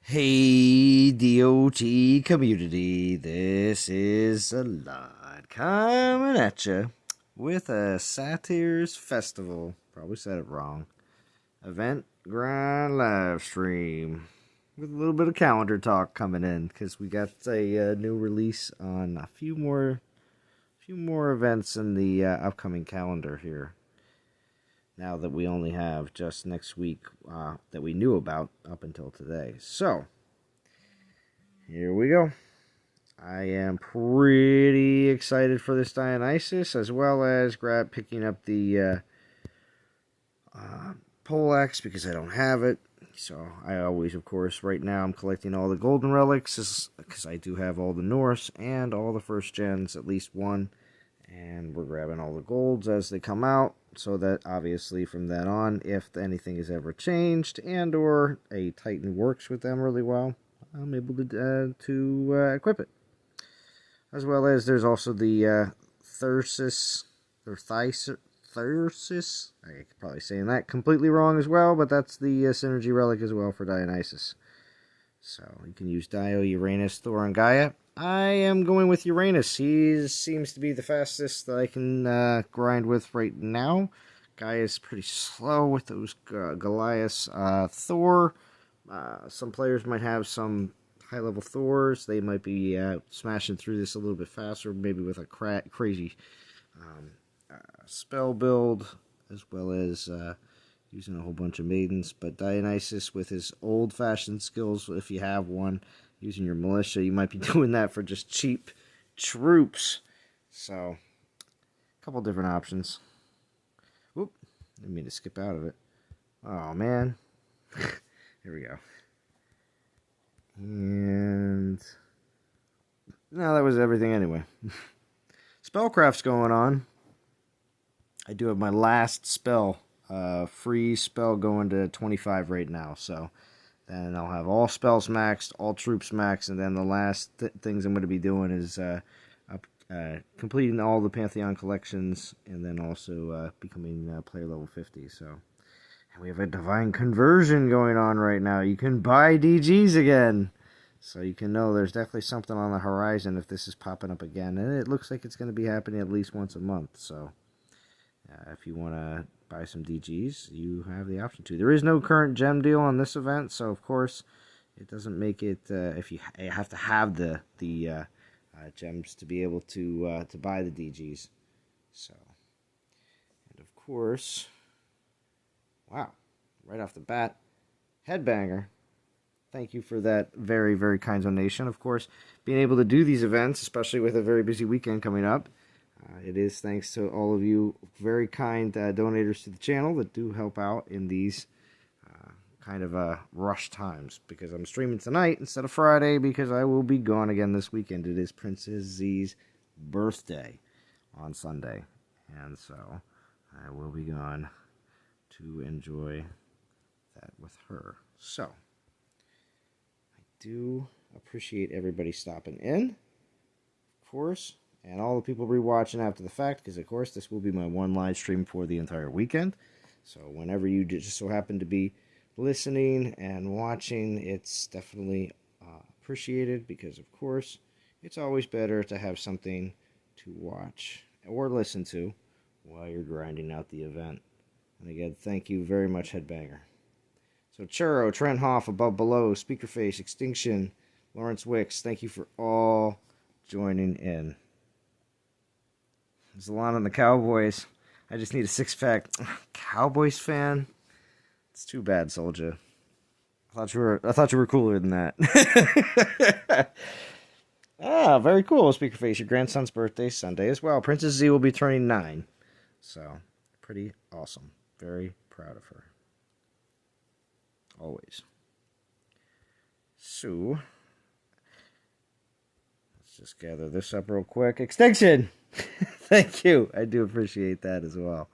Hey, DOT community, this is a lot coming at you with a Satyr's Festival. Probably said it wrong. Event grind live stream with a little bit of calendar talk coming in because we got a new release on a few more events in the upcoming calendar here. Now that we only have just next week that we knew about up until today. So, here we go. I am pretty excited for this Dionysus, as well as picking up the Poleaxe because I don't have it. So, I always, of course, right now I'm collecting all the golden relics because I do have all the Norse and all the first gens, at least one. And we're grabbing all the golds as they come out, so that obviously from then on, if anything is ever changed and or a Titan works with them really well, I'm able to equip it. As well as there's also the Thyrsus, or Thyrsus. I could probably saying that completely wrong as well, but that's the synergy relic as well for Dionysus. So you can use Dio, Uranus, Thor, and Gaia. I am going with Uranus. He seems to be the fastest that I can grind with right now. Gaia is pretty slow with those Goliaths. Thor, some players might have some high-level Thors. They might be smashing through this a little bit faster, maybe with a crazy spell build, as well as using a whole bunch of maidens. But Dionysus, with his old-fashioned skills, if you have one, using your militia, you might be doing that for just cheap troops. So, a couple different options. Whoop, didn't mean to skip out of it. Oh, man. Here we go. And no, that was everything anyway. Spellcraft's going on. I do have my last spell, free spell going to 25 right now, so then I'll have all spells maxed, all troops maxed, and then the last things I'm going to be doing is completing all the Pantheon collections, and then also becoming player level 50. So, and we have a divine conversion going on right now. You can buy DGs again, so you can know there's definitely something on the horizon if this is popping up again, and it looks like it's going to be happening at least once a month. So, if you want to buy some DGs, you have the option to. There is no current gem deal on this event, so of course it doesn't make it if you have to have the gems to be able to buy the DGs. So, and of course, wow, right off the bat, Headbanger. Thank you for that very, very kind donation. Of course, being able to do these events, especially with a very busy weekend coming up, it is thanks to all of you very kind donators to the channel that do help out in these kind of rush times, because I'm streaming tonight instead of Friday because I will be gone again this weekend. It is Princess Z's birthday on Sunday, and so I will be gone to enjoy that with her. So I do appreciate everybody stopping in, of course, and all the people rewatching after the fact, because of course this will be my one live stream for the entire weekend. So whenever you just so happen to be listening and watching, it's definitely appreciated, because of course it's always better to have something to watch or listen to while you're grinding out the event. And again, thank you very much, Headbanger. So Churro, Trent Hoff, Above Below, Speakerface, Extinction, Lawrence Wicks, thank you for all joining in. There's a lot on the Cowboys. I just need a six-pack. Cowboys fan? It's too bad, Soldier. I thought you were cooler than that. Very cool, Speakerface. Your grandson's birthday Sunday as well. Princess Z will be turning 9. So, pretty awesome. Very proud of her. Always. So, let's just gather this up real quick. Extinction! Thank you. I do appreciate that as well.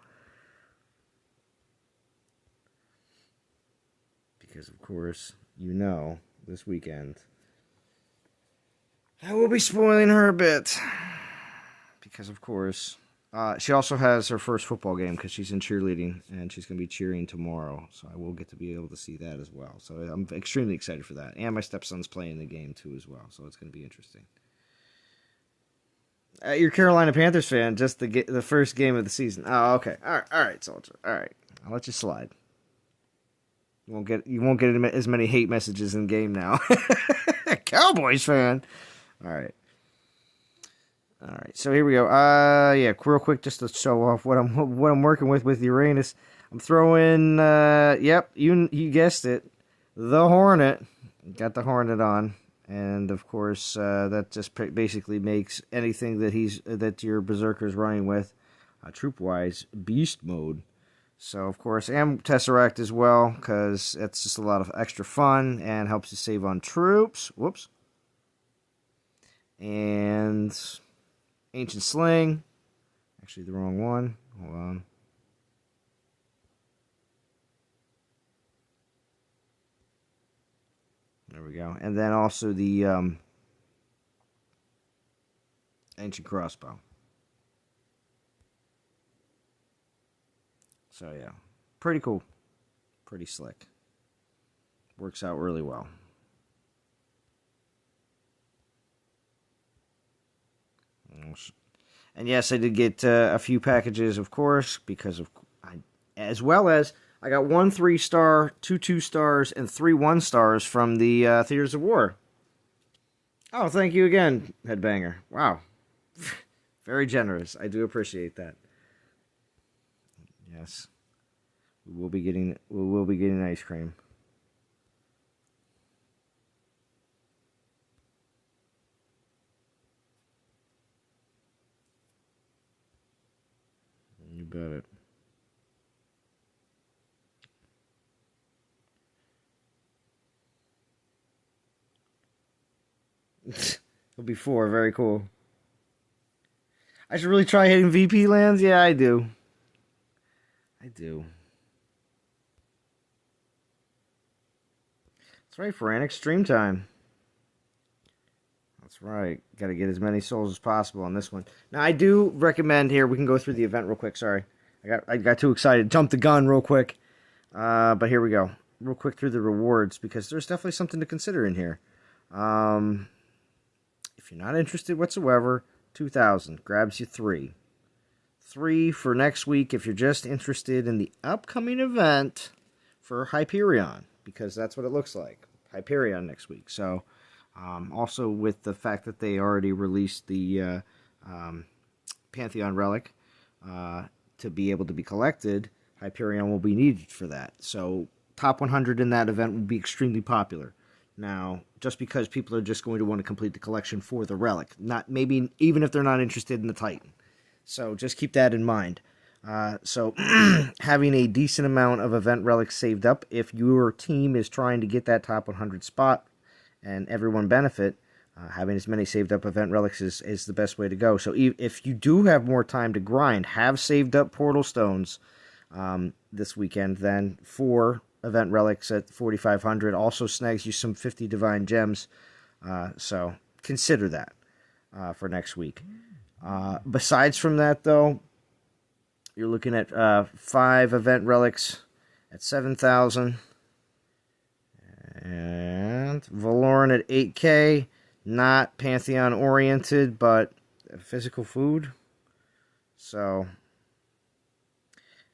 Because, of course, you know, this weekend, I will be spoiling her a bit. Because, of course, She also has her first football game because she's in cheerleading, and she's going to be cheering tomorrow. So I will get to be able to see that as well. So I'm extremely excited for that. And my stepson's playing the game too as well. So it's going to be interesting. You're a Carolina Panthers fan, just the first game of the season. Oh, okay. All right, Soldier. All right, I'll let you slide. You won't get as many hate messages in game now. Cowboys fan. All right. So here we go. Yeah, real quick, just to show off what I'm working with Uranus. I'm throwing. Yep, you guessed it, the Hornet. Got the Hornet on, and of course, that just basically makes anything that your Berserker's running with, troop-wise, beast mode. So of course, and Tesseract as well, because it's just a lot of extra fun and helps you save on troops. Whoops. And Ancient Sling. Actually, the wrong one. Hold on. There we go. And then also the Ancient Crossbow. So, yeah. Pretty cool. Pretty slick. Works out really well. And yes, I did get a few packages, of course, as well as I got 1 3-star, 2 2-stars, and 3 1-stars from the Theaters of War. Oh, thank you again, Headbanger. Wow. Very generous. I do appreciate that. Yes. We will be getting ice cream. You bet it. It'll be 4. Very cool. I should really try hitting VP lands? Yeah, I do. That's right, for an extreme time. That's right. Got to get as many souls as possible on this one. Now, I do recommend here, we can go through the event real quick. Sorry. I got too excited. Jumped the gun real quick. But here we go. Real quick through the rewards, because there's definitely something to consider in here. If you're not interested whatsoever, 2,000 grabs you 3. 3 for next week if you're just interested in the upcoming event for Hyperion, because that's what it looks like. Hyperion next week. So, also with the fact that they already released the Pantheon relic to be able to be collected, Hyperion will be needed for that. So, top 100 in that event will be extremely popular. Now, just because people are just going to want to complete the collection for the relic, not maybe even if they're not interested in the Titan. So just keep that in mind. So having a decent amount of event relics saved up, if your team is trying to get that top 100 spot and everyone benefit, having as many saved up event relics is the best way to go. So if you do have more time to grind, have saved up portal stones this weekend, then 4 event relics at 4,500 also snags you some 50 divine gems. So consider that for next week. Besides from that, though, you're looking at 5 event relics at 7,000. And Valoran at 8K. Not Pantheon oriented, but physical food. So,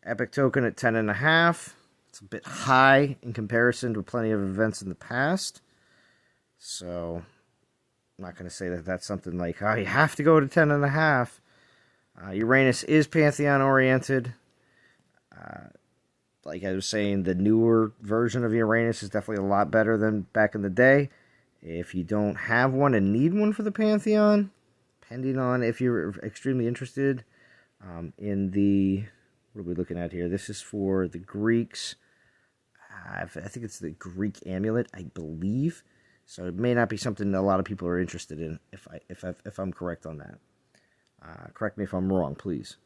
Epic Token at 10.5. It's a bit high in comparison to plenty of events in the past. So, I'm not going to say that that's something like, oh, you have to go to 10.5. Uranus is Pantheon oriented. Like I was saying, the newer version of Uranus is definitely a lot better than back in the day. If you don't have one and need one for the Pantheon, depending on if you're extremely interested in the... What are we looking at here? This is for the Greeks. I think it's the Greek amulet, I believe. So it may not be something that a lot of people are interested in, if I'm correct on that. Correct me if I'm wrong, please.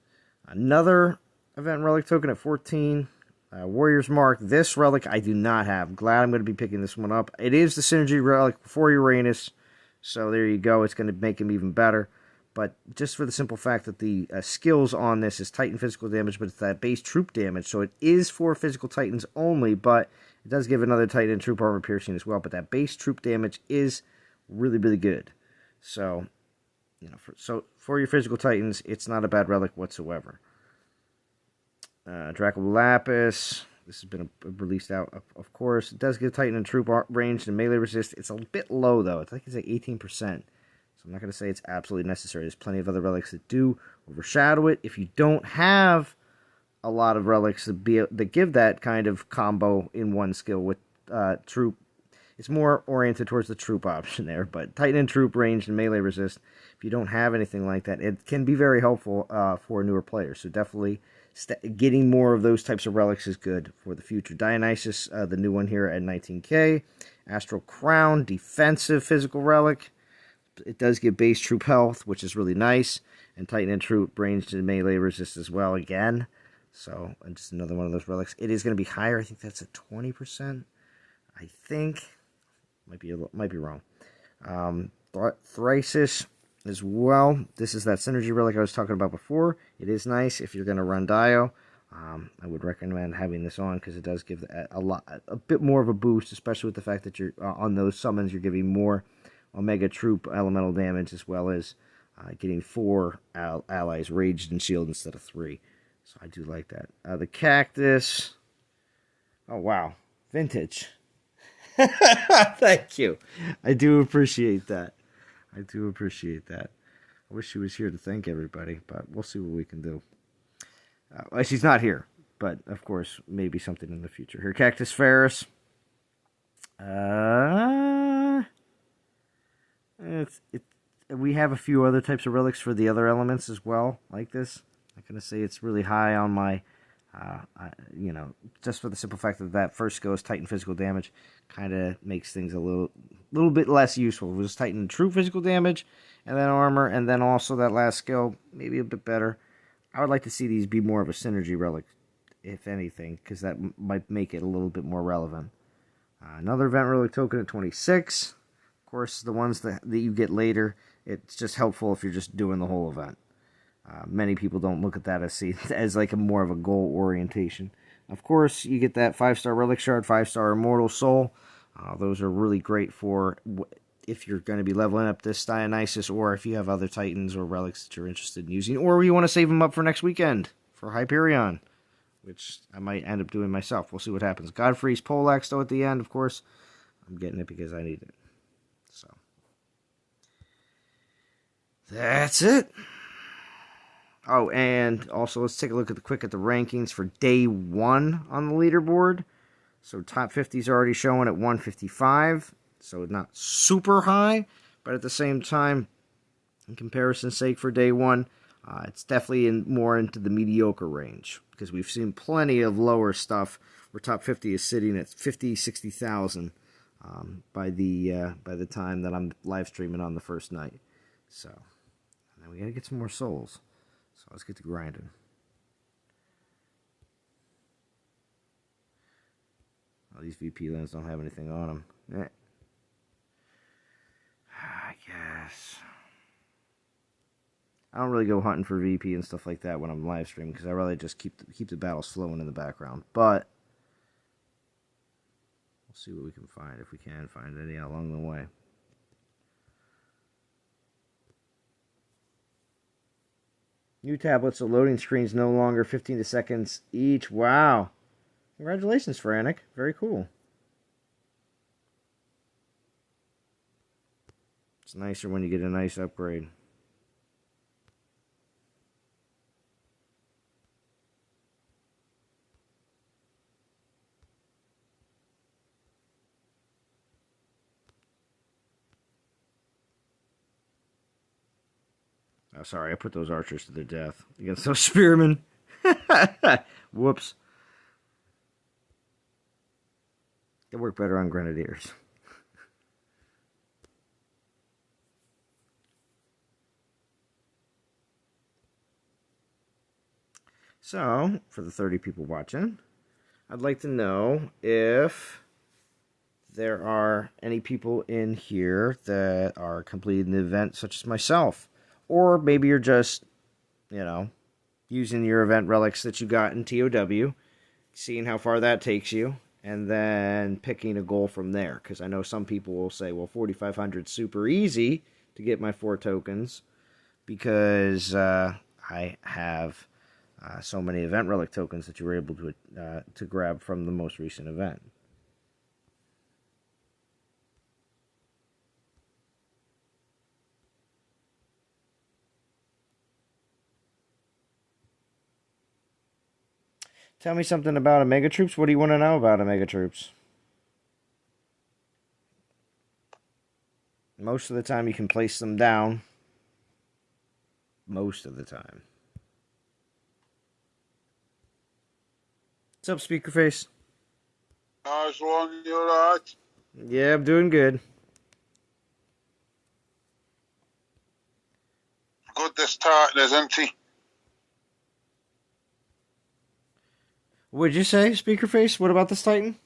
Another event relic token at 14. Warrior's Mark. This relic I do not have. Glad I'm going to be picking this one up. It is the Synergy relic for Uranus. So there you go. It's going to make him even better. But just for the simple fact that the skills on this is Titan physical damage, but it's that base troop damage. So it is for physical Titans only, but it does give another Titan troop armor piercing as well. But that base troop damage is really, really good. So, for your physical Titans, it's not a bad relic whatsoever. Draco Lapis. This has been released out, of course. It does give Titan and troop range and melee resist. It's a bit low, though. I think it's like 18%. So I'm not going to say it's absolutely necessary. There's plenty of other relics that do overshadow it. If you don't have a lot of relics that give that kind of combo in one skill with troop, it's more oriented towards the troop option there. But Titan and troop range and melee resist, if you don't have anything like that, it can be very helpful for newer players. So definitely getting more of those types of relics is good for the future. Dionysus, the new one here at 19k. Astral Crown, defensive physical relic. It does give base troop health, which is really nice. And Titan and troop ranged and melee resist as well again. So, and just another one of those relics. It is going to be higher. I think that's at 20%. I think. Might be wrong. Thrasis as well. This is that synergy relic I was talking about before. It is nice if you're going to run Dio. I would recommend having this on because it does give a bit more of a boost, especially with the fact that you're on those summons. You're giving more Omega troop elemental damage as well as getting 4 allies raged and shield instead of 3. So I do like that. The Cactus. Oh wow, vintage. Thank you. I do appreciate that. I wish she was here to thank everybody, but we'll see what we can do. Well, she's not here, but of course, maybe something in the future. Here, Cactus Ferris. We have a few other types of relics for the other elements as well, like this. I'm not going to say it's really high on my, just for the simple fact that first skill is Titan physical damage, kind of makes things a little bit less useful. It was Titan true physical damage, and then armor, and then also that last skill, maybe a bit better. I would like to see these be more of a synergy relic, if anything, because that might make it a little bit more relevant. Another event relic token at 26. Of course, the ones that you get later, it's just helpful if you're just doing the whole event. Many people don't look at that as like more of a goal orientation. Of course, you get that 5-star Relic Shard, 5-star Immortal Soul. Those are really great for if you're going to be leveling up this Dionysus, or if you have other Titans or relics that you're interested in using, or you want to save them up for next weekend for Hyperion, which I might end up doing myself. We'll see what happens. Godfrey's Poleaxe, though, at the end, of course. I'm getting it because I need it. So, that's it. Oh, and also let's take a look at the rankings for day 1 on the leaderboard. So top 50 is already showing at 155, so not super high, but at the same time, in comparison's sake for day 1, it's definitely more into the mediocre range, because we've seen plenty of lower stuff where top 50 is sitting at 50, 60,000 by the time that I'm live streaming on the first night. So now we gotta get some more souls. So let's get to grinding. Oh, these VP lands don't have anything on them. I guess. I don't really go hunting for VP and stuff like that when I'm live streaming, because I rather just keep the battles flowing in the background. But we'll see what we can find, if we can find any along the way. New tablets, so loading screens no longer 15 seconds each. Wow. Congratulations, Frantic. Very cool. It's nicer when you get a nice upgrade. Oh, sorry, I put those archers to their death against those spearmen. Whoops. They work better on grenadiers. So, for the 30 people watching, I'd like to know if there are any people in here that are completing the event, such as myself, or maybe you're just, using your event relics that you got in TOW, seeing how far that takes you, and then picking a goal from there. Because I know some people will say, well, 4,500 is super easy to get my 4 tokens because I have so many event relic tokens that you were able to grab from the most recent event. Tell me something about Omega Troops. What do you want to know about Omega Troops? Most of the time you can place them down. Most of the time. What's up, Speakerface? Nice one, you alright? Yeah, I'm doing good. Good this Titan, isn't he? What'd you say, Speakerface? What about this Titan?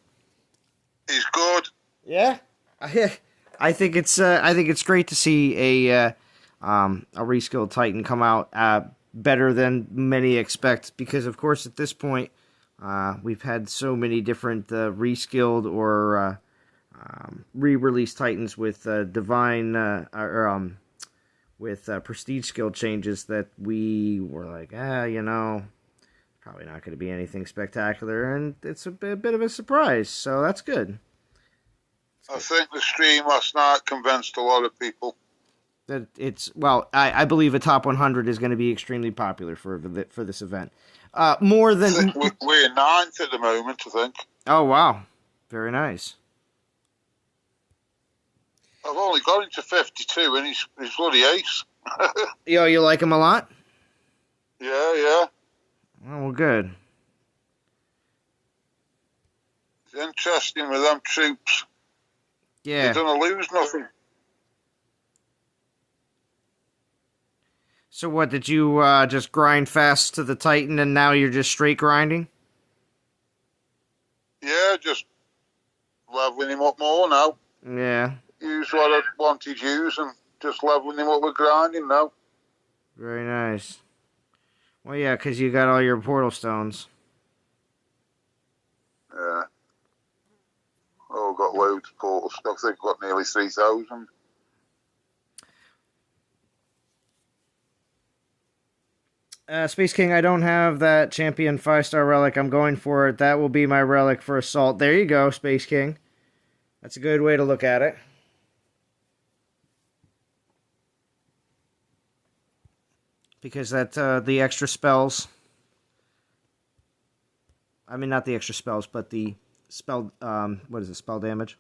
He's good. Yeah, I think it's great to see a reskilled Titan come out better than many expect, because of course at this point we've had so many different reskilled or re-released Titans with with prestige skill changes that we were like, probably not going to be anything spectacular, and it's a bit of a surprise, so that's good. I think the stream last night convinced a lot of people. That I believe a top 100 is going to be extremely popular for this event. More than... We're 9th at the moment, I think. Oh, wow. Very nice. I've only got him to 52, and he's bloody ace. Yo, you like him a lot? Yeah. Oh, well, good. It's interesting with them troops. Yeah. They're going to lose nothing. So what, did you just grind fast to the Titan and now you're just straight grinding? Yeah, just leveling him up more now. Yeah. Use what I wanted to use and just leveling him up with grinding now. Very nice. Well, yeah, because you got all your portal stones. Yeah. Oh, got loads of portal stuff. They've got nearly 3,000. Space King, I don't have that champion 5-star relic. I'm going for it. That will be my relic for assault. There you go, Space King. That's a good way to look at it. Because that the extra spells... I mean, not the extra spells, but the spell... what is it? Spell damage?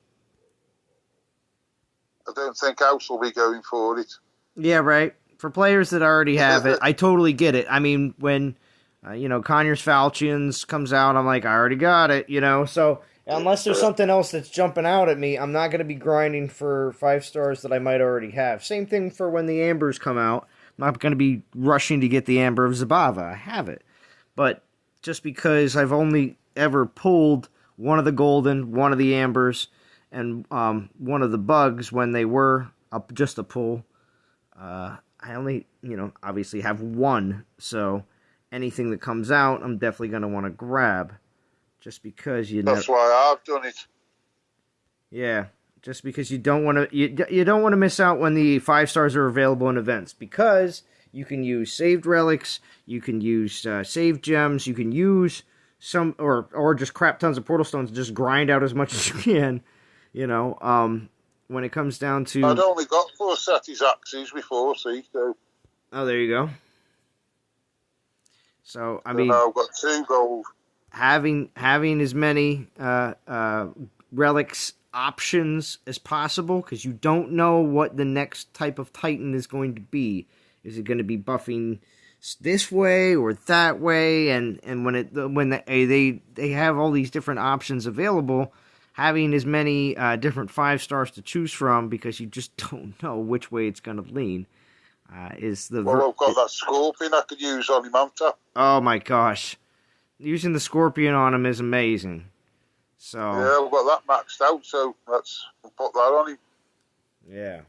I don't think House will be going for it. Yeah, right. For players that already have it, I totally get it. I mean, when, Conyers Falchions comes out, I'm like, I already got it, So, unless there's something else that's jumping out at me, I'm not going to be grinding for 5 stars that I might already have. Same thing for when the Ambers come out. I'm not going to be rushing to get the Amber of Zabava. I have it. But just because I've only ever pulled one of the Golden, one of the Ambers, and one of the Bugs when they were just a pull, I only, obviously have one, so anything that comes out, I'm definitely going to want to grab, just because That's why I've done it. Yeah, just because you don't want to, you don't want to miss out when the 5 stars are available in events, because you can use saved relics, you can use saved gems, you can use some, or just crap tons of portal stones and just grind out as much as you can, when it comes down to... I'd only got 4 Satyrs axes before, so... Oh, there you go. So, I mean... I've got 2 gold. Having as many relics options as possible, because you don't know what the next type of Titan is going to be. Is it going to be buffing this way or that way? And when they have all these different options available... Having as many different 5 stars to choose from, because you just don't know which way it's going to lean, is the... Well, I've got that Scorpion I could use on him, haven't I? Oh my gosh. Using the Scorpion on him is amazing. So... Yeah, I've got that maxed out, so we'll put that on him. Yeah.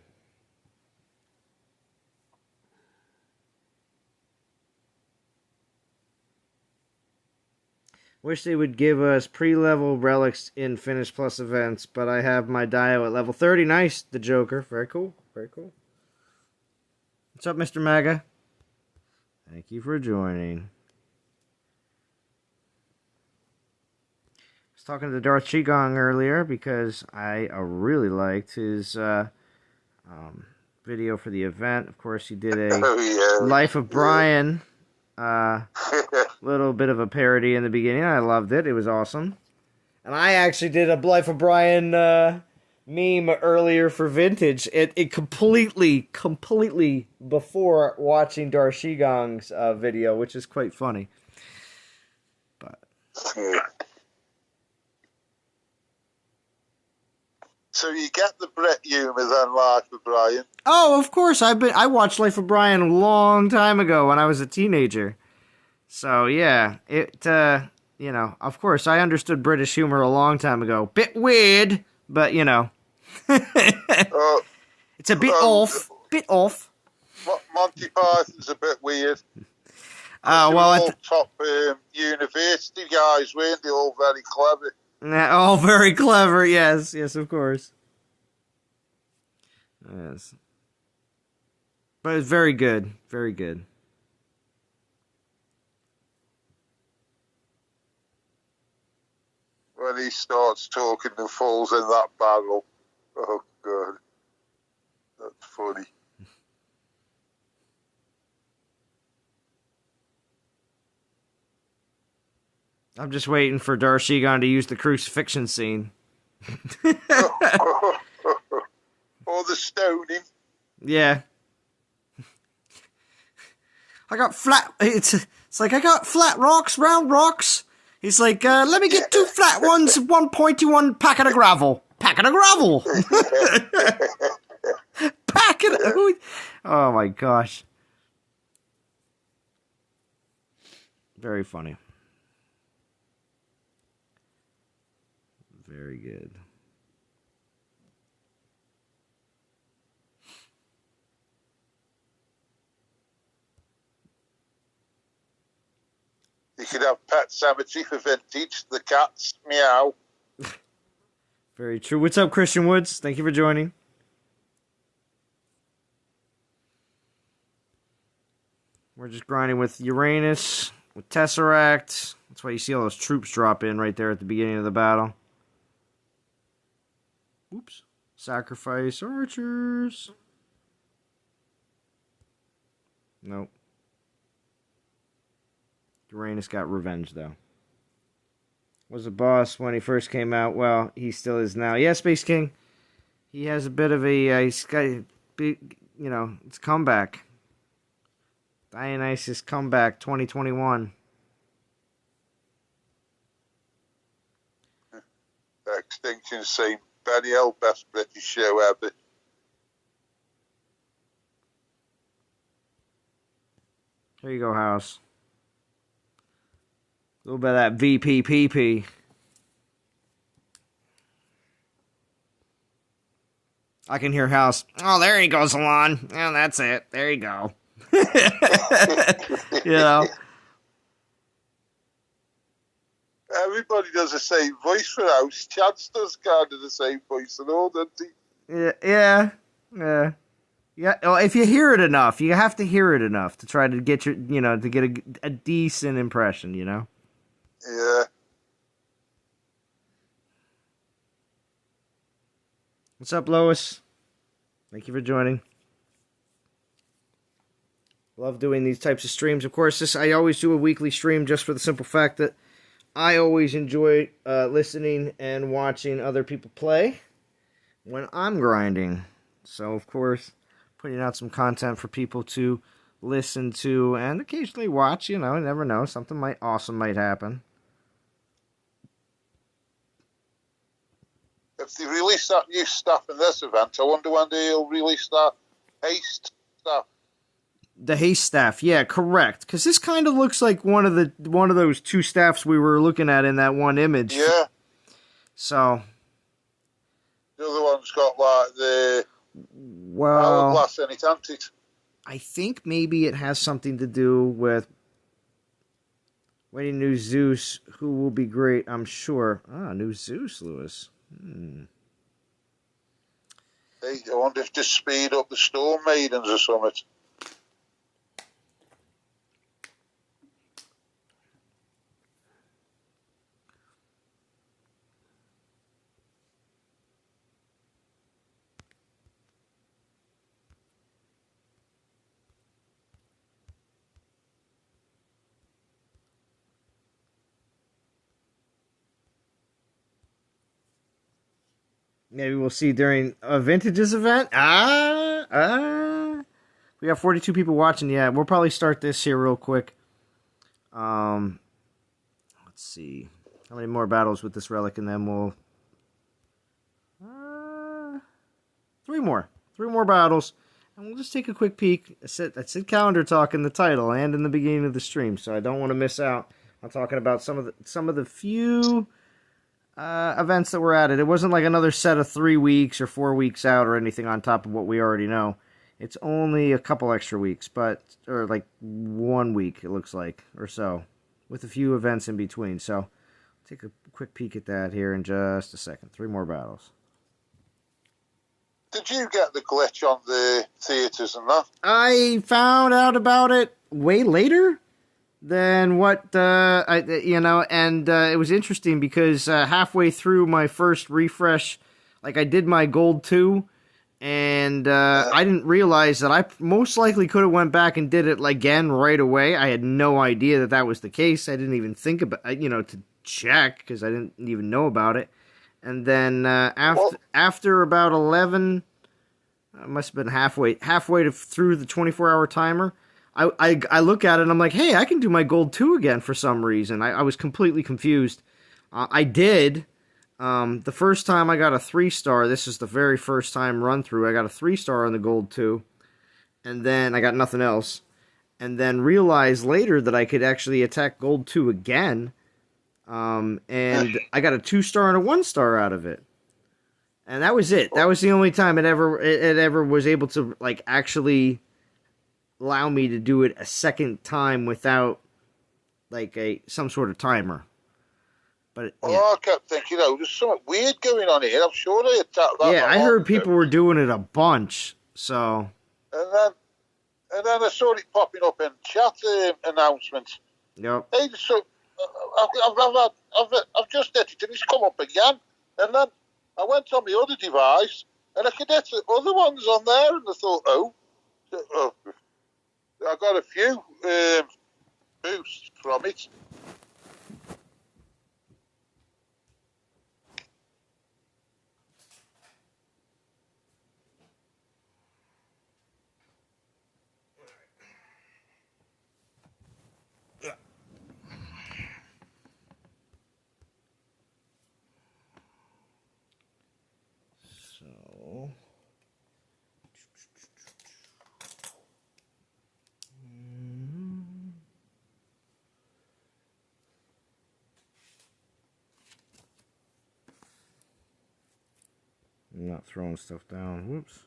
Wish they would give us pre-level relics in Finish Plus events, but I have my Dio at level 30. Nice, the Joker. Very cool. Very cool. What's up, Mr. Mega? Thank you for joining. I was talking to Darth Qigong earlier because I really liked his video for the event. Of course, he did a Life of Brian little bit of a parody in the beginning. I loved it. It was awesome. And I actually did a Life of Brian meme earlier for Vintage. It completely before watching Darth Qigong's video, which is quite funny. But so you get the Brett humor then, Life of Brian? Oh, of course. I watched Life of Brian a long time ago when I was a teenager. So yeah, of course, I understood British humor a long time ago. Bit weird, but it's a bit off. Monty Python's a bit weird. Well, top university guys, weren't they? All very clever. All very clever. Yes, of course. Yes, but it's very good. Very good. When he starts talking and falls in that barrel. Oh, God. That's funny. I'm just waiting for Darth Qigong to use the crucifixion scene. Or the stoning. Yeah. I got flat... It's like, I got flat rocks, round rocks... He's like, let me get 2 flat ones, 1 pointy one, packet of gravel. Packet of gravel! Packet of... Oh my gosh. Very funny. Very good. You could have Pet Cemetery for Vintage. The cats meow. Very true. What's up, Christian Woods? Thank you for joining. We're just grinding with Uranus, with Tesseract. That's why you see all those troops drop in right there at the beginning of the battle. Oops. Sacrifice archers. Nope. Uranus got revenge, though. Was a boss when he first came out. Well, he still is now. Yeah, Space King. He has a bit of a... he's got a big, it's comeback. Dionysus comeback 2021. Extinction Scene. Benny Hill, best British show ever. Here you go, House. A little bit of that VPPP. I can hear House. Oh, there he goes, Salon. Oh, that's it. There you go. Everybody does the same voice for House. Chance does kind of the same voice and all, doesn't he? Yeah. Well, if you hear it enough, you have to hear it enough to try to get to get a decent impression, Yeah. What's up, Lois? Thank you for joining. Love doing these types of streams. Of course, I always do a weekly stream just for the simple fact that I always enjoy listening and watching other people play when I'm grinding. So, of course, putting out some content for people to listen to and occasionally watch. You never know. Something awesome might happen. If they release that new stuff in this event, I wonder when they'll release that haste stuff. The haste staff, yeah, correct. Because this kind of looks like one of those 2 staffs we were looking at in that one image. Yeah. So. The other one's got like the hourglass in it, hasn't it? I think maybe it has something to do with Waiting new Zeus, who will be great, I'm sure. Ah, new Zeus, Lewis. Hey, I wonder if this speed up the Storm Maidens or something. Maybe we'll see during a Vintages event. We got 42 people watching. Yeah, we'll probably start this here real quick. Let's see. How many more battles with this relic, and then we'll... Three more. Three more battles. And we'll just take a quick peek. I said calendar talk in the title and in the beginning of the stream, so I don't want to miss out on talking about some of the few events that were added. It wasn't like another set of 3 weeks or 4 weeks out or anything on top of what we already know. It's only a couple extra weeks, or like 1 week, it looks like, or so, with a few events in between. So, take a quick peek at that here in just a second. 3 more battles. Did you get the glitch on the theatres and that? I found out about it way later than what, it was interesting because halfway through my first refresh, like I did my gold 2, and I didn't realize that I most likely could have went back and did it again right away. I had no idea that was the case. I didn't even think about, to check because I didn't even know about it. And then after about 11, must have been halfway through the 24-hour timer, I look at it and I'm like, hey, I can do my gold 2 again for some reason. I was completely confused. I did. The first time I got a 3-star, this is the very first time run through, I got a 3-star on the gold 2. And then I got nothing else. And then realized later that I could actually attack gold 2 again. And I got a 2-star and a 1-star out of it. And that was it. That was the only time it ever was able to like actually allow me to do it a second time without like some sort of timer. But yeah. I kept thinking, there's something weird going on here. I'm sure they attacked that. Yeah, I heard people were doing it a bunch. So. And then I saw it popping up in chat announcements. Yep. Hey, so I've just did it and it's come up again. And then I went on my other device and I could hit the other ones on there, and I thought, I got a few boosts from it. I'm not throwing stuff down. Whoops.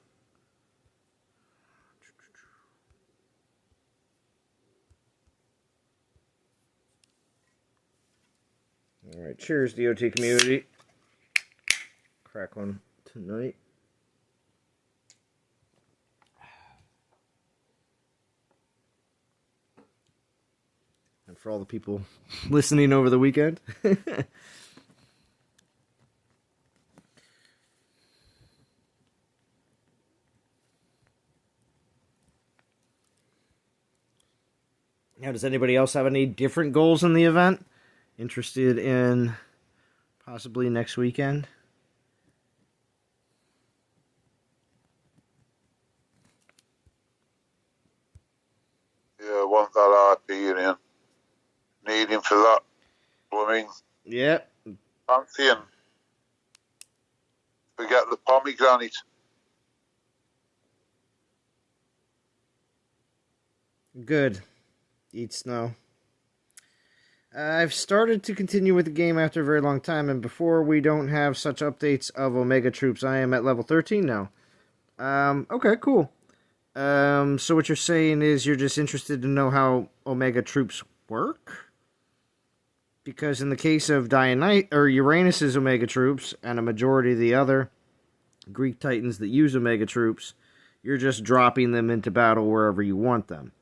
All right. Cheers, DOT community. Crack one tonight. And for all the people listening over the weekend. Now, does anybody else have any different goals in the event? Interested in possibly next weekend? Yeah, I want that IP in. Need him for that. I mean, Yep. Pantheon. Forget the pomegranate. Good. Eat snow. I've started to continue with the game after a very long time, and before we don't have such updates of Omega troops, I am at level 13 now. Okay, cool. So what you're saying is you're just interested to know how Omega troops work? Because in the case of Uranus's Omega troops and a majority of the other Greek Titans that use Omega troops, you're just dropping them into battle wherever you want them.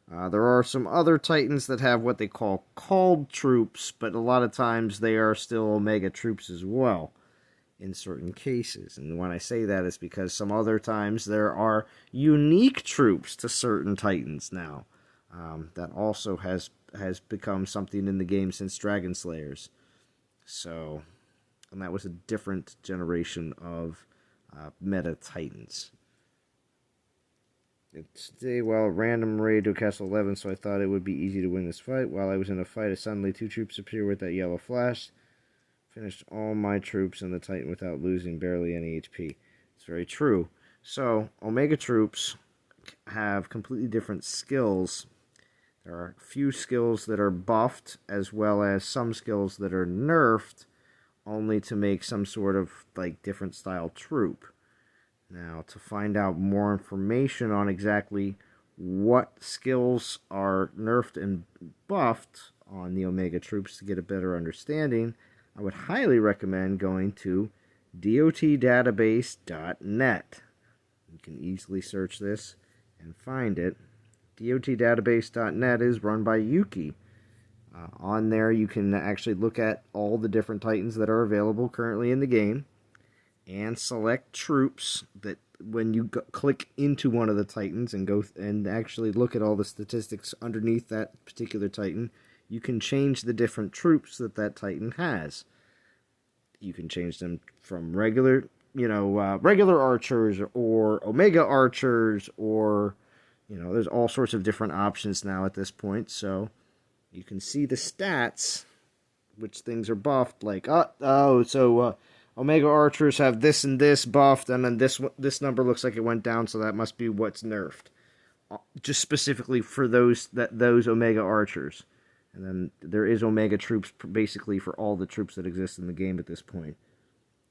There are some other Titans that have what they call called troops, but a lot of times they are still Omega troops as well in certain cases. And when I say that, it's because some other times there are unique troops to certain Titans now. That also has become something in the game since Dragon Slayers. So, and that was a different generation of meta Titans. Today, while random raid to Castle 11, so I thought it would be easy to win this fight. While I was in a fight, suddenly 2 troops appear with that yellow flash. Finished all my troops in the Titan without losing barely any HP. It's very true. So, Omega troops have completely different skills. There are a few skills that are buffed, as well as some skills that are nerfed, only to make some sort of like different style troop. Now, to find out more information on exactly what skills are nerfed and buffed on the Omega troops to get a better understanding, I would highly recommend going to dotdatabase.net. You can easily search this and find it. dotdatabase.net is run by Yuki. On there, you can actually look at all the different Titans that are available currently in the game and select troops that when you click into one of the Titans and go and actually look at all the statistics underneath that particular Titan, you can change the different troops that Titan has. You can change them from regular archers or Omega archers, or there's all sorts of different options now at this point. So you can see the stats, which things are buffed. Like Omega archers have this and this buffed, and then this number looks like it went down, so that must be what's nerfed, just specifically for those Omega archers. And then there is Omega troops basically for all the troops that exist in the game at this point,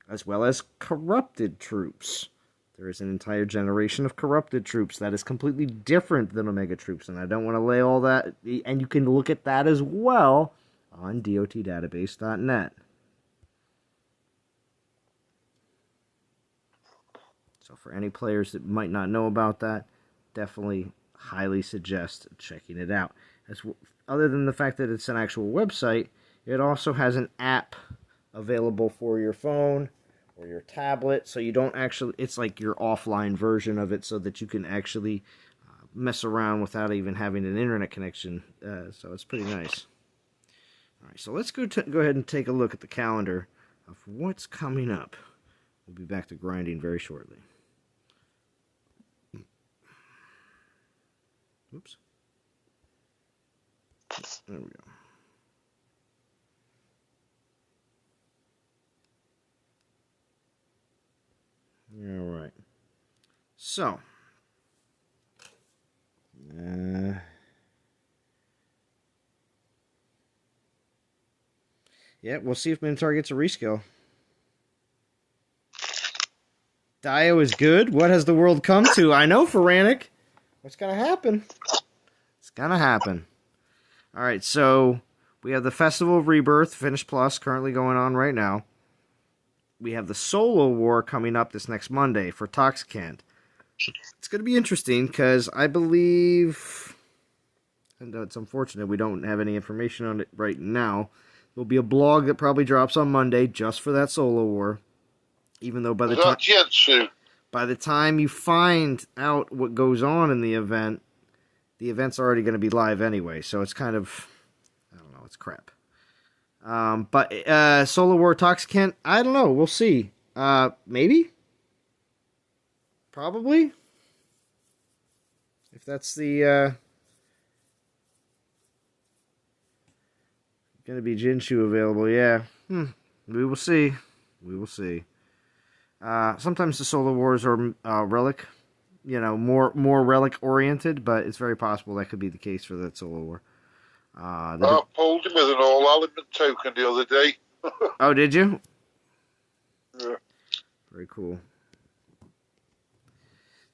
as well as corrupted troops. There is an entire generation of corrupted troops that is completely different than Omega troops, and I don't want to lay all that, and you can look at that as well on dotdatabase.net. So for any players that might not know about that, definitely highly suggest checking it out. Other than the fact that it's an actual website, it also has an app available for your phone or your tablet, so you don't actually, it's like your offline version of it so that you can actually mess around without even having an internet connection, so it's pretty nice. Alright, so let's go ahead and take a look at the calendar of what's coming up. We'll be back to grinding very shortly. Oops. There we go. All right. So, yeah, we'll see if Minotaur gets a reskill. Dio is good. What has the world come to? I know, Feranic. What's going to happen? It's going to happen. All right, so we have the Festival of Rebirth, Finish Plus, currently going on right now. We have the Solo War coming up this next Monday for Toxicant. It's going to be interesting because I believe, and it's unfortunate we don't have any information on it right now, there'll be a blog that probably drops on Monday just for that Solo War. Even though by the time you find out what goes on in the event's already going to be live anyway, so it's kind of, I don't know, it's crap. But Solar War Toxicant, I don't know, we'll see. Maybe? Probably? If that's the, going to be Jinshu available, yeah. We will see. We will see. Sometimes the Solar Wars are relic, more relic oriented, but it's very possible that could be the case for that Solar War. I pulled him with an all-element token the other day. Oh, did you? Yeah. Very cool.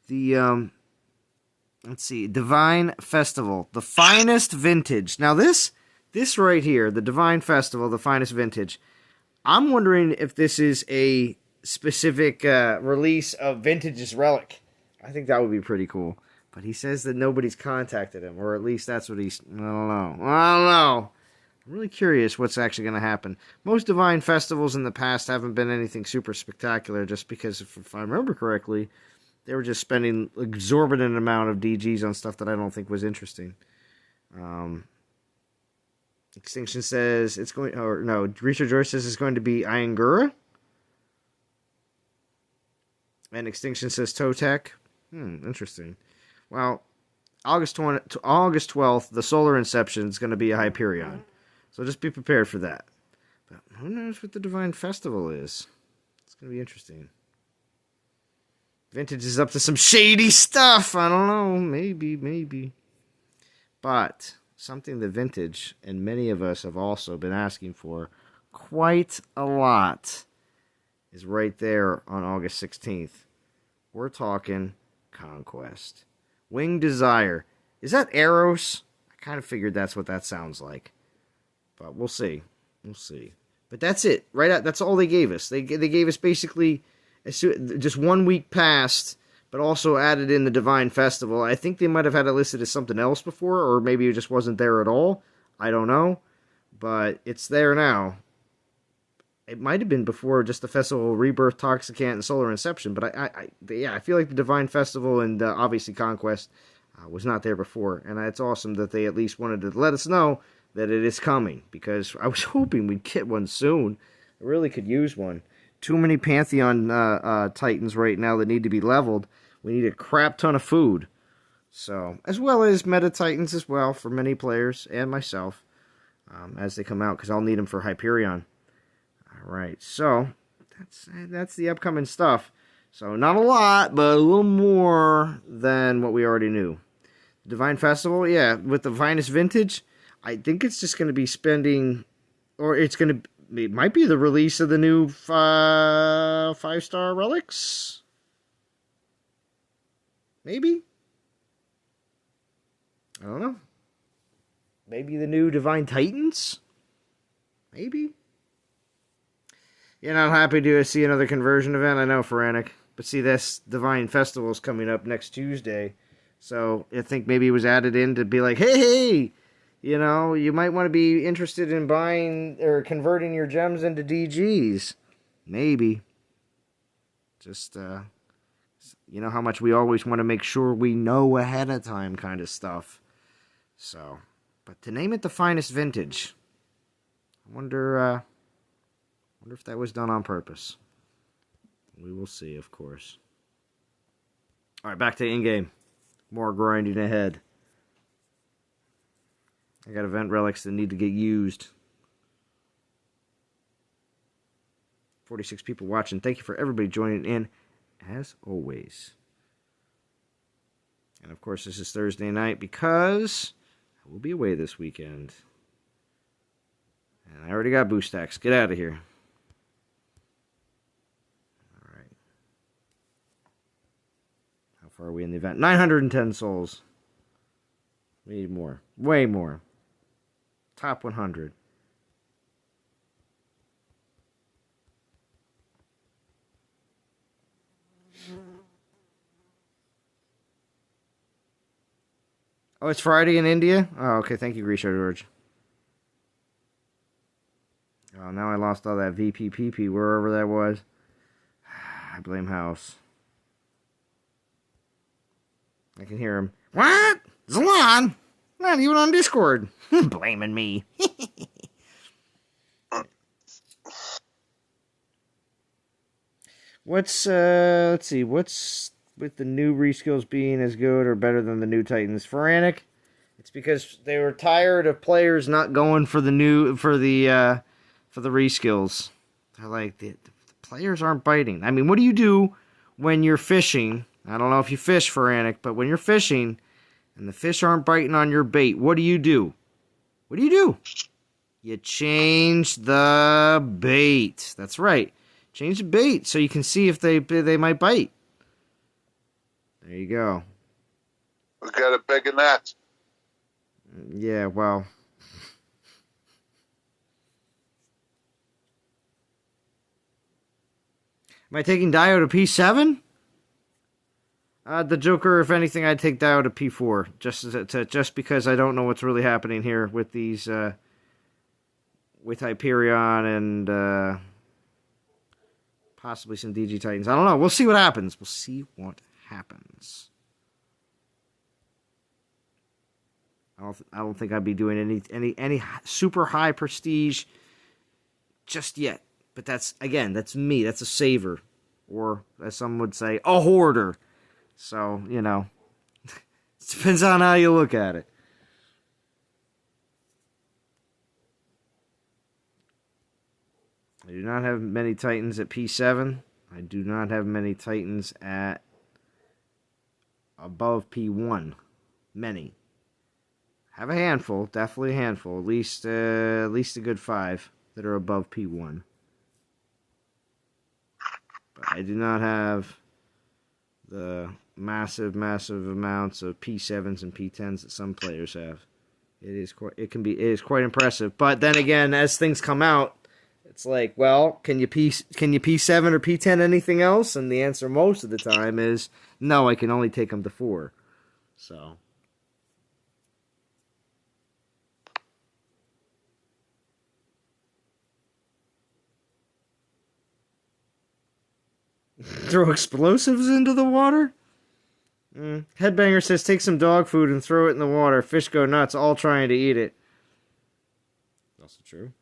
The, let's see, Divine Festival, the finest vintage. Now this This right here, the Divine Festival, the finest vintage. I'm wondering if this is a specific release of Vintage's Relic. I think that would be pretty cool. But he says that nobody's contacted him, or at least that's what he's... I don't know. I'm really curious what's actually going to happen. Most Divine Festivals in the past haven't been anything super spectacular, just because, if I remember correctly, they were just spending exorbitant amount of DGs on stuff that I don't think was interesting. Extinction says it's going... Or no, Research George says it's going to be Iangura. And Extinction says Totec. Interesting. Well, August 12th, the solar inception is going to be a Hyperion. So just be prepared for that. But who knows what the Divine Festival is? It's going to be interesting. Vintage is up to some shady stuff. I don't know. Maybe. But something that Vintage and many of us have also been asking for quite a lot is right there on August 16th. We're talking Conquest. Winged Desire. Is that Eros? I kind of figured that's what that sounds like. But we'll see. But that's it. That's all they gave us. They gave us basically just 1 week past, but also added in the Divine Festival. I think they might have had it listed as something else before, or maybe it just wasn't there at all. I don't know. But it's there now. It might have been before just the Festival of Rebirth, Toxicant, and Solar Inception, but I feel like the Divine Festival and obviously Conquest was not there before, and it's awesome that they at least wanted to let us know that it is coming, because I was hoping we'd get one soon. I really could use one. Too many Pantheon Titans right now that need to be leveled. We need a crap ton of food. So, as well as Meta Titans as well for many players and myself as they come out, because I'll need them for Hyperion. Alright, so that's the upcoming stuff. So not a lot, but a little more than what we already knew. Divine Festival, yeah, with the finest vintage, I think it's just going to be spending, or it might be the release of the new 5-star relics? Maybe? I don't know. Maybe the new Divine Titans? Maybe? You're not happy to see another conversion event? I know, Pharaonic. But see, this Divine Festival is coming up next Tuesday. So I think maybe it was added in to be like, hey, you know, you might want to be interested in buying or converting your gems into DGs. Maybe. Just, you know how much we always want to make sure we know ahead of time kind of stuff. So, but to name it the finest vintage, I wonder if that was done on purpose. We will see, of course. Alright, back to in-game. More grinding ahead. I got event relics that need to get used. 46 people watching. Thank you for everybody joining in, as always. And of course, this is Thursday night because I will be away this weekend. And I already got boost stacks. Get out of here. Alright. How far are we in the event? 910 souls. We need more. Way more. Top 100. Oh, it's Friday in India? Oh, okay. Thank you, Grisha George. Oh, now I lost all that VPPP wherever that was. I blame House. I can hear him. What? Zalon? Not even on Discord. Blaming me. Let's see. What's with the new reskills being as good or better than the new Titans? Pharaonic? It's because they were tired of players not going for the reskills. They're like, the players aren't biting. I mean, what do you do when you're fishing? I don't know if you fish, Pharaonic, but when you're fishing and the fish aren't biting on your bait, what do you do? What do you do? You change the bait. That's right. Change the bait so you can see if they might bite. There you go. We got a bigger net. Yeah, well, Am I taking Dio to P7? The Joker, if anything, I'd take Dio to P4. Just because I don't know what's really happening here with these, with Hyperion and, possibly some DG Titans. I don't know. We'll see what happens. We'll see what happens. I don't think I'd be doing any super high prestige just yet. But that's me. That's a saver. Or, as some would say, a hoarder. So, you know, it depends on how you look at it. I do not have many Titans at P7. I do not have many Titans at above P1. Many. Have a handful, definitely a handful. At least a good 5 that are above P1. But I do not have the massive amounts of P7s and P10s that some players have. It is quite impressive. But then again, as things come out, it's like, well, can you P7 or P10 anything else? And the answer most of the time is no. I can only take them to 4. So. Throw explosives into the water? Headbanger says, take some dog food and throw it in the water. Fish go nuts, all trying to eat it. Also true.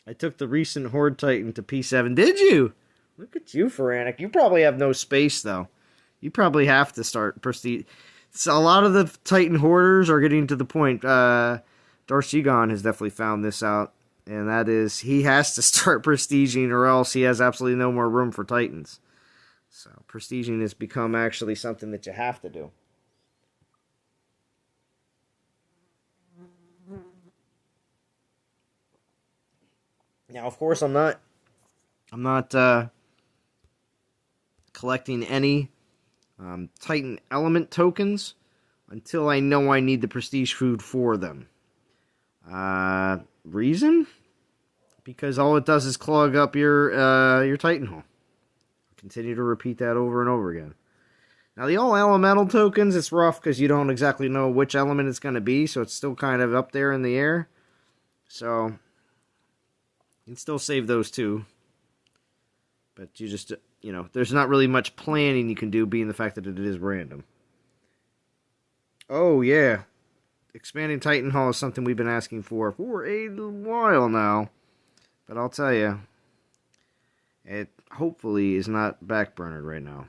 I took the recent Horde Titan to P7. Did you? Look at you, Feranic. You probably have no space, though. You probably have to start prestige. So a lot of the Titan Hoarders are getting to the point. Darcigon has definitely found this out. And that is, he has to start prestiging or else he has absolutely no more room for Titans. So, prestiging has become actually something that you have to do. Now, of course, I'm not collecting any Titan element tokens until I know I need the prestige food for them. Reason? Because all it does is clog up your Titan hole. Continue to repeat that over and over again. Now, the all elemental tokens, it's rough because you don't exactly know which element it's going to be, so it's still kind of up there in the air. So, you can still save those too. But you just, there's not really much planning you can do, being the fact that it is random. Oh, yeah. Expanding Titan Hall is something we've been asking for a while now. But I'll tell you, it hopefully is not backburnered right now.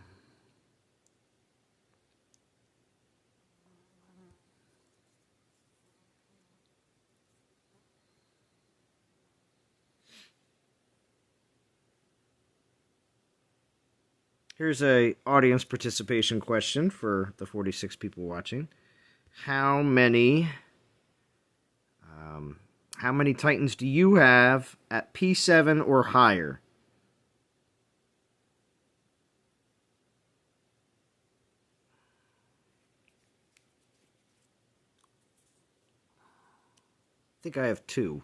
Here's a audience participation question for the 46 people watching. How many Titans do you have at P7 or higher? I think I have 2.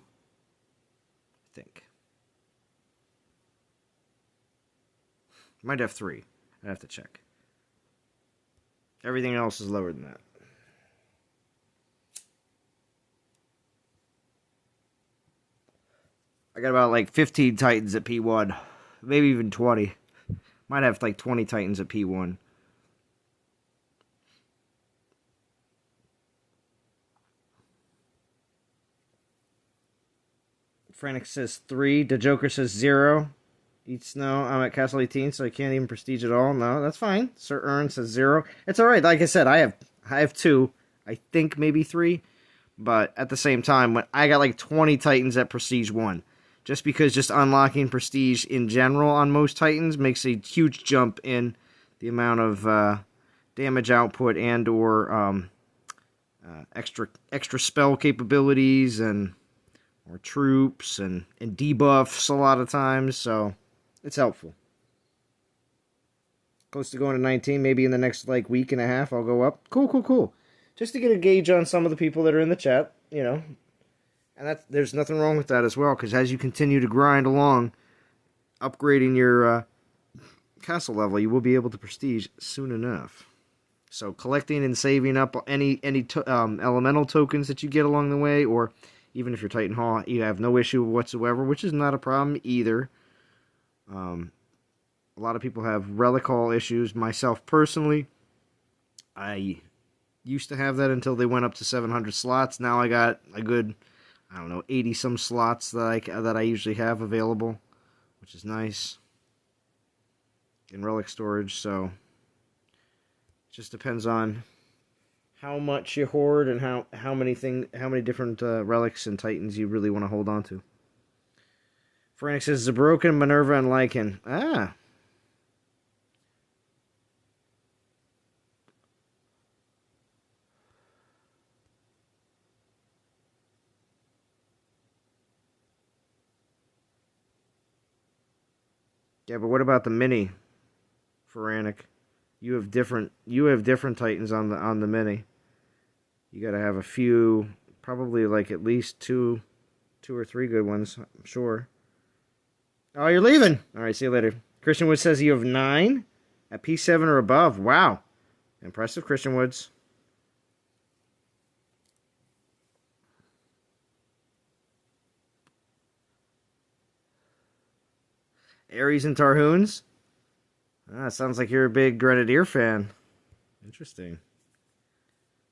Might have 3. I'd have to check. Everything else is lower than that. I got about 15 Titans at P1. Maybe even 20. Might have 20 Titans at P1. Frantic says 3. The Joker says 0. Eat snow. I'm at Castle 18, so I can't even prestige at all. No, that's fine. Sir Ern says 0. It's alright. Like I said, I have 2. I think maybe 3. But at the same time, when I got 20 Titans at Prestige 1. Just because just unlocking Prestige in general on most Titans makes a huge jump in the amount of damage output and or extra spell capabilities and or troops and debuffs a lot of times. So it's helpful. Close to going to 19. Maybe in the next week and a half I'll go up. Cool. Just to get a gauge on some of the people that are in the chat, And there's nothing wrong with that as well, because as you continue to grind along, upgrading your castle level, you will be able to prestige soon enough. So collecting and saving up any elemental tokens that you get along the way, or even if you're Titan Hall, you have no issue whatsoever, which is not a problem either. A lot of people have relic hall issues. Myself personally, I used to have that until they went up to 700 slots. Now I got a good, 80 some slots that I usually have available, which is nice in relic storage. So it just depends on how much you hoard and how many different relics and titans you really want to hold on to. Frank says Zabroken, Minerva, and Lycan. Ah. Yeah, but what about the mini, Pharaonic? You have different titans on the mini. You got to have a few, probably like at least two or three good ones, I'm sure. Oh, you're leaving. All right, see you later. Christian Woods says you have 9 at P7 or above. Wow, impressive, Christian Woods. Ares and Tarhoons? Sounds like you're a big Grenadier fan. Interesting.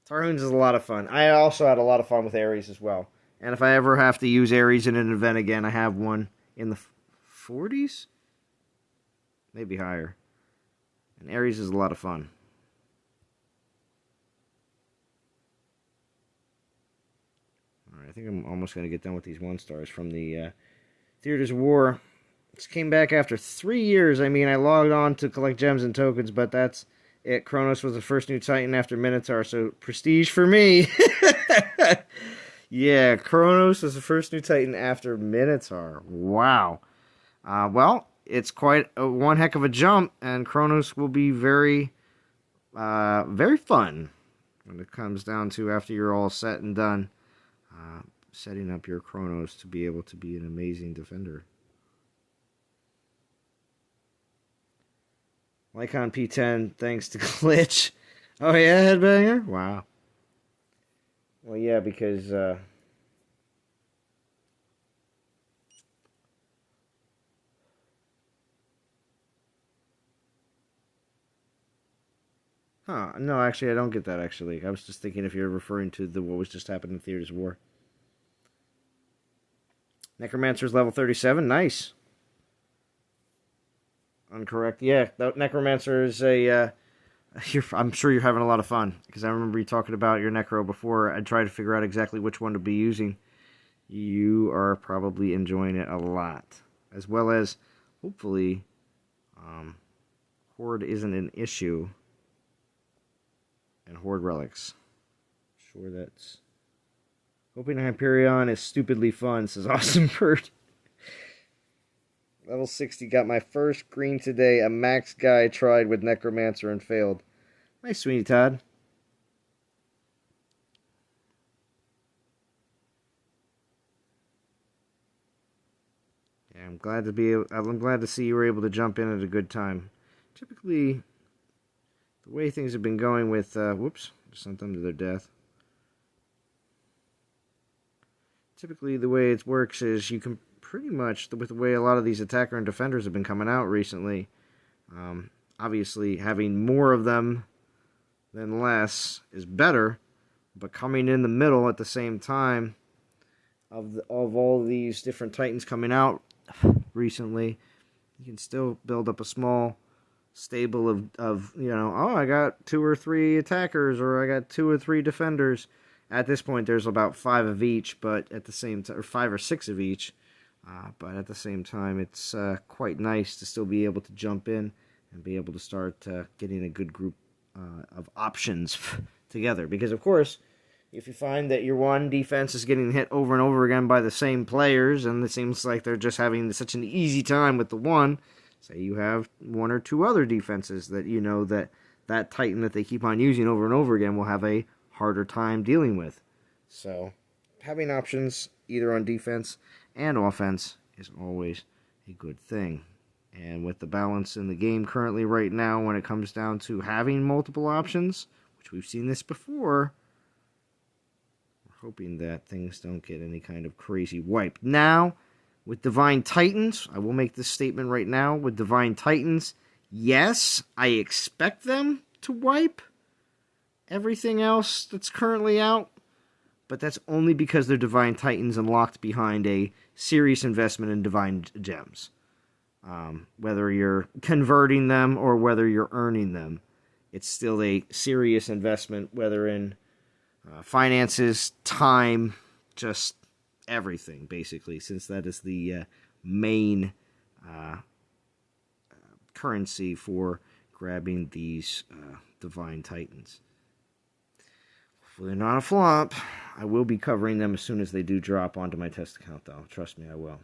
Tarhoons is a lot of fun. I also had a lot of fun with Ares as well. And if I ever have to use Ares in an event again, I have one in the 40s? Maybe higher. And Ares is a lot of fun. Alright, I think I'm almost going to get done with these 1-stars from the Theaters of War. This came back after 3 years. I mean, I logged on to collect gems and tokens, but that's it. Kronos was the first new Titan after Minotaur, so prestige for me. Yeah, Kronos was the first new Titan after Minotaur. Wow. Well, it's quite one heck of a jump, and Kronos will be very, very fun when it comes down to after you're all set and done, setting up your Kronos to be able to be an amazing defender. Lycon P10, thanks to Glitch. Oh yeah, Headbanger? Wow. Well, yeah, because, no, actually, I don't get that, actually. I was just thinking if you're referring to what was just happening in Theaters of War. Necromancer's level 37, nice. Uncorrect. Yeah, Necromancer is a... I'm sure you're having a lot of fun, because I remember you talking about your Necro before. I tried to figure out exactly which one to be using. You are probably enjoying it a lot. As well as, hopefully, Horde isn't an issue. And Horde Relics. Sure that's... Hoping Hyperion is stupidly fun, says Awesome Bird. Level 60, got my first green today. A max guy tried with Necromancer and failed. Nice, Sweeney Todd. Yeah, I'm glad to see you were able to jump in at a good time. Typically, the way things have been going with, whoops, sent them to their death. Typically, the way it works is you can pretty much, with the way a lot of these attacker and defenders have been coming out recently, obviously having more of them than less is better, but coming in the middle at the same time of all these different Titans coming out recently, you can still build up a small stable of I got 2 or 3 attackers, or I got 2 or 3 defenders. At this point, there's about 5 of each, but at the same time, or 5 or 6 of each. But at the same time, it's quite nice to still be able to jump in and be able to start getting a good group of options together. Because, of course, if you find that your one defense is getting hit over and over again by the same players, and it seems like they're just having such an easy time with the one, say you have 1 or 2 other defenses that you know that Titan that they keep on using over and over again will have a harder time dealing with. So, having options either on defense and offense is always a good thing. And with the balance in the game currently right now, when it comes down to having multiple options, which we've seen this before, we're hoping that things don't get any kind of crazy wipe. Now, with Divine Titans, I will make this statement right now. With Divine Titans, yes, I expect them to wipe everything else that's currently out, but that's only because they're Divine Titans and locked behind a serious investment in Divine Gems. Whether you're converting them or whether you're earning them, it's still a serious investment, whether in finances, time, just everything, basically, since that is the main currency for grabbing these Divine Titans. Hopefully not a flop. I will be covering them as soon as they do drop onto my test account, though. Trust me, I will.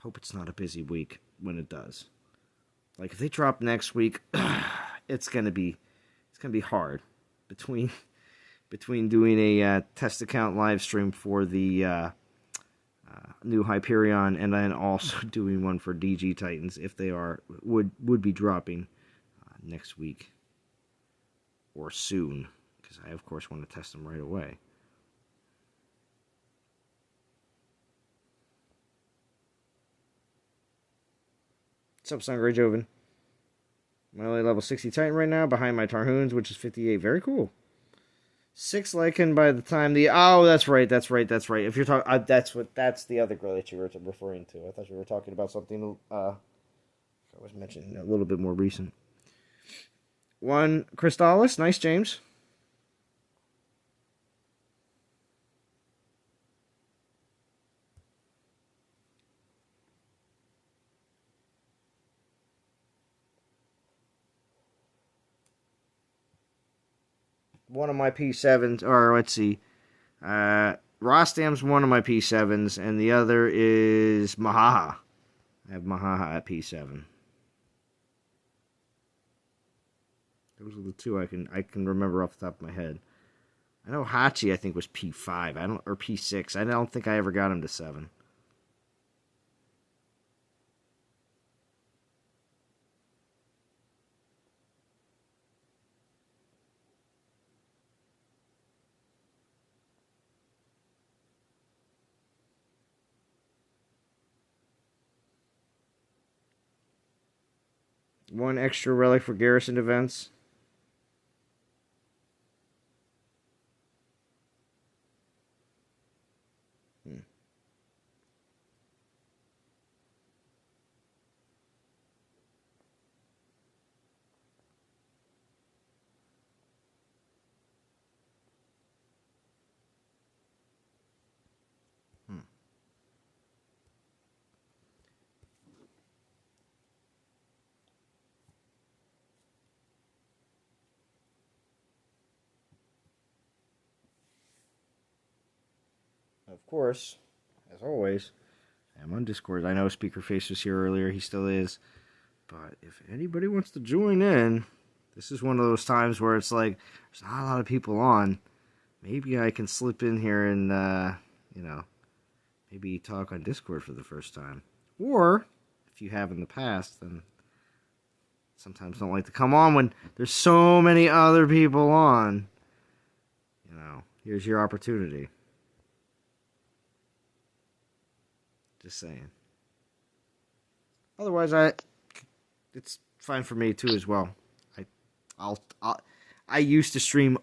Hope it's not a busy week when it does. Like, if they drop next week, it's gonna be hard between doing a test account live stream for the new Hyperion and then also doing one for DG Titans if they would be dropping next week or soon, because I of course want to test them right away. What's up, Sangre Joven? I'm only level 60 Titan right now, behind my Tarhoons, which is 58. Very cool. 6 Lycan by the time the... Oh, that's right. If you're talking... that's the other girl that you were referring to. I thought you were talking about something I was mentioning a little bit more recent. 1 Crystallis. Nice, James. One of my P7s, or let's see, Rostam's one of my P7s, and the other is Mahaha. I have Mahaha at P7. Those are the two I can remember off the top of my head. I know Hachi, I think, was P5, or P6. I don't think I ever got him to 7. One extra relic for garrison events. Of course, as always, I'm on Discord. I know Speakerface was here earlier. He still is. But if anybody wants to join in, this is one of those times where it's like, there's not a lot of people on. Maybe I can slip in here and, maybe talk on Discord for the first time. Or, if you have in the past, then sometimes don't like to come on when there's so many other people on. Here's your opportunity. Just saying. Otherwise, it's fine for me too as well. I used to stream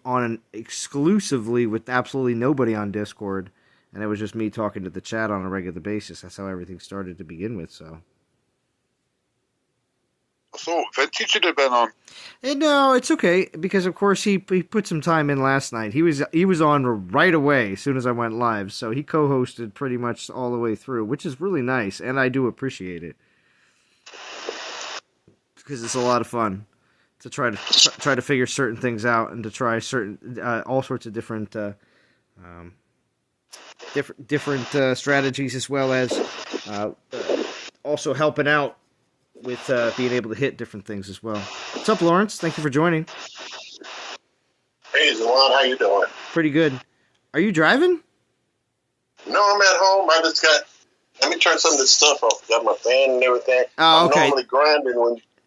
exclusively with absolutely nobody on Discord, and it was just me talking to the chat on a regular basis. That's how everything started to begin with. So. I thought Vintage should have been on. No, it's okay, because of course he put some time in last night. He was on right away as soon as I went live, so he co-hosted pretty much all the way through, which is really nice, and I do appreciate it because it's a lot of fun to try to figure certain things out and to try certain all sorts of different strategies, as well as also helping out with being able to hit different things as well. What's up, Lawrence? Thank you for joining. Hey, Zawad, how you doing? Pretty good. Are you driving? No, I'm at home. I just got Let me turn some of this stuff off. Got my fan and everything. Oh, okay.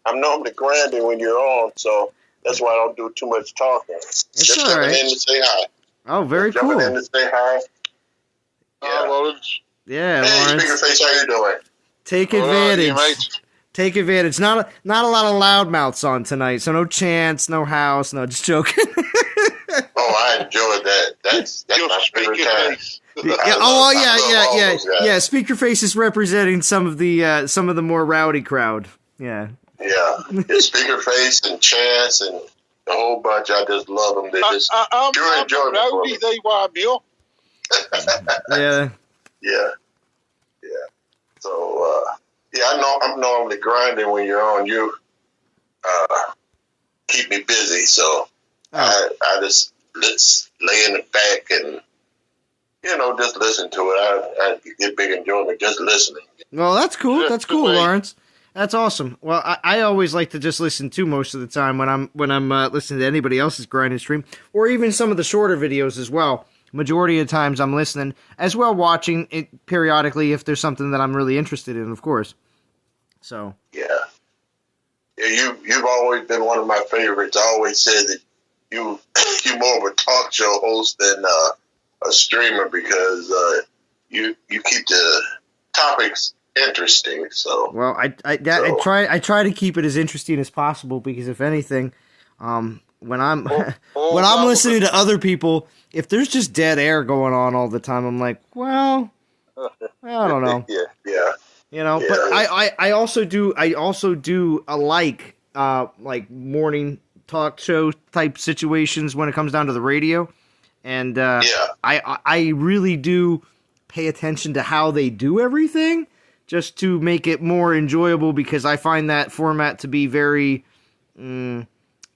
I'm normally grinding when you're on, so that's why I don't do too much talking. It's all right. Jumping in to say hi. Oh, very cool. Jumping in to say hi. Yeah, Lawrence. Yeah, hey, Lawrence. Speakerface, how you doing? Take advantage. Take advantage. Not a lot of loudmouths on tonight, so no Chance, no House. No, just joking. Oh, I enjoyed that. That's my favorite time. Yeah. Speakerface is representing some of the more rowdy crowd. Yeah. Yeah. Speakerface and Chance and the whole bunch. I just love them. They just pure enjoyment for me. They wind me up. Yeah. Yeah. So, I know I'm normally grinding when you're on. You keep me busy, so I just lay in the back and just listen to it. I get big enjoyment just listening. Well, that's cool. That's cool, Lawrence. That's awesome. Well, I always like to just listen to most of the time when I'm listening to anybody else's grinding stream, or even some of the shorter videos as well. Majority of the times I'm listening, as well watching it periodically if there's something that I'm really interested in, of course. So yeah, you've always been one of my favorites. I always said that you're more of a talk show host than a streamer because you keep the topics interesting. So well, I try to keep it as interesting as possible because if anything, when I'm listening to other people, if there's just dead air going on all the time, I'm like, well, I don't know. Yeah. But I also do like morning talk show type situations when it comes down to the radio, and I really do pay attention to how they do everything just to make it more enjoyable because I find that format to be very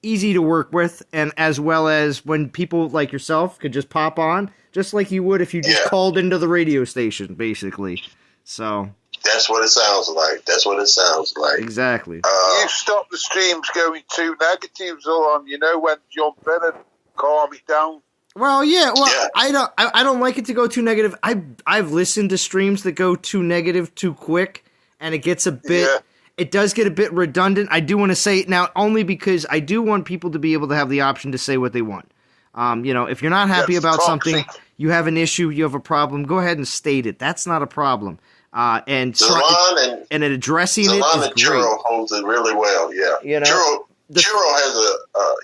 easy to work with, and as well as when people like yourself could just pop on, just like you would if you just called into the radio station, basically. So that's what it sounds like. Exactly. You stop the streams going too negative, Zoran. When jump in and calm it down. Well, yeah. Well, yeah. I don't like it to go too negative. I've listened to streams that go too negative too quick, and it gets a bit. Yeah. It does get a bit redundant. I do want to say it now only because I do want people to be able to have the option to say what they want. If you're not happy about something, you have an issue, you have a problem, go ahead and state it. That's not a problem. And addressing it is great. Churro holds it really well. Yeah, Churro has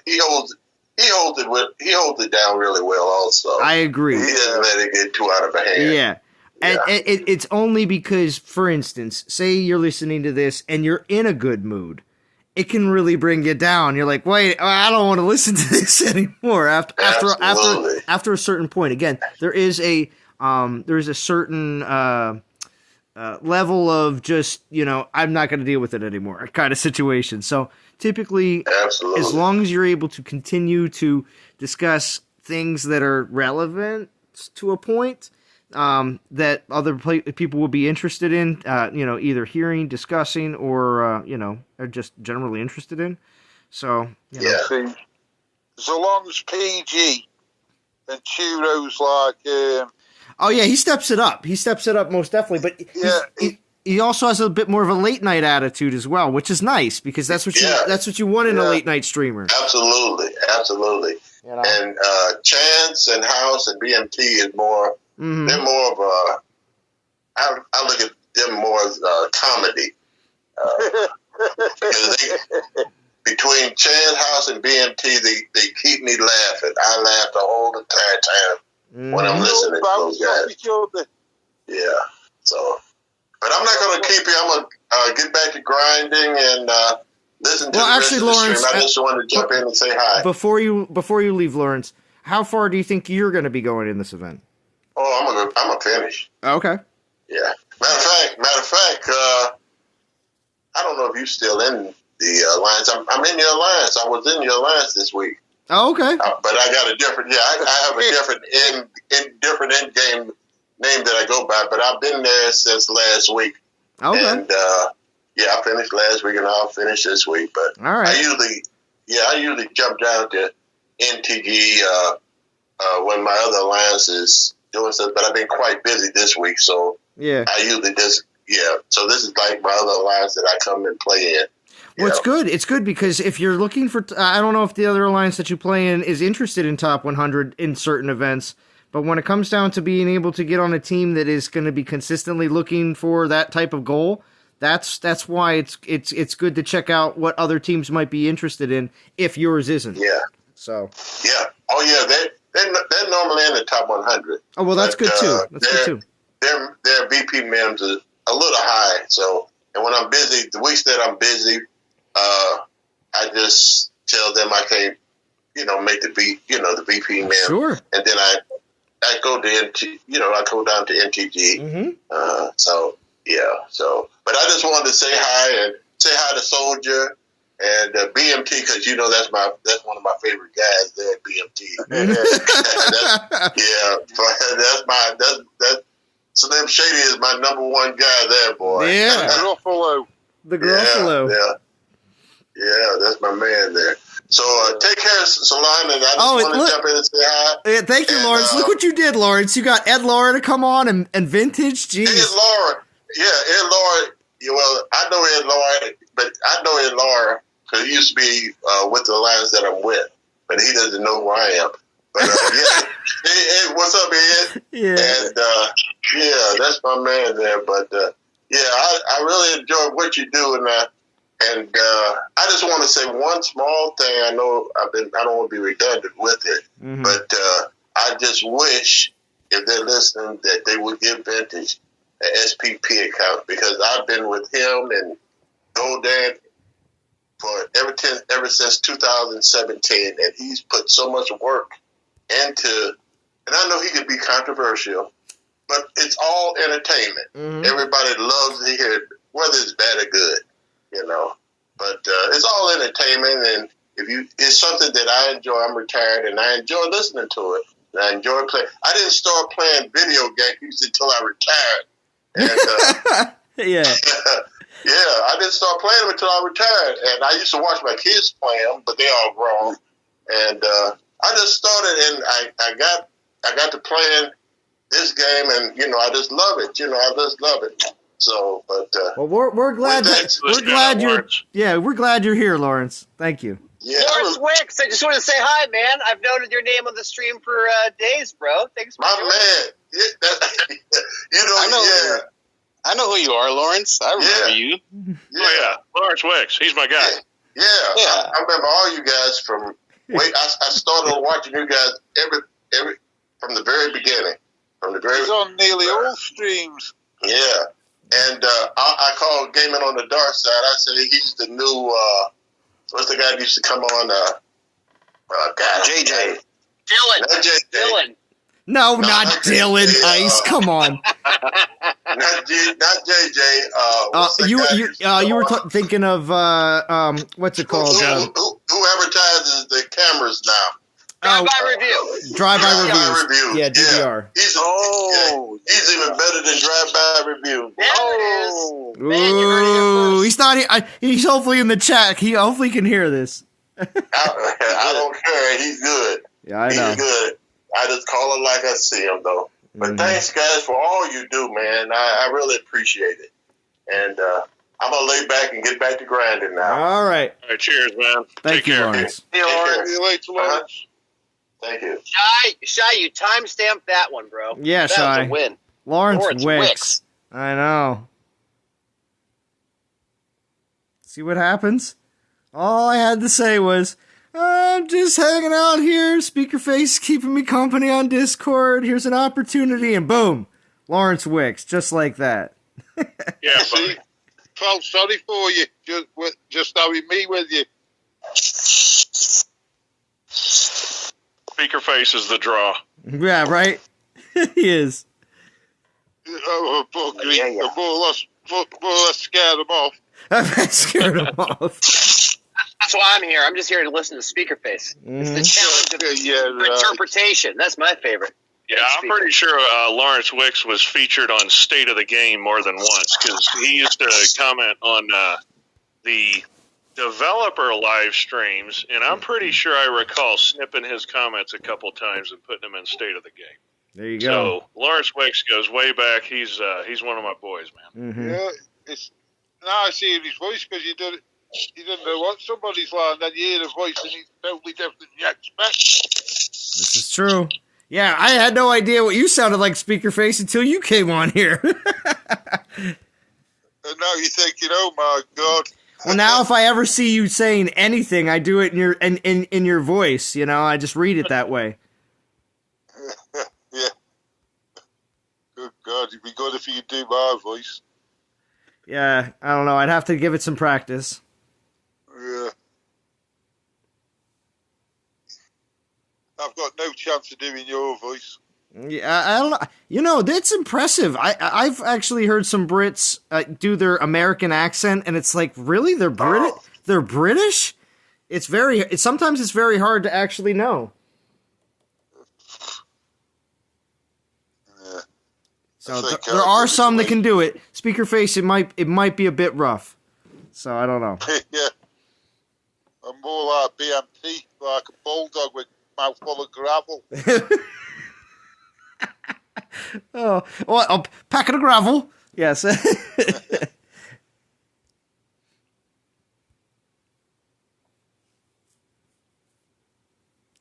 he holds it down really well. Also, I agree. He doesn't let it get too out of hand. Yeah. And it's only because, for instance, say you're listening to this and you're in a good mood. It can really bring you down. You're like, wait, I don't want to listen to this anymore. After a certain point, again, there is a certain level of just I'm not going to deal with it anymore kind of situation. So typically, as long as you're able to continue to discuss things that are relevant to a point. That other people will be interested in, either hearing, discussing, or are just generally interested in. So, so long as PG and Churro's like, oh yeah, he steps it up. He steps it up most definitely. But he also has a bit more of a late night attitude as well, which is nice because that's what you want in a late night streamer. Absolutely. And Chance and House and BMT is more. Mm-hmm. They're more of a. I look at them more as comedy. Because between Chance House and BMT, they keep me laughing. I laugh the whole entire time when I'm listening to those guys. Yeah. So, but I'm not going to keep you. I'm going to get back to grinding and listen to the rest of the Lawrence, stream. I just wanted to jump in and say hi. Before you leave, Lawrence, how far do you think you're going to be going in this event? Oh, I'm gonna finish. Okay. Yeah. Matter of fact, I don't know if you're still in the alliance. I'm in your alliance. I was in your alliance this week. Oh, okay. But I got a different. Yeah, I have a different end game name that I go by. But I've been there since last week. Okay. And I finished last week, and I'll finish this week. But all right. I usually jump down to NTG when my other alliance is doing stuff, but I've been quite busy this week, so Yeah. I usually just, so this is like my other alliance that I come and play in. Well, it's good. It's good because if you're looking for, I don't know if the other alliance that you play in is interested in top 100 in certain events, but when it comes down to being able to get on a team that is going to be consistently looking for that type of goal, that's why it's good to check out what other teams might be interested in if yours isn't. Yeah. So. Yeah. Oh yeah. They're normally in the top 100. Oh well, that's good too. That's good too. Their VP mims is a little high. So, and when I'm busy, the weeks that I'm busy, I just tell them I can't, make the VP mim. Sure. And then I go to I go down to NTG. Mm-hmm. So but I just wanted to say hi to Soldier and BMT because that's one of my favorite guys there at BMT. That's Slim Shady is my number one guy there, boy. Yeah, Gruffalo. The Gruffalo. Yeah, that's my man there. So take care, Solana. And I just want to jump in and say hi. Yeah, thank you, Lawrence. Look what you did, Lawrence. You got Ed Laura to come on and Vintage. Jeez. Ed Laura. Yeah, Ed Laura. Well, I know Ed Laura, but I know Ed Laura because he used to be with the alliance that I'm with, but he doesn't know who I am. But hey, what's up, Ed? Yeah. And that's my man there. But I really enjoy what you do, and I just want to say one small thing. I know I don't want to be redundant with it, but I just wish if they're listening that they would give Vintage an SPP account because I've been with him and Goldan for ever since 2017, and he's put so much work into. And I know he could be controversial, but it's all entertainment. Mm-hmm. Everybody loves to hear it, whether it's bad or good, But it's all entertainment, and it's something that I enjoy. I'm retired, and I enjoy listening to it. And I enjoy playing. I didn't start playing video games until I retired. And, I didn't start playing them until I retired. And I used to watch my kids play them, but they all grown. And I just started, and I got to playing this game, and I just love it. I just love it. So, but well, we're glad we're glad you're here, Lawrence. Thank you. Yeah. Lawrence Wicks, I just want to say hi, man. I've noted your name on the stream for days, bro. Thanks for joining. Man. I know who you are, Lawrence. I remember you. Yeah. Oh yeah, Lawrence Wicks. He's my guy. Yeah. I remember all you guys from. I started watching you guys every from the very beginning. He's on nearly all streams. Yeah. And I call Gaming on the Dark Side. I say he's the new, what's the guy that used to come on? JJ. Dylan. No, not Dylan. Ice. Come on. Not JJ. You were thinking of what's it called? Who advertises the cameras now? Drive-by review. Drive-by reviews. Yeah, DVR. He's even better than drive-by review. There it is. He's not. He's hopefully in the chat. He hopefully can hear this. I don't care. He's good. Yeah, I know. He's good. I just call it like I see him, though. But thanks, guys, for all you do, man. I really appreciate it. And I'm going to lay back and get back to grinding now. All right. All right, cheers, man. Thank you, Lawrence. See you later, Lawrence. Thank you. Shy, you timestamped that one, bro. Yeah, that Shy. was a win. Lawrence Wicks. I know. See what happens? All I had to say was, I'm just hanging out here. Speakerface keeping me company on Discord. Here's an opportunity, and boom, Lawrence Wicks, just like that. Yeah, see, felt sorry for you. Just having me with you. Speakerface is the draw. Yeah, right? He is. Oh, more or less scared him off. I scared him off. That's why I'm here. I'm just here to listen to Speakerface. It's the challenge of interpretation. That's my favorite. Yeah, I'm pretty sure Lawrence Wicks was featured on State of the Game more than once because he used to comment on the developer live streams, and I'm pretty sure I recall snipping his comments a couple times and putting them in State of the Game. There you go. So Lawrence Wicks goes way back. He's one of my boys, man. Mm-hmm. Yeah, it's now I see his voice because you didn't know what somebody's like, and then you hear the voice and it's totally different than you expect. This is true. Yeah, I had no idea what you sounded like, Speakerface, until you came on here. And now you're thinking, oh my God. Well, now if I ever see you saying anything, I do it in your voice. You know, I just read it that way. Yeah. Good God, it'd be good if you could do my voice. Yeah, I don't know. I'd have to give it some practice. Yeah. I've got no chance of doing your voice. Yeah, I don't know. You know, that's impressive. I've actually heard some Brits do their American accent, and it's like, really? They're British? Oh. They're British? Sometimes it's very hard to actually know. Yeah. So there are some that can do it. Speakerface, it might be a bit rough. So I don't know. Yeah. I'm more like BMT, like a bulldog with mouth full of gravel. Oh, well, a packet of gravel. Yes.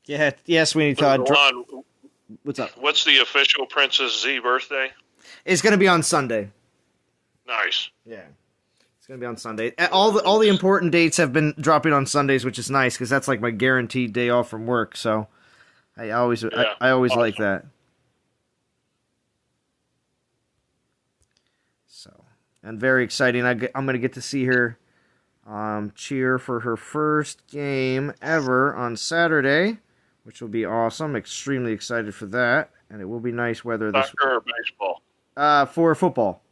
Yeah. Yes, we need to. What's up? What's the official Princess Z birthday? It's going to be on Sunday. Nice. Yeah. It's going to be on Sunday. All the important dates have been dropping on Sundays, which is nice because that's like my guaranteed day off from work. So I always awesome. Like that. So, and very exciting. I'm going to get to see her cheer for her first game ever on Saturday, which will be awesome. Extremely excited for that, and it will be nice weather. Soccer or baseball? For football.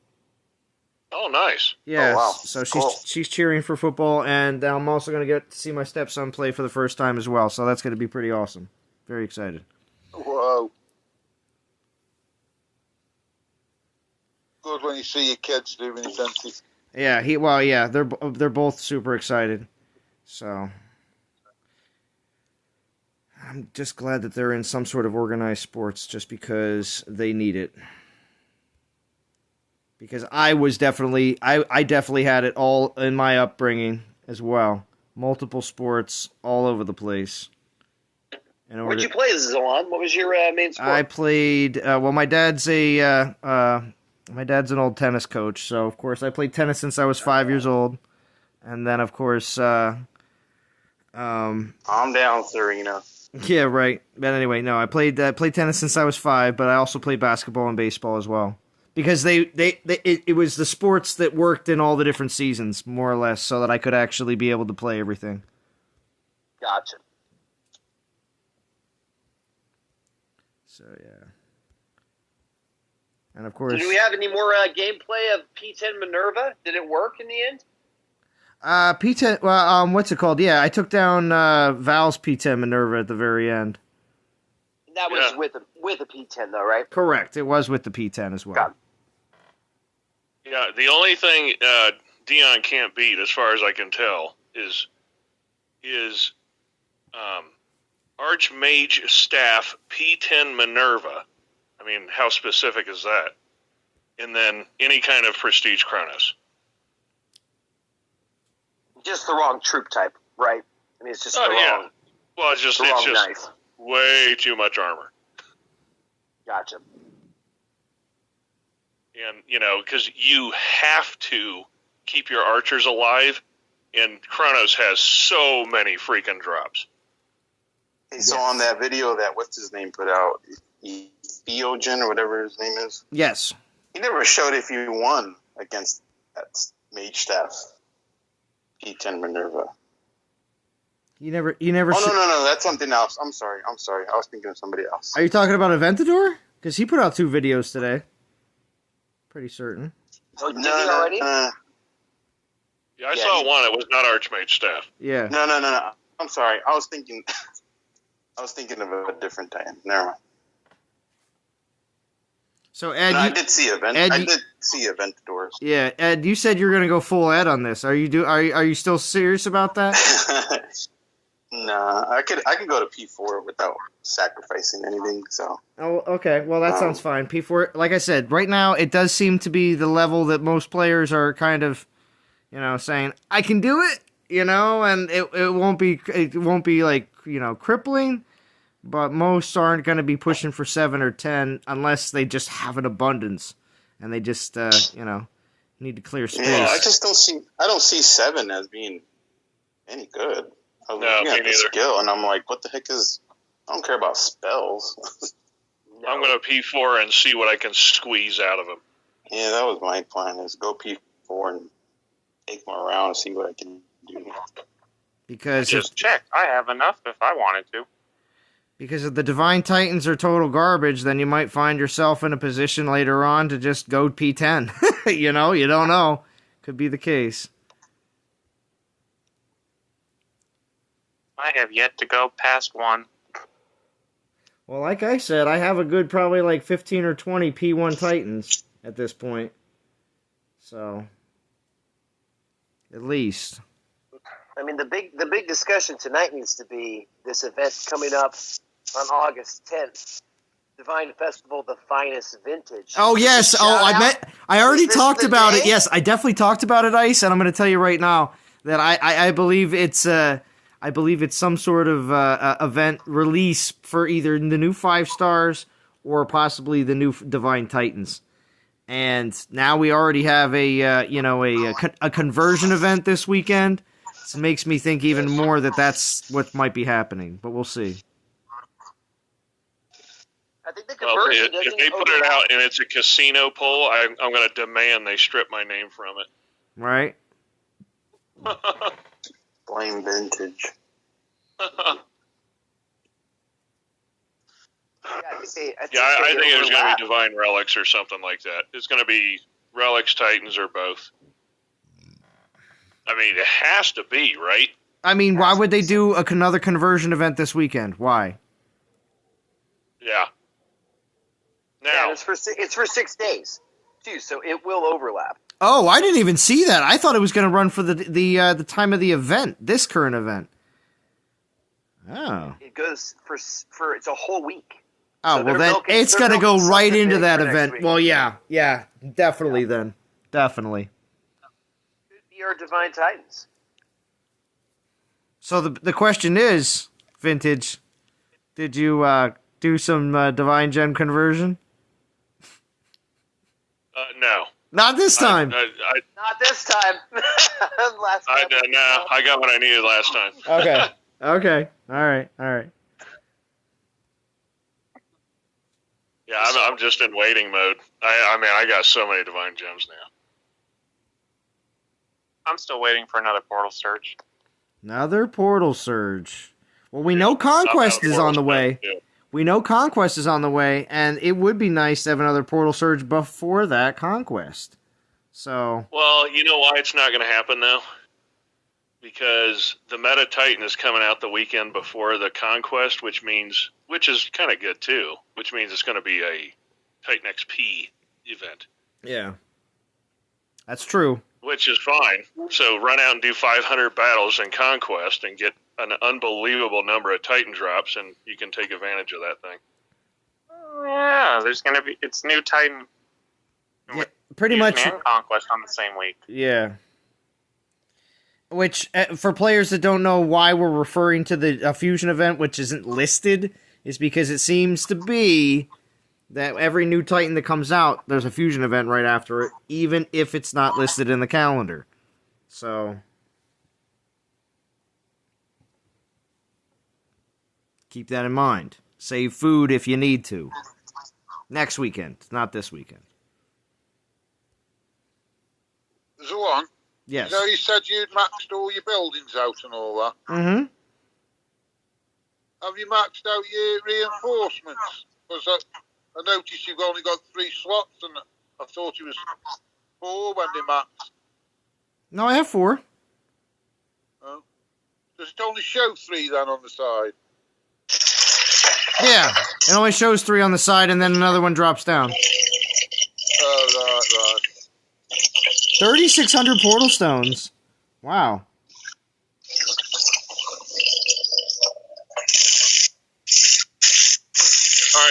Oh, nice. Yeah. Oh, wow. So Cool. she's cheering for football, and I'm also going to get to see my stepson play for the first time as well. So that's going to be pretty awesome. Very excited. Whoa. Good when you see your kids doing it. Yeah, they're both super excited. So I'm just glad that they're in some sort of organized sports just because they need it. Because I definitely had it all in my upbringing as well. Multiple sports all over the place. What'd you play, Zolan? What was your main sport? I played. My dad's an old tennis coach, so of course I played tennis since I was 5 years old, and then of course, calm down, Serena. Yeah, right. But anyway, no, I played tennis since I was 5, but I also played basketball and baseball as well because it was the sports that worked in all the different seasons more or less, so that I could actually be able to play everything. Gotcha. So yeah. And of course, do we have any more gameplay of P10 Minerva? Did it work in the end? P10. Well, what's it called? Yeah, I took down Val's P10 Minerva at the very end. That was with a P10, though, right? Correct. It was with the P10 as well. Got it. Yeah, the only thing Dion can't beat, as far as I can tell, is Archmage Staff P10 Minerva. I mean, how specific is that? And then any kind of Prestige Chronos. Just the wrong troop type, right? I mean, it's just the wrong. Yeah. Well, it's just knife. Way too much armor. Gotcha. And because you have to keep your archers alive, and Chronos has so many freaking drops. Hey, so on that video that what's his name put out, Theogen or whatever his name is. Yes. He never showed if you won against that mage staff. P10 Minerva. You never. Oh no, that's something else. I'm sorry. I was thinking of somebody else. Are you talking about Aventador? Because he put out 2 videos today. Pretty certain. Oh, did he already? Yeah, I saw one. It was not Archmage Staff. Yeah. No. I'm sorry. I was thinking of a different time. Never mind. So Ed, I did see Aventadors. Yeah, Ed, you said you're going to go full Ed on this. Are you still serious about that? Nah, I could go to P4 without sacrificing anything. So. Oh, okay. Well, that sounds fine. P4, like I said, right now it does seem to be the level that most players are kind of, saying I can do it, and it won't be like crippling, but most aren't going to be pushing for 7 or 10 unless they just have an abundance and they just need to clear space. Yeah, I don't see 7 as being any good. I was looking at the skill, and I'm like, what the heck is... I don't care about spells. No. I'm going to P4 and see what I can squeeze out of him. Yeah, that was my plan, is go P4 and take him around and see what I can do. Because just check. I have enough if I wanted to. Because if the Divine Titans are total garbage, then you might find yourself in a position later on to just go P10. You don't know. Could be the case. I have yet to go past 1. Well, like I said, I have a good probably like 15 or 20 P1 Titans at this point. So, at least. I mean, the big discussion tonight needs to be this event coming up on August 10th. Divine Festival, the finest vintage. Oh, yes. I already talked about it. Yes, I definitely talked about it, Ice, and I'm going to tell you right now that I believe it's some sort of event release for either the new 5 stars or possibly the new Divine Titans. And now we already have a conversion event this weekend. It makes me think even more that that's what might be happening, but we'll see. I think the conversion if they put it out and it's a casino poll, I'm going to demand they strip my name from it. Right. Blame vintage. I think there's going to be Divine Relics or something like that. It's going to be Relics, Titans, or both. I mean, it has to be, right? I mean, why would they do another conversion event this weekend? Why? Yeah. Now it's for 6 days too, so it will overlap. Oh, I didn't even see that. I thought it was going to run for the time of the event, this current event. Oh. It goes for it's a whole week. Oh, so well then it's going to go right into that event. Well, yeah, definitely then. Definitely. Could be our Divine Titans. So the question is, Vintage, did you do some Divine Gem conversion? No. Not this time. Not this time. Last time. No, I got what I needed last time. Okay. All right. Yeah, I'm just in waiting mode. I got so many Divine Gems now. I'm still waiting for another Portal Surge. Another Portal Surge. Well, we know Conquest is on the way. Yeah. We know Conquest is on the way, and it would be nice to have another Portal Surge before that Conquest. So. Well, you know why it's not going to happen, though? Because the Meta Titan is coming out the weekend before the Conquest, which is kind of good, too. Which means it's going to be a Titan XP event. Yeah. That's true. Which is fine. So run out and do 500 battles in Conquest and get an unbelievable number of Titan drops, and you can take advantage of that thing. Yeah, it's new Titan. Yeah, pretty much. And Conquest on the same week. Yeah. Which, for players that don't know why we're referring to the Fusion event, which isn't listed, is because it seems to be that every new Titan that comes out, there's a Fusion event right after it, even if it's not listed in the calendar. So. Keep that in mind. Save food if you need to. Next weekend, not this weekend. Zuan? Yes. You said you'd maxed all your buildings out and all that. Mm-hmm. Have you maxed out your reinforcements? Because I noticed you've only got 3 slots, and I thought it was 4 when they maxed. No, I have 4. Oh. Does it only show 3 then on the side? Yeah, it only shows 3 on the side, and then another one drops down. Right. 3,600 portal stones. Wow.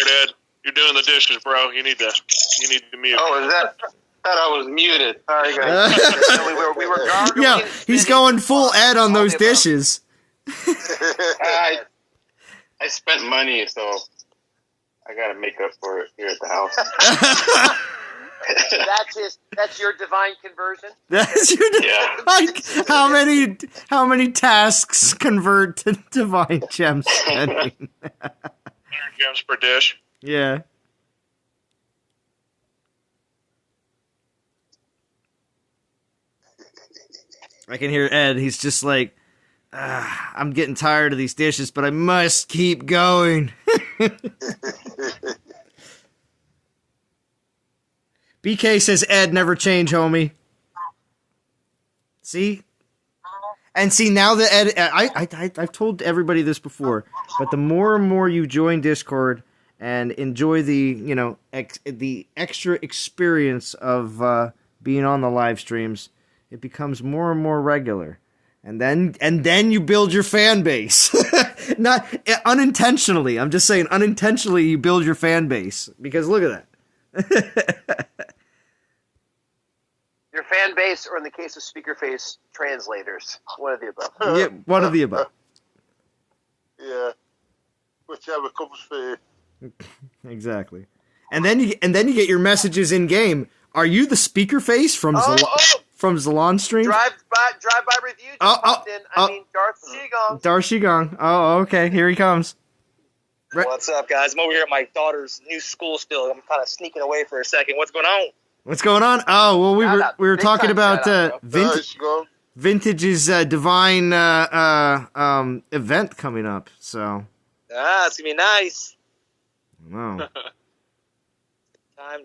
right, Ed. You're doing the dishes, bro. You need to mute. Oh, is that? I thought I was muted. Sorry, guys. we were gargling. Yeah, he's going full Ed on those dishes. I spent money, so I got to make up for it here at the house. That's your divine conversion. That's your divine. How many tasks convert to divine gem spending? 100 gems per dish. Yeah. I can hear Ed. He's just like, I'm getting tired of these dishes, but I must keep going. BK says, Ed, never change, homie. See? And see, now that Ed, I've told everybody this before, but the more and more you join Discord and enjoy the, the extra experience of being on the live streams, it becomes more and more regular. And then you build your fan base. Not unintentionally. I'm just saying unintentionally you build your fan base. Because look at that. Your fan base, or in the case of Speakerface, translators. One of the above. Yeah, one of the above. Yeah. Whichever comes first. Exactly. And then you get your messages in game. Are you the Speakerface from Zalon stream? Drive-by review just popped in. Darth Shigong. Darth Shigong. Oh, okay. Here he comes. What's up, guys? I'm over here at my daughter's new school still. I'm kind of sneaking away for a second. What's going on? What's going on? Oh, well, we were talking about Vintage's divine event coming up. So. It's gonna be nice. Wow.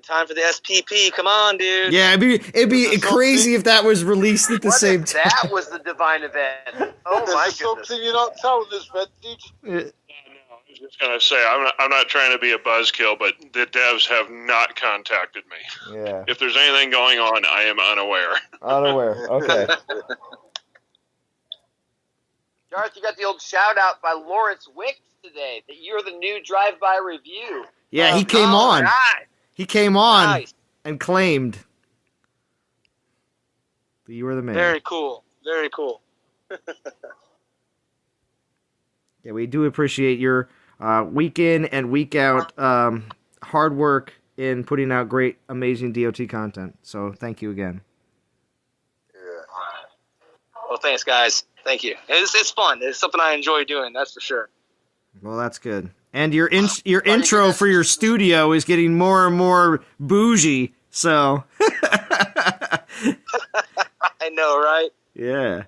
Time for the SPP. Come on, dude. Yeah, it'd be crazy if that was released at the same time. That was the divine event. Oh my goodness. Something you're not telling us, Vintage. I was just gonna say I'm not trying to be a buzzkill, but the devs have not contacted me. Yeah. If there's anything going on, I am unaware. Unaware. Okay. Darth, you got the old shout out by Lawrence Wicks today that you're the new drive-by review. Yeah, he came on. Right. He came on and claimed that you were the man. Very cool. Very cool. Yeah, we do appreciate your week in and week out hard work in putting out great, amazing DOT content. So thank you again. Yeah. Well, thanks, guys. Thank you. It's fun. It's something I enjoy doing. That's for sure. Well, that's good. And your intro for your studio is getting more and more bougie. So. I know, right? Yeah.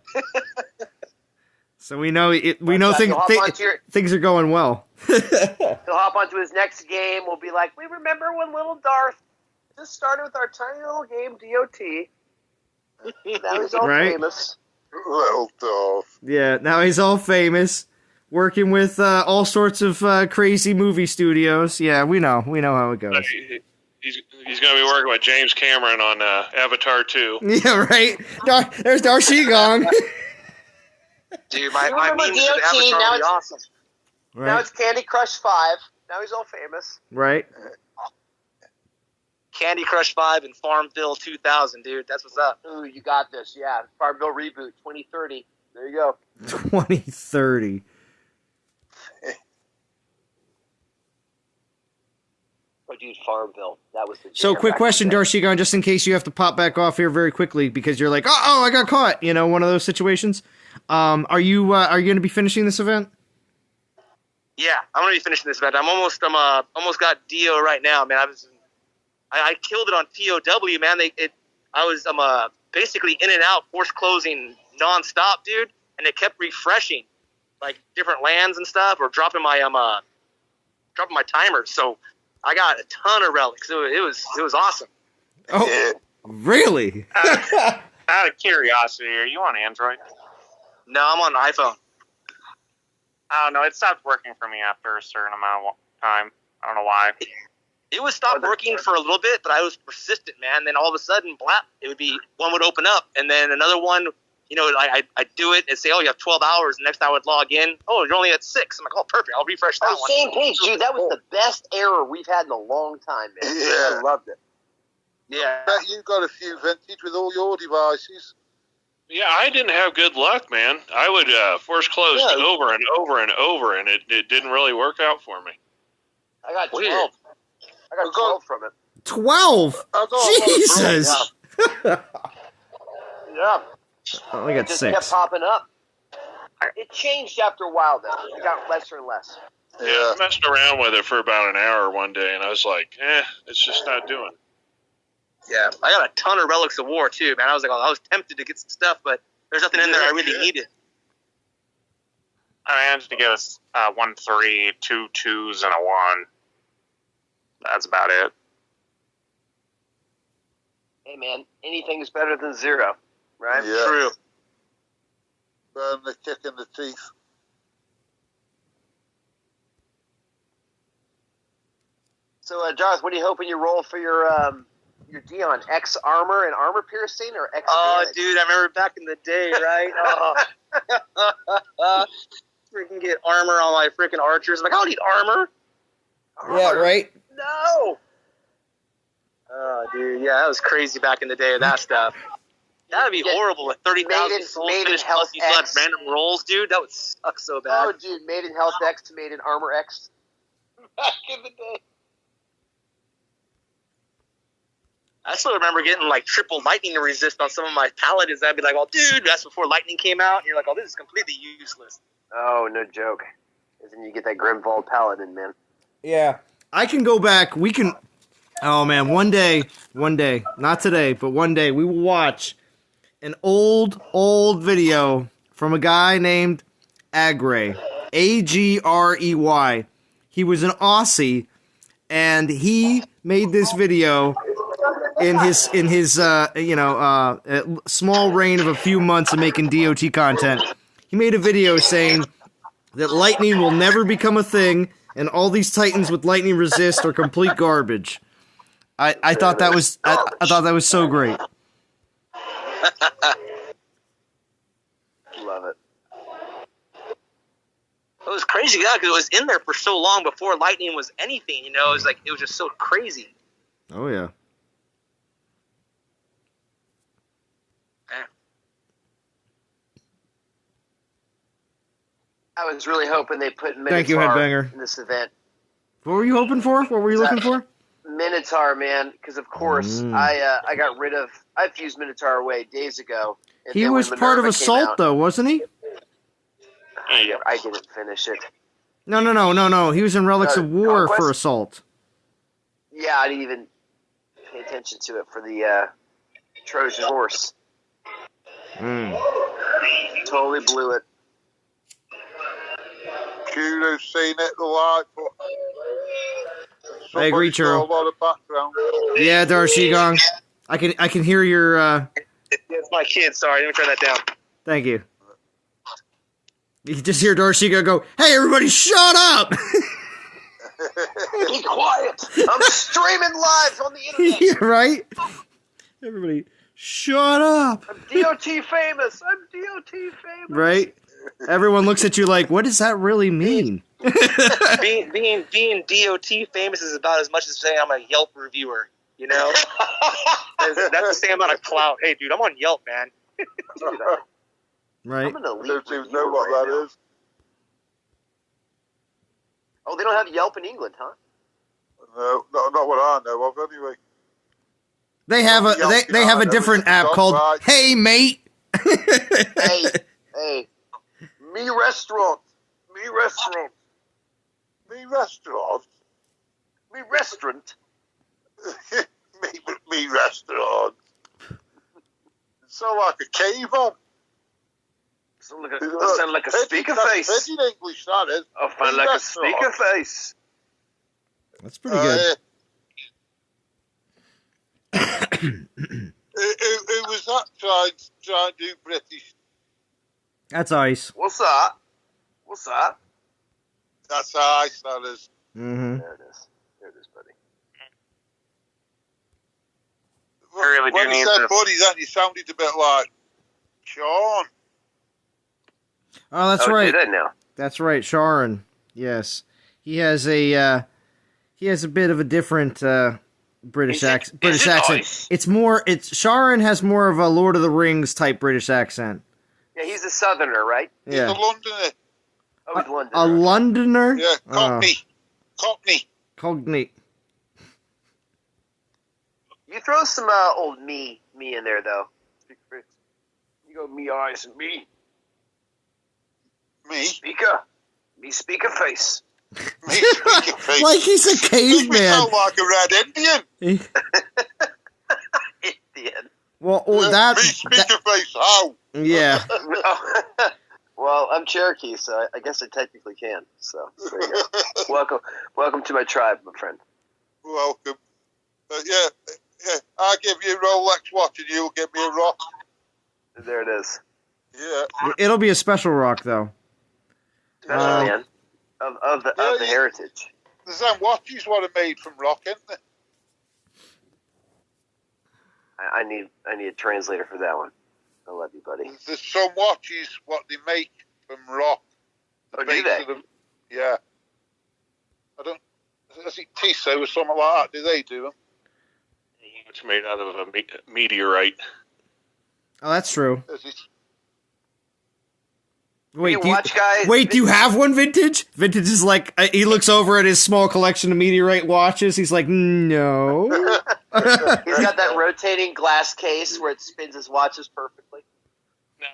So we know things are going well. He'll hop onto his next game. We'll be like, we remember when little Darth just started with our tiny little game DOT. Now he's all famous. Little Darth. Yeah, now he's all famous, working with all sorts of crazy movie studios. Yeah, we know how it goes. He's going to be working with James Cameron on Avatar 2. Yeah, right. There's Darth Shigong. Dude, my memes of Avatar would be awesome. Right. Now it's Candy Crush 5. Now he's all famous. Right. Candy Crush 5 and Farmville 2000, dude. That's what's up. Ooh, you got this. Yeah, Farmville reboot 2030. There you go. 2030. Oh, dude, Farmville. That was the. So, quick question, Darth Shigong, just in case you have to pop back off here very quickly because you're like, oh, I got caught. You know, one of those situations. Are you going to be finishing this event? Yeah, I'm going to be finishing this event. I'm almost got Dio right now, man. I killed it on POW, man. I'm basically in and out, force closing nonstop, dude, and it kept refreshing, like different lands and stuff, or dropping my timers. So I got a ton of relics. So it was awesome. Oh, really? Out of curiosity, are you on Android? No, I'm on iPhone. I don't know. It stopped working for me after a certain amount of time. I don't know why. It would stop working for a little bit, but I was persistent, man. Then all of a sudden, blap, one would open up, and then another one I do it and say, oh, you have 12 hours. And next time I would log in, oh, you're only at 6. I'm like, oh, perfect. I'll refresh that one. Same page, dude. That was the best error we've had in a long time, man. Yeah. I loved it. Yeah. I bet you got a few vintage with all your devices. Yeah, I didn't have good luck, man. I would force close over and over and over, and it didn't really work out for me. I got 12. I got 12 from it. 12? Jesus! Yeah. I only got 6. It just kept popping up. It changed after a while, though. It got lesser and less. Yeah, I messed around with it for about an hour one day, and I was like, it's just not doing. Yeah, I got a ton of Relics of War, too, man. I was like, I was tempted to get some stuff, but there's nothing in there I really needed. I managed to get us 1 3, 2 2s, and a 1. That's about it. Hey, man, anything is better than 0, right? Yeah. True. Burn the kick in the teeth. So, Josh, what are you hoping you roll for your Dion? X armor and armor piercing, or X? Oh, dude, I remember back in the day, right? Freaking get armor on my freaking archers. I'm like, I don't need armor. Yeah, right? No. Oh, dude, yeah, that was crazy back in the day of that stuff. That would be horrible with 30,000 souls finished plus you still had random rolls, dude. That would suck so bad. Oh, dude, made in Health X to made in Armor X. Back in the day. I still remember getting like triple lightning resist on some of my paladins. I'd be like, "Oh, dude, that's before lightning came out." And you're like, "Oh, this is completely useless." Oh, no joke. And then you get that Grimvald Paladin, man. Yeah. I can go back. We can... Oh, man. One day, not today, but one day, we will watch an old video from a guy named Agrey. Agrey. He was an Aussie, and he made this video in his small reign of a few months of making DOT content. He made a video saying that lightning will never become a thing, and all these titans with lightning resist are complete garbage. I thought that was so great. Love it. It was crazy, yeah, because it was in there for so long before lightning was anything. It was like it was just so crazy. Oh yeah. I was really hoping they put Minotaur Thank you, Headbanger. in this event. What were you hoping for? What were you looking for? Minotaur, man, because of course I fused Minotaur away days ago. He was part of Assault, though, wasn't he? I didn't finish it. No. He was in Relics of War for Assault. Yeah, I didn't even pay attention to it for the Trojan Horse. Totally blew it. Kudo's seen it live, but I agree, Churro. A lot of background. Yeah, Darshigong. I can hear your. It's my kid. Sorry, let me turn that down. Thank you. You can just hear Darshigong go, "Hey, everybody, shut up!" Be quiet. I'm streaming live on the internet. Yeah, right? Everybody, shut up. I'm DOT famous. Right? Everyone looks at you like, what does that really mean? being DOT famous is about as much as saying I'm a Yelp reviewer, you know? That's the same amount of clout. Hey, dude, I'm on Yelp, man. Right? I'm gonna Don't even know what that is. Oh, they don't have Yelp in England, huh? No, not what I know of, anyway. They have a different app called Hey Mate. Hey. Me restaurant. Me restaurant. Me restaurant. me restaurant. Sound like a cave on. Sound like a speaker face. That's in English, that is. I find like a speaker face. That's pretty good. Who was that trying to do British? That's Ice. What's that? That's Ice, that is. Mm-hmm. There it is, buddy. I really when do you need said this. buddy, then you sounded a bit like Sean. Oh, that's right. Do that now. That's right, Sharon. Yes, he has a bit of a different British accent. Sharon has more of a Lord of the Rings type British accent. Yeah, he's a Southerner, right? Yeah. He's a Londoner. Oh, he's Londoner. A Londoner? Yeah, Cockney. Cognate. You throw some old me in there, though. You go me eyes and me. Me? Speaker face. Me speaker face. Like he's a caveman. You sound like a red Indian. Indian. Well, Me speaker face, how? Yeah. Well, I'm Cherokee, so I guess I technically can. So, there you go. Welcome to my tribe, my friend. Welcome. Yeah. I'll give you a Rolex watch and you'll give me a rock. There it is. Yeah. It'll be a special rock, though. Special man of the heritage. There's them watches what are made from rock, isn't there? I need a translator for that one. I love you, buddy. There's some watches what they make from rock. Oh, do they? Yeah. I don't. Is it Tissot or something like that? Do they do them? It's made out of a meteorite. Oh, that's true. Is it? Wait, do you have one vintage? Vintage is like, he looks over at his small collection of meteorite watches. He's like, no. He's got that rotating glass case where it spins his watches perfectly. No,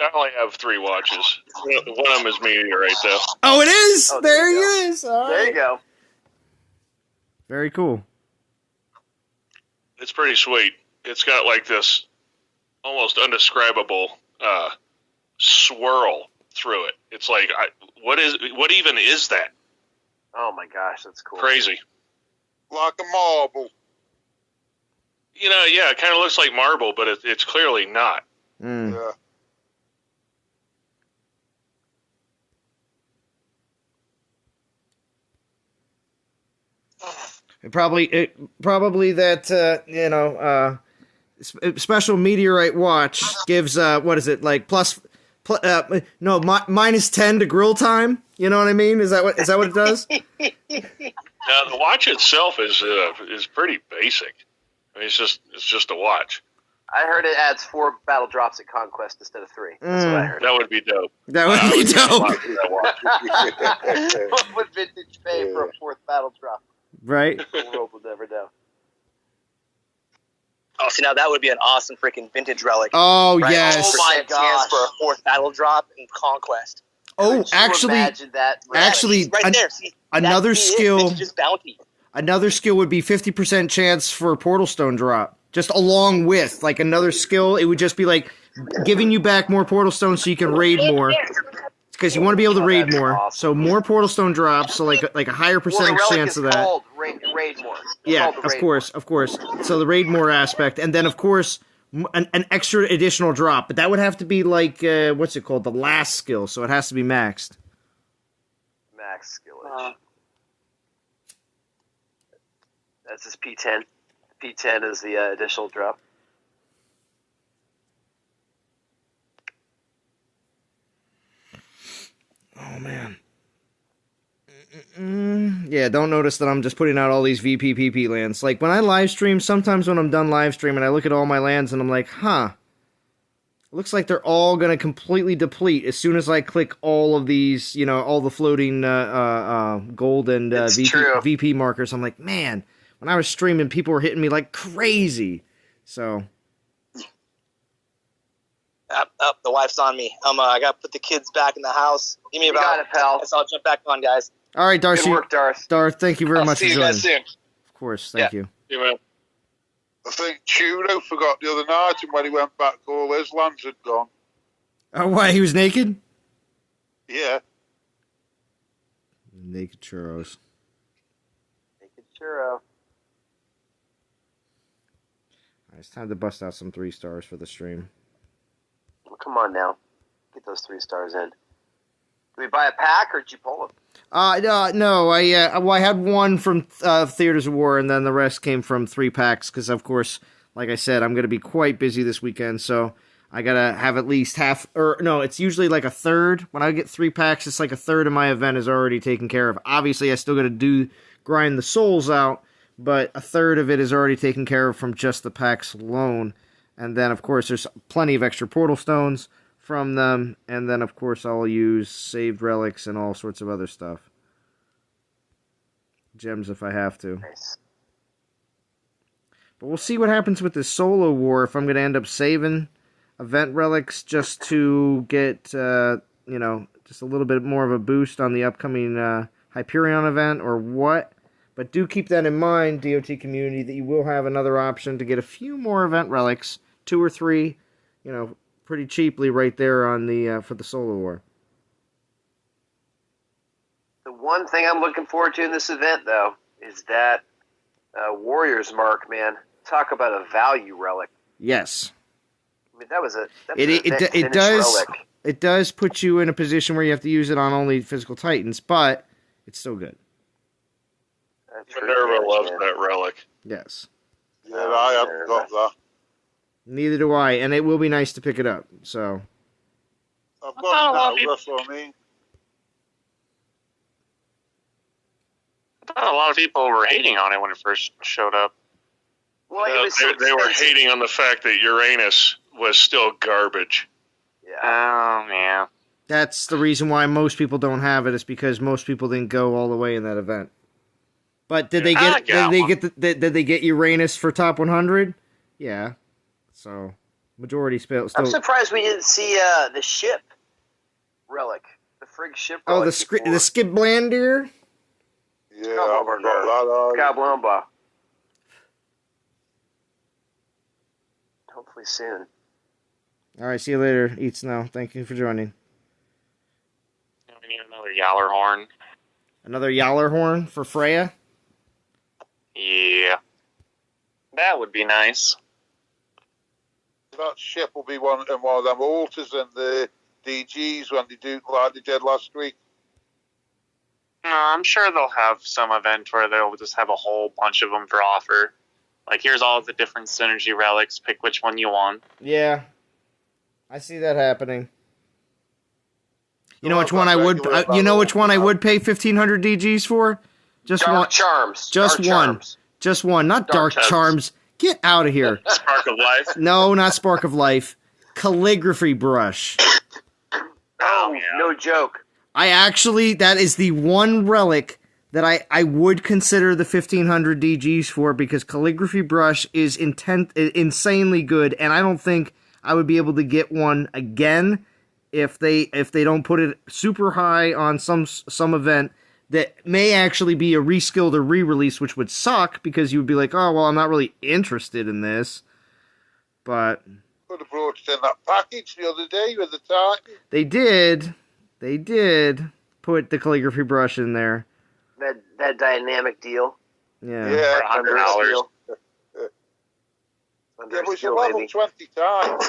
I only have 3 watches. One of them is meteorite, though. Oh, it is? Oh, there he is. All There right. you go. Very cool. It's pretty sweet. It's got like this almost undescribable swirl through it. It's like, what even is that? Oh my gosh, that's cool. Crazy. Like a marble. Yeah, it kind of looks like marble, but it's clearly not. Mm. Yeah. Probably that special meteorite watch gives what is it, like minus 10 to grill time? You know what I mean? Is that what it does? Now the watch itself is pretty basic. I mean, it's just a watch. I heard it adds 4 battle drops at Conquest instead of 3. That's what I heard. That would be dope. That would be dope. What would Vintage pay for a 4th battle drop? Right. The world will never know. Oh, see, now that would be an awesome freaking vintage relic. Oh, right? yes. Oh, my gosh. For a 4th battle drop in Conquest. Oh, actually, that right there. See, another skill. Vintage's bounty. Another skill would be 50% chance for a portal stone drop. Just along with, like, another skill, it would just be like giving you back more portal stones so you can raid more. Because you want to be able to raid more. Awesome. So more portal stone drops, so like a higher percentage chance of that. Called raid more. Yeah, of course. So the raid more aspect, and then of course an extra additional drop, but that would have to be like what's it called? The last skill, so it has to be maxed. Max skillage. That's his P10. P10 is the additional drop. Oh, man. Yeah, don't notice that I'm just putting out all these VPPP lands. Like, when I live stream, sometimes when I'm done live streaming, I look at all my lands and I'm like, looks like they're all going to completely deplete as soon as I click all of these, all the floating gold and VP markers. I'm like, man, when I was streaming, people were hitting me like crazy. So... Up, the wife's on me. I got to put the kids back in the house. Give me about 10 minutes. I'll jump back on, guys. All right, Darcy. Good work, Darth. Darth, thank you very much for joining. See you guys soon. Of course, thank you. Yeah, man. I think Chudo forgot the other night, and when he went back, all his lands had gone. Oh, why? He was naked? Yeah. Naked churros. Naked churro. All right, it's time to bust out some 3 stars for the stream. Well, come on now. Get those 3 stars in. Did we buy a pack, or did you pull them? No, I had one from Theaters of War, and then the rest came from 3 packs, because, of course, like I said, I'm going to be quite busy this weekend, so I gotta have at least half, or no, it's usually like a third. When I get 3 packs, it's like a third of my event is already taken care of. Obviously, I still gotta grind the souls out, but a third of it is already taken care of from just the packs alone. And then, of course, there's plenty of extra portal stones from them. And then, of course, I'll use saved relics and all sorts of other stuff. Gems if I have to. Nice. But we'll see what happens with this solo war, if I'm going to end up saving event relics just to get, just a little bit more of a boost on the upcoming Hyperion event, or what. But do keep that in mind, DOT community, that you will have another option to get a few more event relics, 2 or 3, pretty cheaply right there on the for the solo war. The one thing I'm looking forward to in this event, though, is that Warrior's Mark, man. Talk about a value relic. Yes. I mean, that's it does relic. It does put you in a position where you have to use it on only physical titans, but it's still good. Minerva loves that relic. Yes. Yeah, I haven't got that. Neither do I, and it will be nice to pick it up. So. I've got that, that's what I mean. I thought a lot of people were hating on it when it first showed up. Well, they were hating on the fact that Uranus was still garbage. Yeah. Oh, man. That's the reason why most people don't have it, is because most people didn't go all the way in that event. But did they get Uranus for top 100? Yeah. So majority still. I'm surprised we didn't see the ship relic, the frig ship relic. Oh, the Skiblander. Yeah, I forgot that. Gablamba. Hopefully soon. All right, see you later, Eat Snow. Thank you for joining. We need another Yaller horn. Another Yaller horn for Freya? Yeah. That would be nice. That ship will be one of them altars and the DGs when they do like they did last week. No, I'm sure they'll have some event where they'll just have a whole bunch of them for offer. Like, here's all the different synergy relics. Pick which one you want. Yeah. I see that happening. You know which one I would pay 1,500 DGs for? Just Dark one. Charms. Just Dark one. Charms. Just one. Not Dark Charms. Get out of here. Spark of Life? No, not Spark of Life. Calligraphy brush. Oh, yeah. No joke. That is the one relic that I would consider the 1,500 DGs for, because calligraphy brush is insanely good, and I don't think I would be able to get one again if they don't put it super high on some event that may actually be a reskilled or re-release, which would suck, because you would be like, oh, well, I'm not really interested in this. But could have brought it in that package the other day with the Titan. They did put the calligraphy brush in there. That dynamic deal. Yeah. Yeah, $100. It was a level 20 Titan.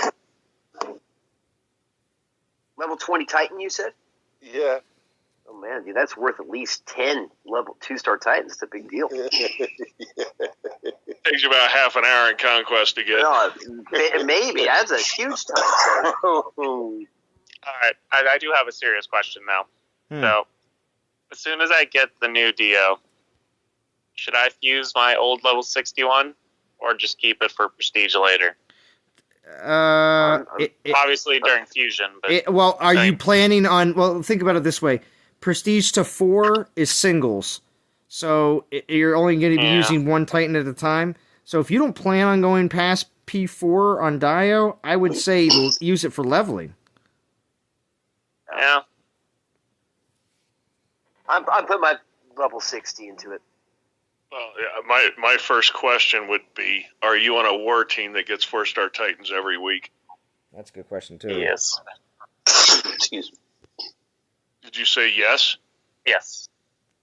Level 20 Titan, you said? Yeah. Oh man, dude, that's worth at least 10 level 2-star Titans. It's a big deal. Takes you about half an hour in Conquest to get. No, maybe. That's a huge time. All right, I do have a serious question now. So, as soon as I get the new Dio, should I fuse my old level 61, or just keep it for prestige later? Obviously during fusion. But are you planning on? Well, think about it this way: prestige to 4 is singles, so you're only going to be using one Titan at a time. So if you don't plan on going past P4 on Dio, I would say use it for leveling. Yeah. I'm putting my level 60 into it. Well, yeah, my first question would be, are you on a war team that gets 4-star Titans every week? That's a good question, too. Yes. Excuse me. Did you say yes? Yes.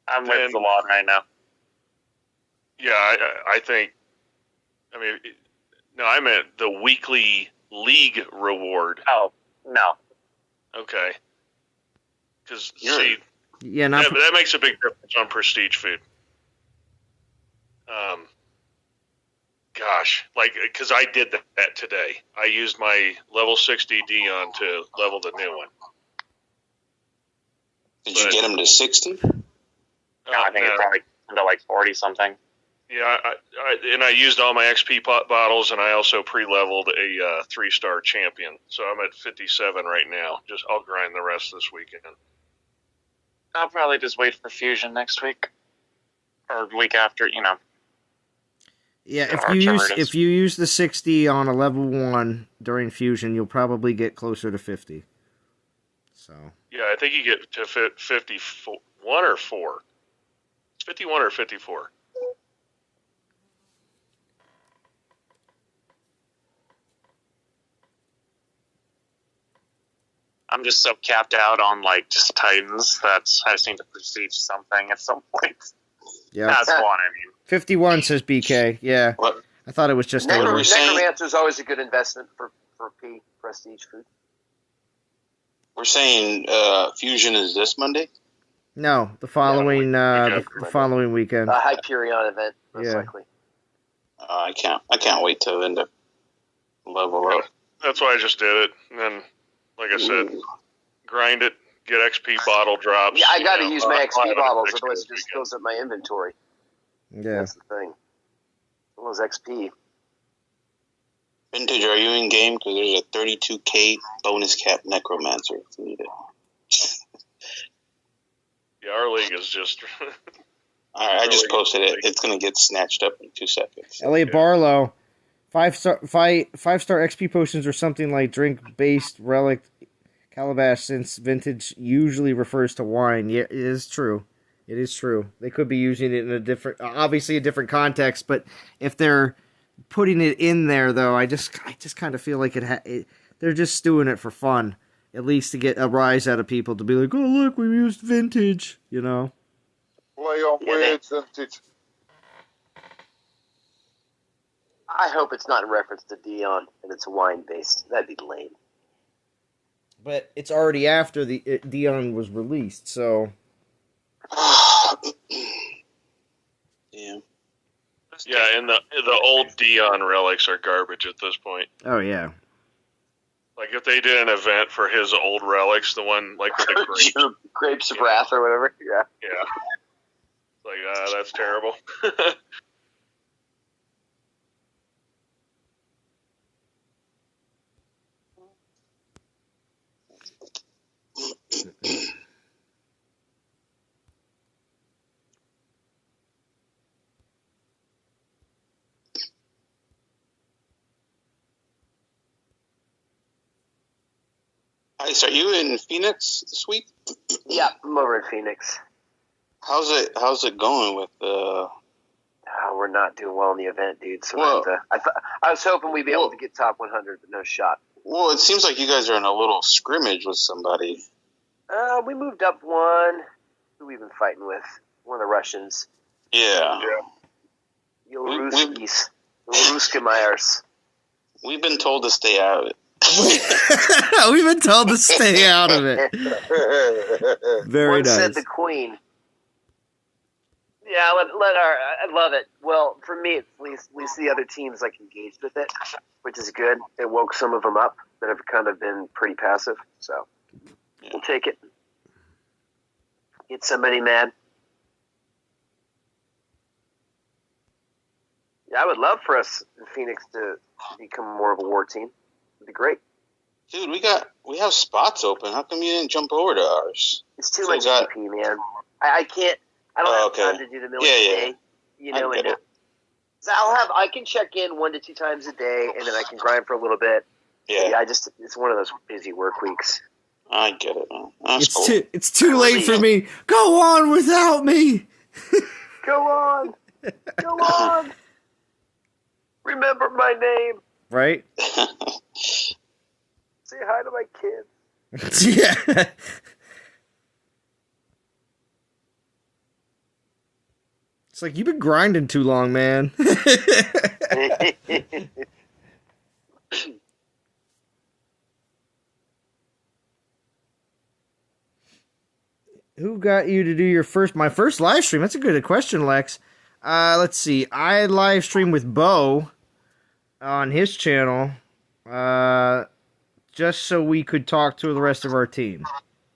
I'm with the law right now. Yeah, I think... I mean, no, I meant the weekly league reward. Oh, no. Okay. Because, see... Yeah, that makes a big difference on prestige food. gosh, like, because I did that today. I used my level 60 Dion to level the new one. Did you get him to 60? I think it's probably into like 40 something. Yeah, I used all my XP bottles, and I also pre-leveled a 3-star champion. So I'm at 57 right now. I'll grind the rest this weekend. I'll probably just wait for Fusion next week. Or week after, Yeah, if you use the 60 on a level 1 during Fusion, you'll probably get closer to 50. So. Yeah, I think you get to 51 or 4. It's 51 or 54. I'm just so capped out on just Titans that I just need to prestige something at some point. Yeah, that's one. I mean, 51 says BK. Yeah, what? I thought it was just Necromancer is always a good investment for P prestige food. We're saying Fusion is this Monday? No, the following following weekend. A Hyperion event, most likely. I can't wait till then to level up. That's why I just did it, and then, like I said, grind it, get XP bottle drops. Yeah, I got to use my XP bottles, otherwise it just fills up my inventory. Yeah, that's the thing. All those XP. Vintage, are you in game? Because there's a 32k bonus cap Necromancer if you need it. Yeah, our league is just... Alright, I just posted it. It's going to get snatched up in 2 seconds. Elliot Barlow, 5-star XP potions or something like drink-based relic calabash, since vintage usually refers to wine. Yeah, it is true. It is true. They could be using it in a different context, but if they're putting it in there, though, I just kind of feel like they're just doing it for fun. At least to get a rise out of people, to be like, oh, look, we used vintage, Play on words, vintage. I hope it's not in reference to Dion and it's wine-based. That'd be lame. But it's already after the Dion was released, so... Yeah. Yeah, and the old Dion relics are garbage at this point. Oh, yeah. Like, if they did an event for his old relics, the one, like, with the grapes. Grapes of Wrath or whatever. Yeah. Yeah. Like, that's terrible. Ice, are you in Phoenix this week? Yeah, I'm over in Phoenix. How's it going with we're not doing well in the event, dude. So I was hoping we'd be able to get top 100, but no shot. Well, it seems like you guys are in a little scrimmage with somebody. We moved up one. Who we've been fighting with? One of the Russians. Yeah. Ruskis. Ruskimeyers. We've been told to stay out of it. We've been told to stay out of it. Very nice. Said the Queen. Yeah, I love it. Well, for me, at least the other teams engaged with it, which is good. It woke some of them up that have kind of been pretty passive. So we'll take it. Get somebody mad. Yeah, I would love for us in Phoenix to become more of a war team. It'd be great. Dude, we have spots open. How come you didn't jump over to ours? It's too much GP, man. I can't. I don't have time to do the military day. I get it. I can check in 1 to 2 times a day, and then I can grind for a little bit. Yeah. It's one of those busy work weeks. I get it, man. It's too late for me. Go on without me. Go on. Go on. Remember my name. Right? Say hi to my kids. Yeah. It's like, you've been grinding too long, man. Who got you to do my first live stream? That's a good question, Lex. Let's see. I live stream with Bo. on his channel, just so we could talk to the rest of our team.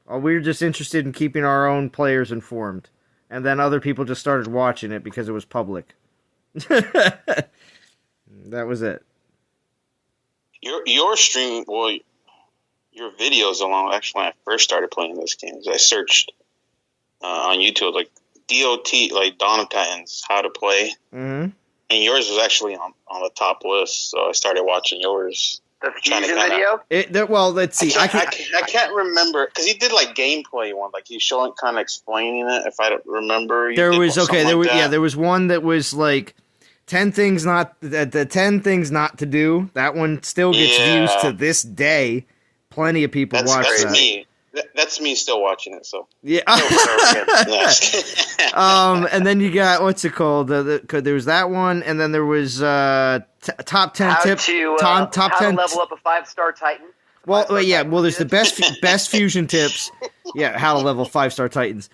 We were just interested in keeping our own players informed. And then other people just started watching it because it was public. That was it. Your stream, well, your videos along, actually, when I first started playing those games, I searched on YouTube, like, DOT, like Dawn of Titans, how to play. Mm-hmm. And yours was actually on the top list, so I started watching yours. The Fusion video? Well, let's see. I can't remember, because he did, like, gameplay one, like, he's showing, kind of explaining it, if I don't remember. There was one that was, like, 10 things not to do. That one still gets views to this day. Plenty of people watch that. Me. That's me still watching it. So yeah. And then you got, what's it called? There was that one, and then there was top 10 tips. Top 10 to level up a 5-star Titan. Well, yeah. Well, there's the best fusion tips. Yeah, how to level 5-star Titans.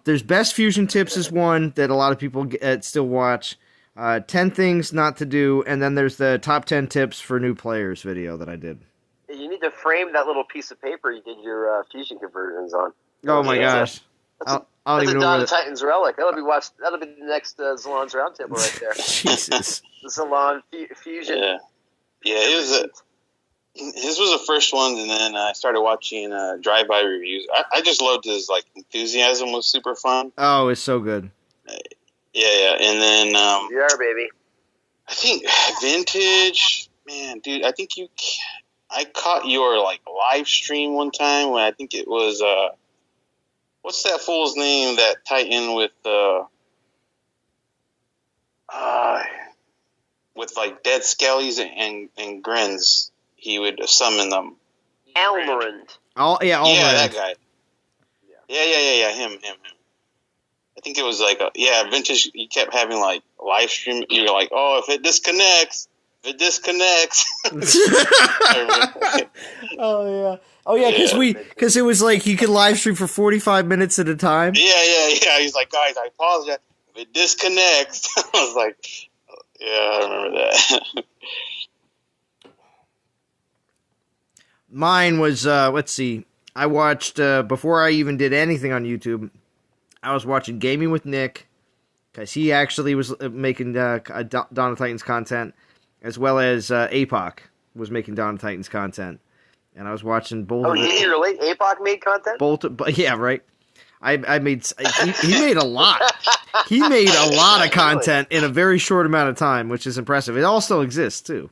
There's best fusion tips is one that a lot of people still watch. 10 things not to do, and then there's the top 10 tips for new players video that I did. You need to frame that little piece of paper you did your fusion conversions on. Oh my gosh! That's a Dawn of Titans relic. That'll be the next Zalon's roundtable right there. Jesus. The Zalon fusion. Yeah. His was the first one, and then I started watching drive-by reviews. I just loved his enthusiasm was super fun. Oh, it's so good. Yeah, and then yeah, baby. I think vintage, man, dude. I think I caught your live stream one time when I think it was what's that fool's name? That Titan with dead skellies and grins. He would summon them. Almorand. Almorand. Yeah, that guy. Yeah. Him. I think it was vintage. You kept having live stream. You're like, oh, if it disconnects. Oh yeah, because it was he could live stream for 45 minutes at a time. Yeah. He's like, guys, I apologize if it disconnects. I was like, yeah, I remember that. Mine was let's see. I watched before I even did anything on YouTube. I was watching Gaming with Nick because he actually was making Dawn of Titans content. As well as APOC was making Dawn of Titans content. And I was watching both. Oh, did you relate? APOC made content? Yeah, right. He made a lot. He made a lot of content in a very short amount of time, which is impressive. It all still exists, too.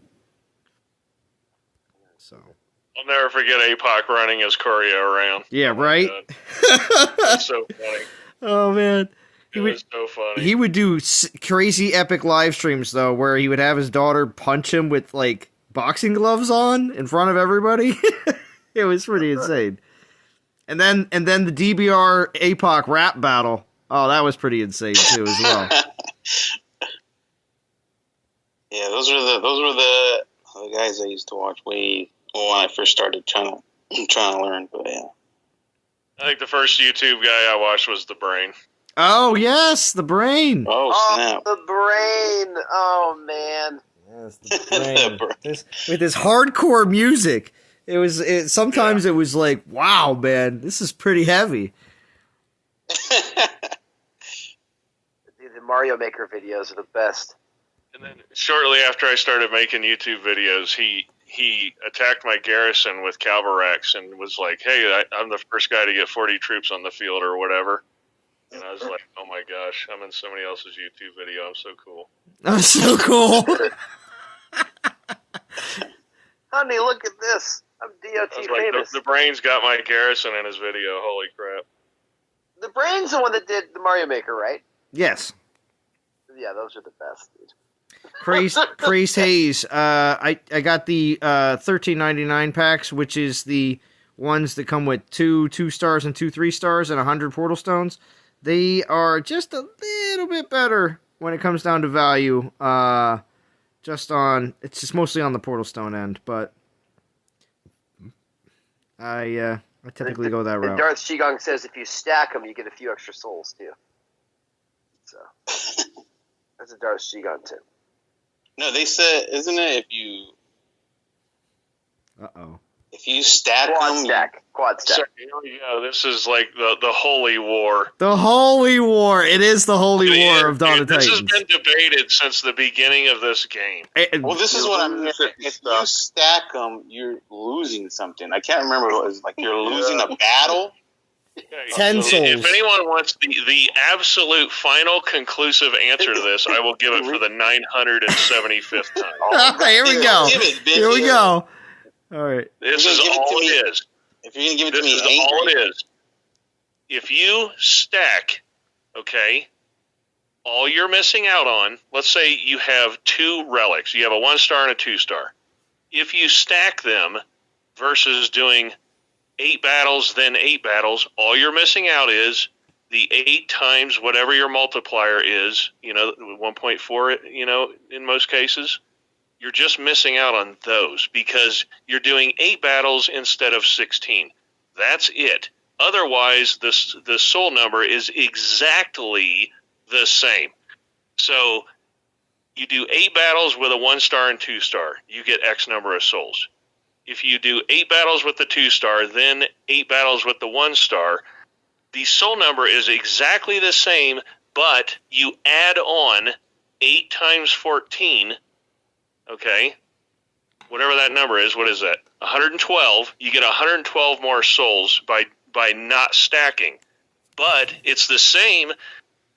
So I'll never forget APOC running his choreo around. Yeah, right? That's so funny. Oh, man. It was so funny. He would do crazy epic live streams, though, where he would have his daughter punch him with, boxing gloves on in front of everybody. It was pretty insane. And then the DBR APOC rap battle. Oh, that was pretty insane, too, as well. Yeah, those were the guys I used to watch when I first started trying to learn, but yeah. I think the first YouTube guy I watched was The Brain. Oh, yes, The Brain. Oh, snap. The Brain. Oh, man. Yes, The Brain. With this hardcore music. Sometimes it was like, wow, man, this is pretty heavy. The Mario Maker videos are the best. And then shortly after I started making YouTube videos, he attacked my garrison with Calvarex and was like, hey, I'm the first guy to get 40 troops on the field or whatever. And I was like, oh my gosh, I'm in somebody else's YouTube video. I'm so cool. I'm so cool. Honey, look at this. I'm DOT famous. The Brain's got my garrison in his video. Holy crap. The Brain's the one that did the Mario Maker, right? Yes. Yeah, those are the best, dude. Craze Hayes. I got the $13.99 packs, which is the ones that come with 2 stars and 2 3 stars and 100 portal stones. They are just a little bit better when it comes down to value. It's just mostly on the portal stone end, but I typically go that route. Darth Shigong says if you stack them, you get a few extra souls too. So that's a Darth Shigong tip. No, they said, isn't it if you stack them... Quad stack. So here we go. This is like the holy war. The holy war. It is the holy war of Dawn of Titans. This has been debated since the beginning of this game. Well, this is what I'm hearing. If you stack them, you're losing something. I can't remember what it was. Like, you're losing a battle. 10 souls. If anyone wants the absolute final conclusive answer to this, I will give it for the 975th time. Here we go. Here we go. All right. This is all it is. If you're going to give it to me, this is all it is. If you stack, okay, all you're missing out on, let's say you have 2 relics. You have a 1-star and a 2-star. If you stack them versus doing 8 battles, then 8 battles, all you're missing out is the 8 times whatever your multiplier is, 1.4, in most cases. You're just missing out on those because you're doing 8 battles instead of 16. That's it. Otherwise, the soul number is exactly the same. So you do 8 battles with a 1-star and 2-star. You get X number of souls. If you do 8 battles with the 2-star, then 8 battles with the 1-star, the soul number is exactly the same, but you add on 8 times 14. Okay, whatever that number is, what is that? 112. You get 112 more souls by not stacking. But it's the same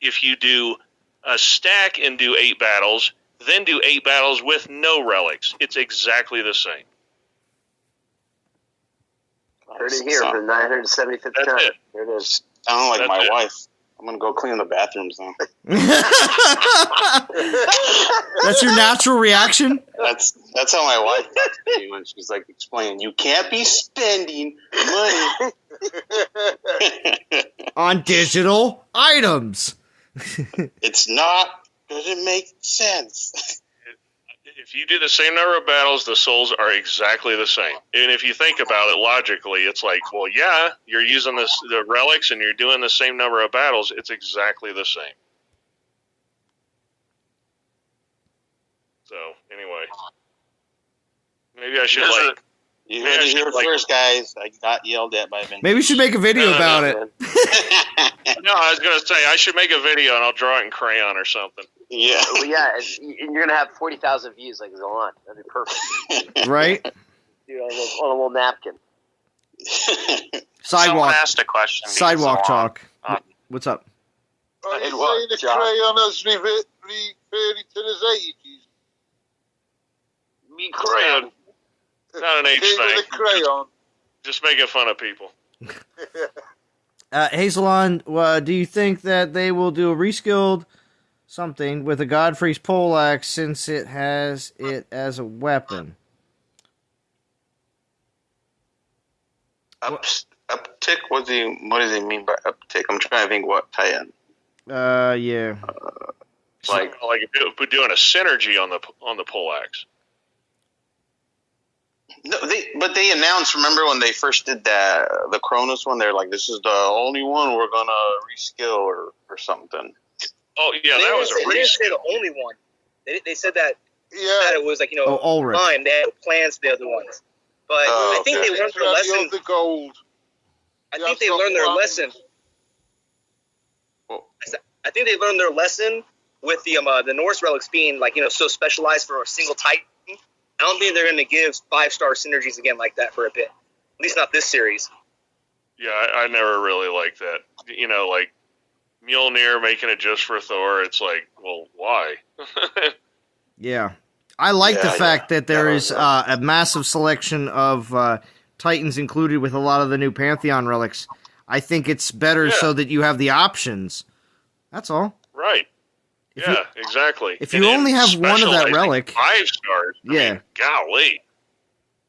if you do a stack and do 8 battles, then do 8 battles with no relics. It's exactly the same. Heard it here for the 975th time. It. There it is. Sound like my wife. I'm going to go clean the bathrooms now. That's your natural reaction? That's how my wife talks to me when she's like explaining, you can't be spending money on digital items. Doesn't make sense. If you do the same number of battles, the souls are exactly the same. And if you think about it logically, it's like, well, yeah, you're using the relics and you're doing the same number of battles. It's exactly the same. So, anyway. Maybe I should, You heard it here first, guys. I got yelled at by Vince. Maybe we should make a video about it. No, I was going to say, I should make a video and I'll draw it in crayon or something. Yeah. Well, yeah, and you're going to have 40,000 views like Zalon. That'd be perfect. Right? Dude, on a little napkin. Someone asked a question. Sidewalk talk. What's up? Are you saying the crayon has referring to his ages? Me crayon. Not an age thing. The crayon. Just making fun of people. Hazelon, do you think that they will do a reskilled something with a Godfrey's poleaxe since it has it as a weapon? Uptick? What does he mean by uptick? I'm trying to think what Titan. Yeah. Like if we're doing a synergy on the poleaxe. No, they announced. Remember when they first did the Cronus one? They're like, "This is the only one we're gonna reskill or something." Oh yeah, that was a reskill. They didn't say the only one. They said that it was like Ulrich. fine. They had plans for the other ones, but I think they learned their lesson. The gold. I think they learned their lesson. I think they learned their lesson with the Norse relics being so specialized for a single Titan. I don't think they're going to give 5-star synergies again like that for a bit. At least not this series. Yeah, I never really liked that. Like Mjolnir making it just for Thor. It's like, well, why? Yeah. I like the fact that there is a massive selection of Titans included with a lot of the new Pantheon relics. I think it's better so that you have the options. That's all. Right. Exactly. If you only have one of that relic, 5 stars. I mean, golly.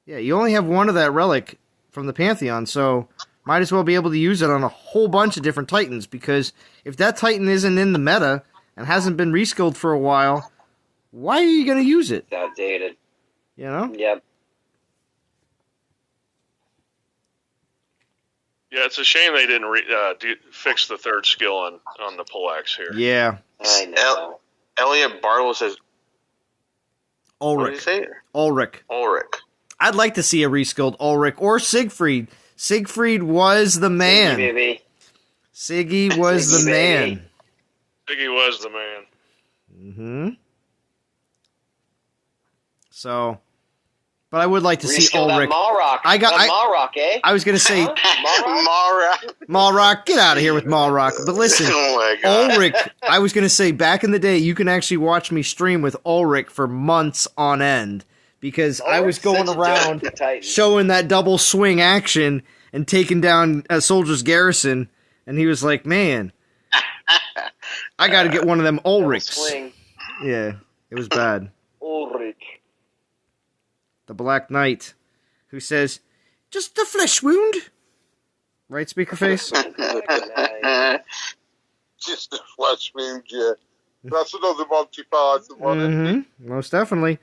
Yeah, you only have one of that relic from the Pantheon, so might as well be able to use it on a whole bunch of different Titans, because if that Titan isn't in the meta and hasn't been reskilled for a while, why are you going to use it? It's outdated. You know? Yep. Yeah, it's a shame they didn't fix the third skill on the poleaxe here. Yeah. I know. Elliot Barlow says, What did you say? Ulrich. Ulrich. I'd like to see a reskilled Ulrich or Siegfried. Siegfried was the man. Siggy, baby. Siggy was the man. Siggy was the man. Mm-hmm. So, but I would like to see Reskill Ulrich. that Malrock. Malrock, eh? I was going to say, Malrock, get out of here with Malrock. But listen, Oh my God. Ulrich, I was going to say, back in the day, you can actually watch me stream with Ulrich for months on end. Because I was going around showing that double swing action and taking down a soldier's garrison. And he was like, man, I got to get one of them Ulrichs. Yeah, it was bad. Ulrich. The Black Knight, who says, just a flesh wound. Right, Speakerface? Just a flesh wound, yeah. That's another Monty Python one, isn't it? Most definitely.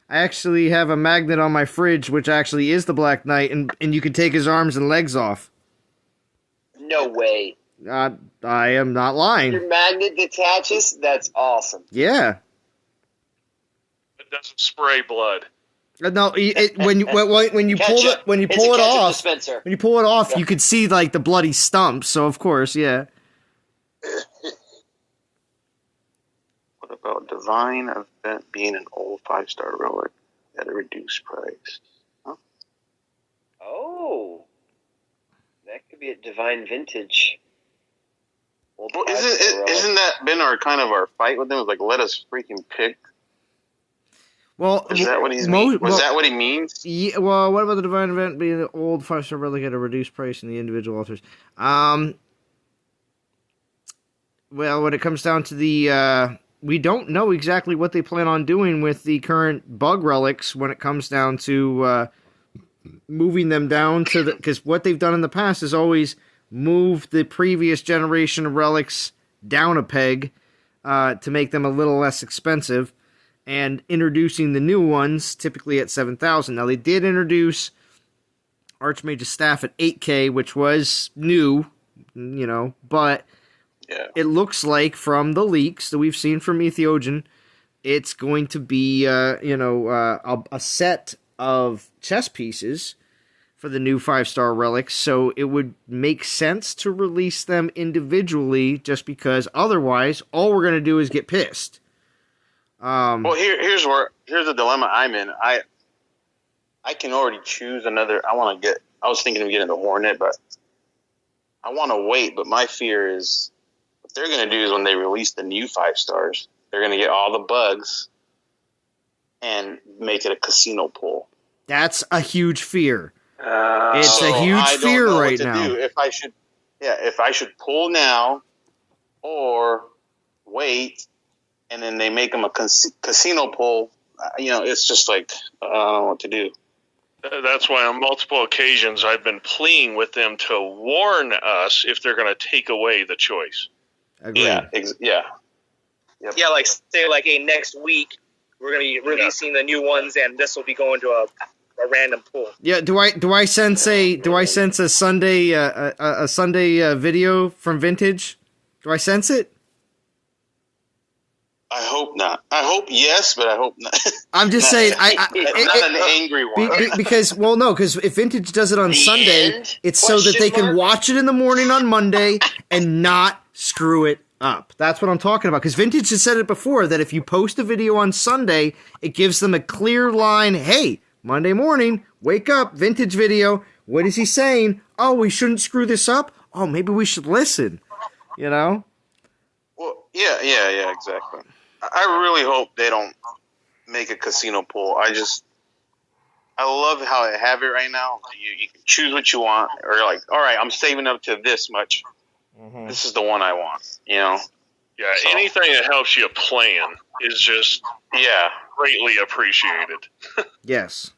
I actually have a magnet on my fridge, which actually is the Black Knight, and you can take his arms and legs off. No way. I am not lying. Your magnet detaches? That's awesome. Yeah. It doesn't spray blood. No, when you pull it off, you could see like the bloody stumps. So of course, yeah. What about Divine Event being an old 5-star relic at a reduced price? Huh? Oh, that could be a Divine Vintage. Well, isn't that been our fight with them? It was like, let us freaking pick. Well, is that what he's mean? That what he means? Yeah. Well, what about the Divine Event being an old 5-star relic at a reduced price in the individual altars? Well, when it comes down to the, we don't know exactly what they plan on doing with the current bug relics when it comes down to moving them down to the, because what they've done in the past is always move the previous generation of relics down a peg to make them a little less expensive, and introducing the new ones typically at 7,000. Now they did introduce Archmage's Staff at 8K, which was new, but it looks like from the leaks that we've seen from Ethiopian, it's going to be a set of chess pieces for the new 5-star relics, so it would make sense to release them individually, just because otherwise all we're going to do is get pissed. Well, here's the dilemma I'm in. I can already choose another. I was thinking of getting the Hornet, but I want to wait. But my fear is what they're going to do is when they release the new 5-stars, they're going to get all the bugs and make it a casino pool. That's a huge fear. It's a huge fear right now. If I should pull now or wait, and then they make them a casino pool, it's just like, I don't know what to do. That's why on multiple occasions I've been pleading with them to warn us if they're going to take away the choice. Agreed. Yeah. Yep. Yeah, like say next week we're going to be releasing the new ones, and this will be going to a random pool. Yeah. Do I sense a Sunday a Sunday video from Vintage? Do I sense it? I hope not. I hope yes, but I hope not. I'm just saying. Not an angry one. Because if Vintage does it on Sunday, it's so that they can watch it in the morning on Monday and not screw it up. That's what I'm talking about. Because Vintage has said it before, that if you post a video on Sunday, it gives them a clear line. Hey, Monday morning, wake up, Vintage video. What is he saying? Oh, we shouldn't screw this up? Oh, maybe we should listen. Well, yeah, exactly. I really hope they don't make a casino pool. I love how I have it right now. You can choose what you want, or you're like, all right, I'm saving up to this much. Mm-hmm. This is the one I want, Yeah, so, anything that helps you plan is just greatly appreciated. Yes.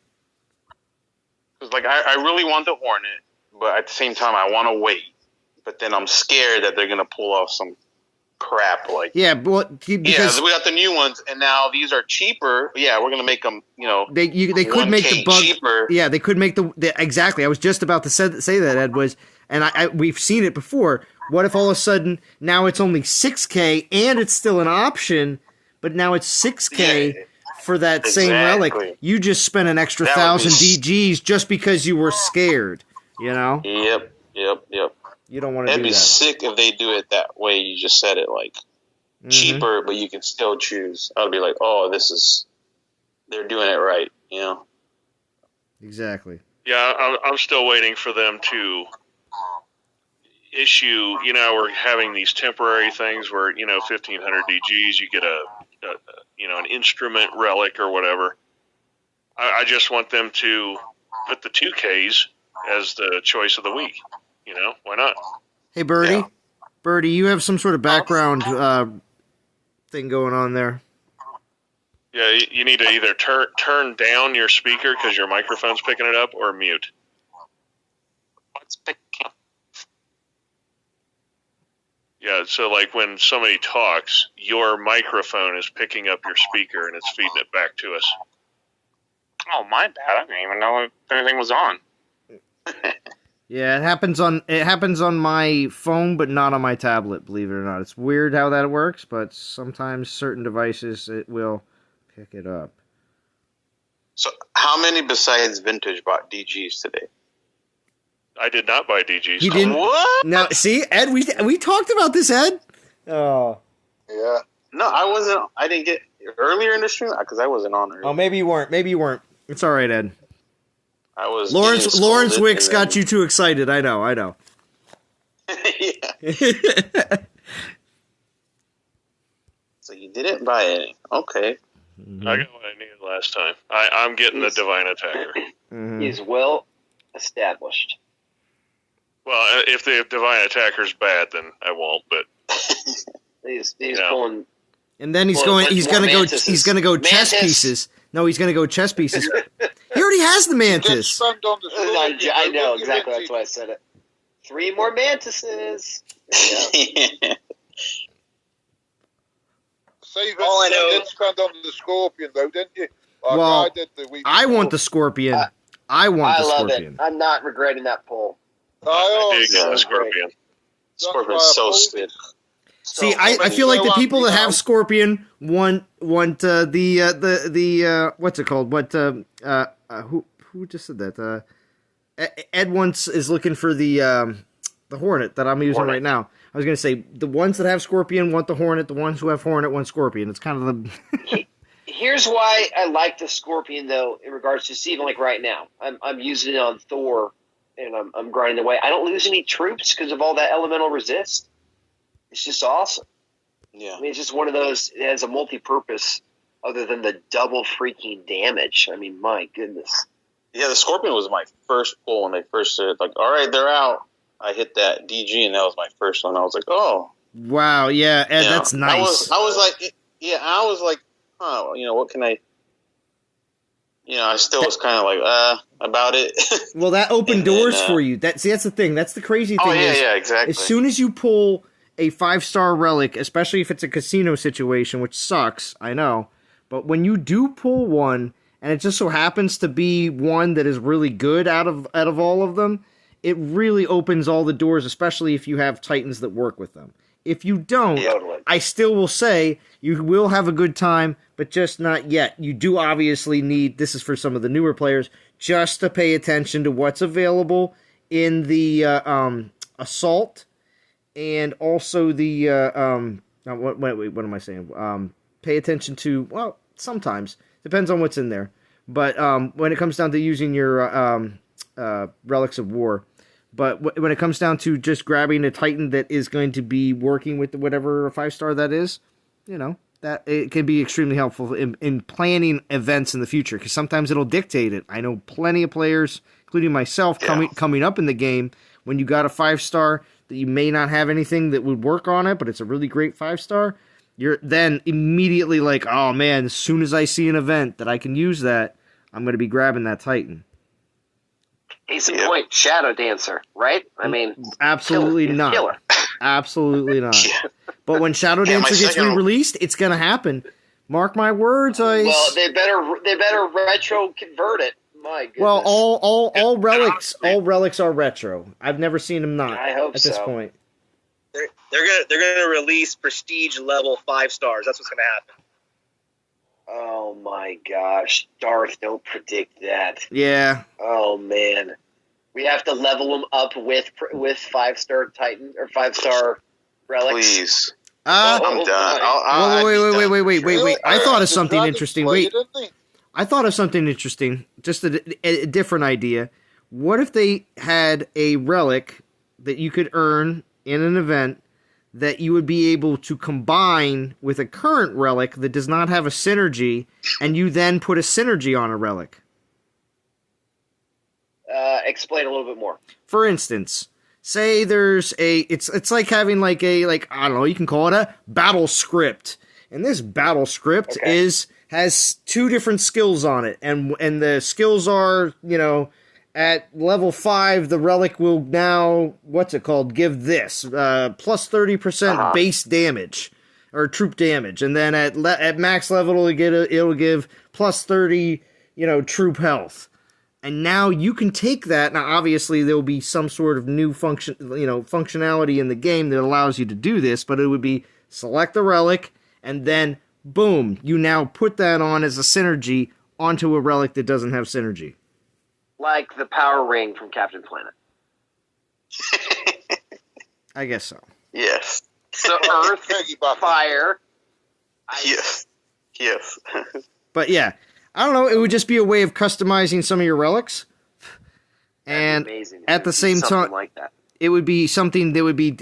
It's like I really want the Hornet, but at the same time I want to wait. But then I'm scared that they're gonna pull off some crap because we got the new ones, and now these are cheaper. Yeah, we're gonna make them. They could make the bug cheaper. Yeah, they could make the exactly. I was just about to say that, Ed, and we've seen it before. What if all of a sudden now it's only 6K and it's still an option, but now it's 6K for that same relic. You just spent an extra 1,000 DGs just because you were scared, you know? Yep. You don't want to do that. That'd be sick if they do it that way. You just said it, like, cheaper, but you can still choose. I'd be like, oh, they're doing it right, you know? Exactly. Yeah, I'm still waiting for them to issue, you know, we're having these temporary things where, you know, 1,500 DGs, you get an instrument relic or whatever. I just want them to put the 2Ks as the choice of the week. You know, why not? Hey, Birdie. Yeah. Birdie, you have some sort of background thing going on there. Yeah, you need to either turn down your speaker because your microphone's picking it up, or mute. What's picking up? Yeah, so like when somebody talks, your microphone is picking up your speaker and it's feeding it back to us. Oh, my bad. I didn't even know if anything was on. Yeah, it happens on my phone, but not on my tablet, believe it or not. It's weird how that works, but sometimes certain devices, it will pick it up. So, how many besides Vintage bought DGs today? I did not buy DGs. You didn't? What? Now, see, Ed, we talked about this, Ed. Oh. Yeah. No, I wasn't. I didn't get earlier in the stream because I wasn't on earlier. Oh, maybe you weren't. It's all right, Ed. I was. Lawrence Wicks got you too excited. I know. Yeah. So you didn't buy any. Okay. Mm-hmm. I got what I needed last time. I'm getting the Divine Attacker. Mm-hmm. He's well established. Well, if the Divine Attacker's bad, then I won't. But he's pulling. And then he's going to go chess pieces. No, he's going to go chess pieces. He already has the mantis. I know exactly. That's why I said it. 3 more mantises. Yeah. All I know, you did spend on the Scorpion, though, didn't you? Well, I want the Scorpion. I want the Scorpion. It. I'm not regretting that pull. I did get the Scorpion. Scorpion's so good. See, I feel like the people that have Scorpion want the what's it called? Who just said that? Ed once is looking for the Hornet that I'm using right now. I was going to say the ones that have Scorpion want the Hornet. The ones who have Hornet want Scorpion. It's kind of the. Here's why I like the Scorpion, though, in regards to even like right now. I'm using it on Thor, and I'm grinding away. I don't lose any troops because of all that elemental resist. It's just awesome. Yeah. I mean, it's just one of those. It has a multi-purpose other than the double freaking damage. I mean, my goodness. Yeah, the Scorpion was my first pull when they first said, like, all right, they're out. I hit that DG, and that was my first one. I was like, oh. Wow, yeah, Ed, that's nice. I was like, huh, what can I... I still was kind of like, about it. Well, that opened doors for you. That's the thing. That's the crazy thing. Oh, yeah, exactly. As soon as you pull a 5-star relic, especially if it's a casino situation, which sucks, I know, but when you do pull one, and it just so happens to be one that is really good out of all of them, it really opens all the doors, especially if you have Titans that work with them. If you don't, I still will say you will have a good time, but just not yet. You do obviously need, this is for some of the newer players, just to pay attention to what's available in the Assault, and also the, what am I saying? Pay attention to, well, sometimes. Depends on what's in there. But when it comes down to using your Relics of War, but when it comes down to just grabbing a Titan that is going to be working with whatever 5-star that is, that it can be extremely helpful in planning events in the future, because sometimes it'll dictate it. I know plenty of players, including myself, coming up in the game, when you got a 5-star that you may not have anything that would work on it, but it's a really great 5-star, you're then immediately like, oh man, as soon as I see an event that I can use that, I'm going to be grabbing that Titan. Case in point, Shadow Dancer, right? I mean, absolutely not. Killer. Absolutely not. But when Shadow Dancer gets re-released, it's going to happen. Mark my words. Well, they better retro convert it. My goodness. Well, all relics are retro. I've never seen them not. I hope at this point. They're gonna release prestige level 5 stars. That's what's gonna happen. Oh my gosh, Darth! Don't predict that. Yeah. Oh man, we have to level them up with 5-star Titan or 5-star relics. Please. I'm done. Wait. I thought of something interesting. Wait. I I thought of something interesting. Just a different idea. What if they had a relic that you could earn in an event that you would be able to combine with a current relic that does not have a synergy, and you then put a synergy on a relic? Explain a little bit more. For instance, say there's it's like having I don't know, you can call it a battle script. And this battle script has 2 different skills on it, and the skills are, at level 5, the relic will now, give this, plus 30% base damage, or troop damage, and then at max level it'll give plus 30, troop health. And now you can take that. Now, obviously, there will be some sort of new functionality in the game that allows you to do this, but it would be select the relic, and then, boom, you now put that on as a synergy onto a relic that doesn't have synergy. Like the power ring from Captain Planet. I guess so. Yes. So Earth, fire. Yes. But yeah, I don't know, it would just be a way of customizing some of your relics. And at the same time, like that. It would be something that would be...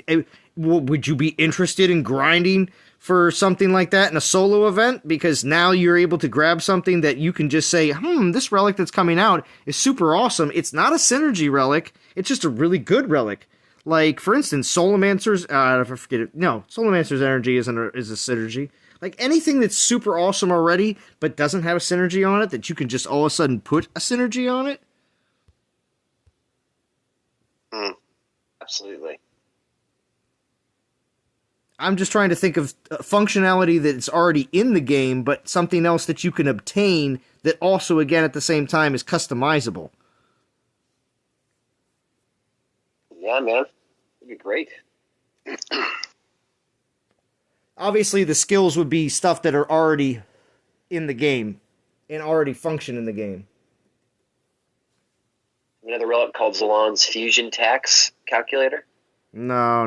Would you be interested in grinding for something like that in a solo event? Because now you're able to grab something that you can just say, this relic that's coming out is super awesome. It's not a synergy relic. It's just a really good relic. Like, for instance, Solomancer's... I forget it. No, Solomancer's energy is a synergy. Like, anything that's super awesome already, but doesn't have a synergy on it, that you can just all of a sudden put a synergy on it. Absolutely. I'm just trying to think of functionality that's already in the game, but something else that you can obtain that also, again, at the same time, is customizable. Yeah, man. It'd be great. Obviously, the skills would be stuff that are already in the game and already function in the game. Another relic called Zalon's Fusion Tax Calculator? No.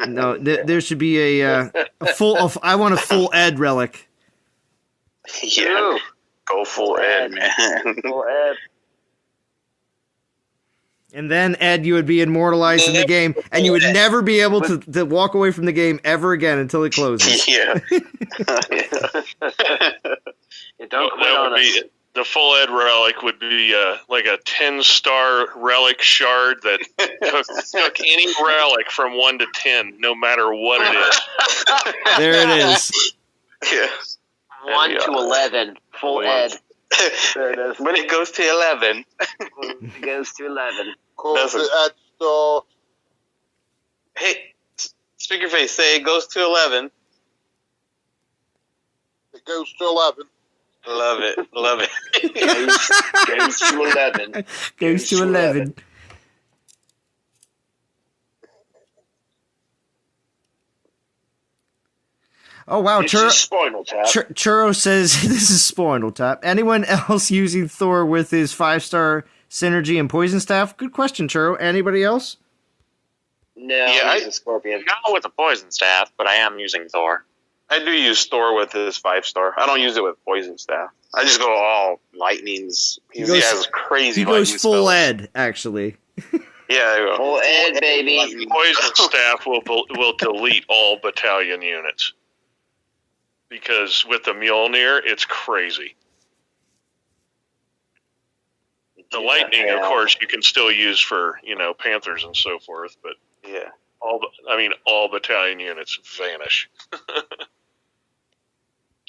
No, there should be a full... I want a full ed relic. Yeah. Go full ed, man. Full ed. And then, Ed, you would be immortalized in the game, and you would never be able to walk away from the game ever again until it closes. Yeah. Don't quit on us. The full ed relic would be like a 10-star relic shard that took any relic from 1 to 10, no matter what it is. There it is. Yeah. 1 to 11. Full ed. There it is. When it goes to 11. It goes to 11. Hey, speaker face, say it goes to 11. It goes to 11. Love it. Goes to 11. Goes to 11. Oh, wow. Churro says, this is Spoinal Tap. Anyone else using Thor with his 5-star synergy and poison staff? Good question, Churro. Anybody else? No, Yeah, he's a Scorpion. Not with a poison staff, but I am using Thor. I do use Thor with his 5-star. I don't use it with poison staff. I just go all lightnings. He has crazy. He goes full spells. ed, actually. Yeah, Full ed, baby. Poison staff will delete all battalion units. Because with the Mjolnir, it's crazy. The lightning, of course, you can still use for, Panthers and so forth, but yeah. All battalion units vanish.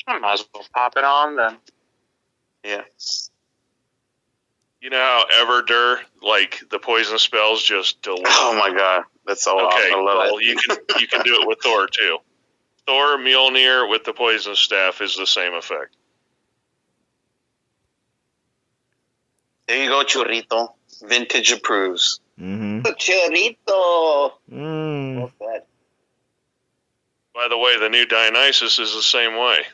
I might as well pop it on then. Yeah. You know how Everdur, the poison spells just delete. Oh my god, that's so awesome. I love it. You can do it with Thor too. Thor Mjolnir with the poison staff is the same effect. There you go, Churrito. Vintage approves. Mm-hmm. Churrito. Mm. By the way, the new Dionysus is the same way.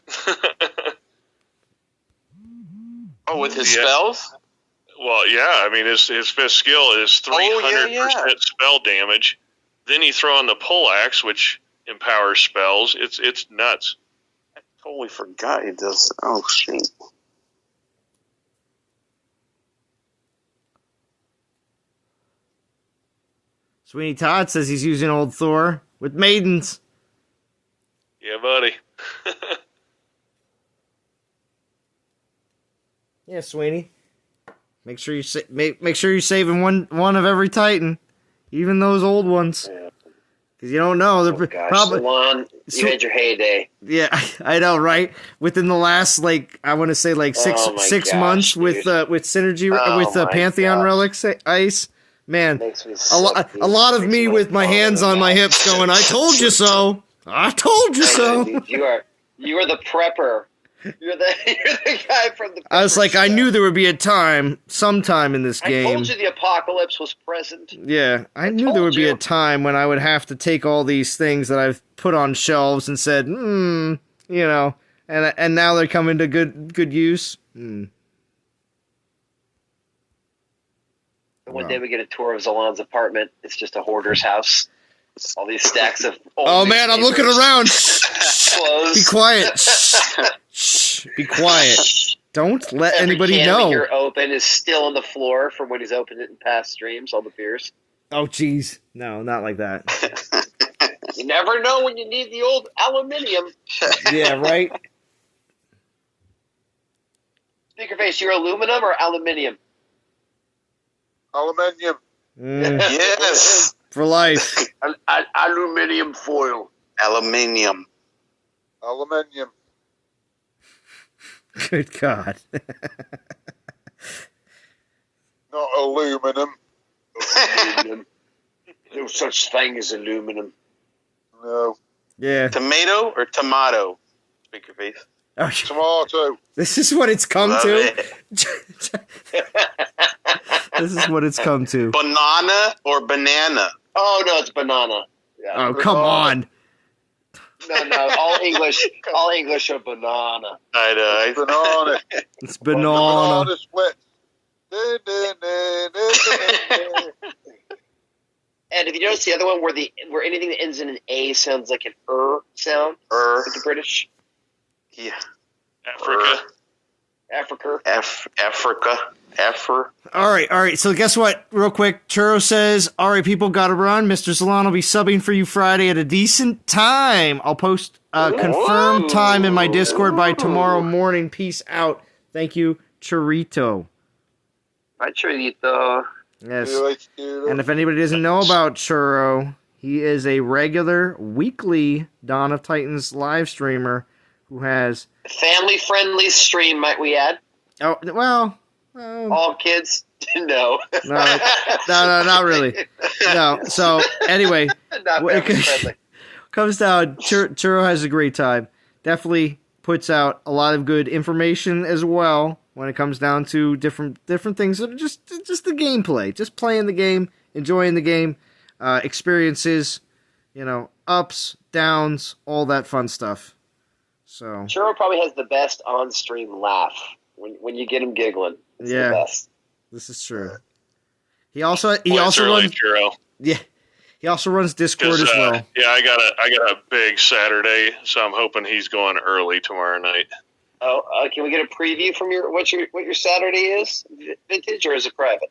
Oh, with his spells? Well, yeah. I mean, his fifth skill is 300% spell damage. Then you throw in the pole axe, which empowers spells. It's nuts. I totally forgot he does. Oh, shit. Sweeney Todd says he's using Old Thor with maidens. Yeah, buddy. Yeah, Sweeney. Make sure you make sure you're saving one of every Titan, even those old ones, because you don't know. They're probably Salon, you had your heyday. Yeah, I know, right? Within the last, I want to say, 6 months with synergy with Pantheon relics ice. Man, a lot of me with my hands on my hips, going, "I told you so! I told you so!" Dude, you are the prepper. You're the guy from the. I was like, I knew there would be a time, sometime in this game. I told you the apocalypse was present. Yeah, I knew there would be a time when I would have to take all these things that I've put on shelves and said, and now they're coming to good use. One day we get a tour of Zalon's apartment. It's just a hoarder's house. All these stacks of old Oh man, I'm looking around. Clothes. Be quiet. Shh. Be quiet. Don't let anybody know. Every can beer open is still on the floor from when he's opened it in past streams. All the beers. Oh jeez, no, not like that. You never know when you need the old aluminium. Yeah, right. Speakerface, you're aluminum or aluminium? Aluminium. Yes. For life. Aluminium foil. Aluminium. Good God. Not aluminum. No such thing as aluminum. No. Yeah. Tomato or tomato? Speakerface. Oh, tomato. This is what it's come to. This is what it's come to. Banana or banana? Oh no, it's banana. Yeah. Oh, come on. No, all English are banana. I know. Banana. It's banana. Banana split. And if you notice the other one where anything that ends in an A sounds like an sound with the British. Yeah. Africa. All right. So guess what? Real quick, Churro says, "All right, people, gotta run. Mr. Salon will be subbing for you Friday at a decent time. I'll post confirmed time in my Discord by tomorrow morning. Peace out. Thank you, Churrito." Bye, Churrito. Yes. And if anybody doesn't know about Churro, he is a regular weekly Dawn of Titans live streamer who has family-friendly stream, might we add? Oh well. All kids? No. No, not really. No. So anyway, it comes down. Churro has a great time. Definitely puts out a lot of good information as well when it comes down to different things that are just the gameplay, just playing the game, enjoying the game, experiences, ups, downs, all that fun stuff. So Churro probably has the best on-stream laugh when you get him giggling. It's the best. This is true. He also runs Churro. Yeah. He also runs Discord as well. Yeah, I got a big Saturday, so I'm hoping he's going early tomorrow night. Oh, can we get a preview from what your Saturday is? Vintage or is it private?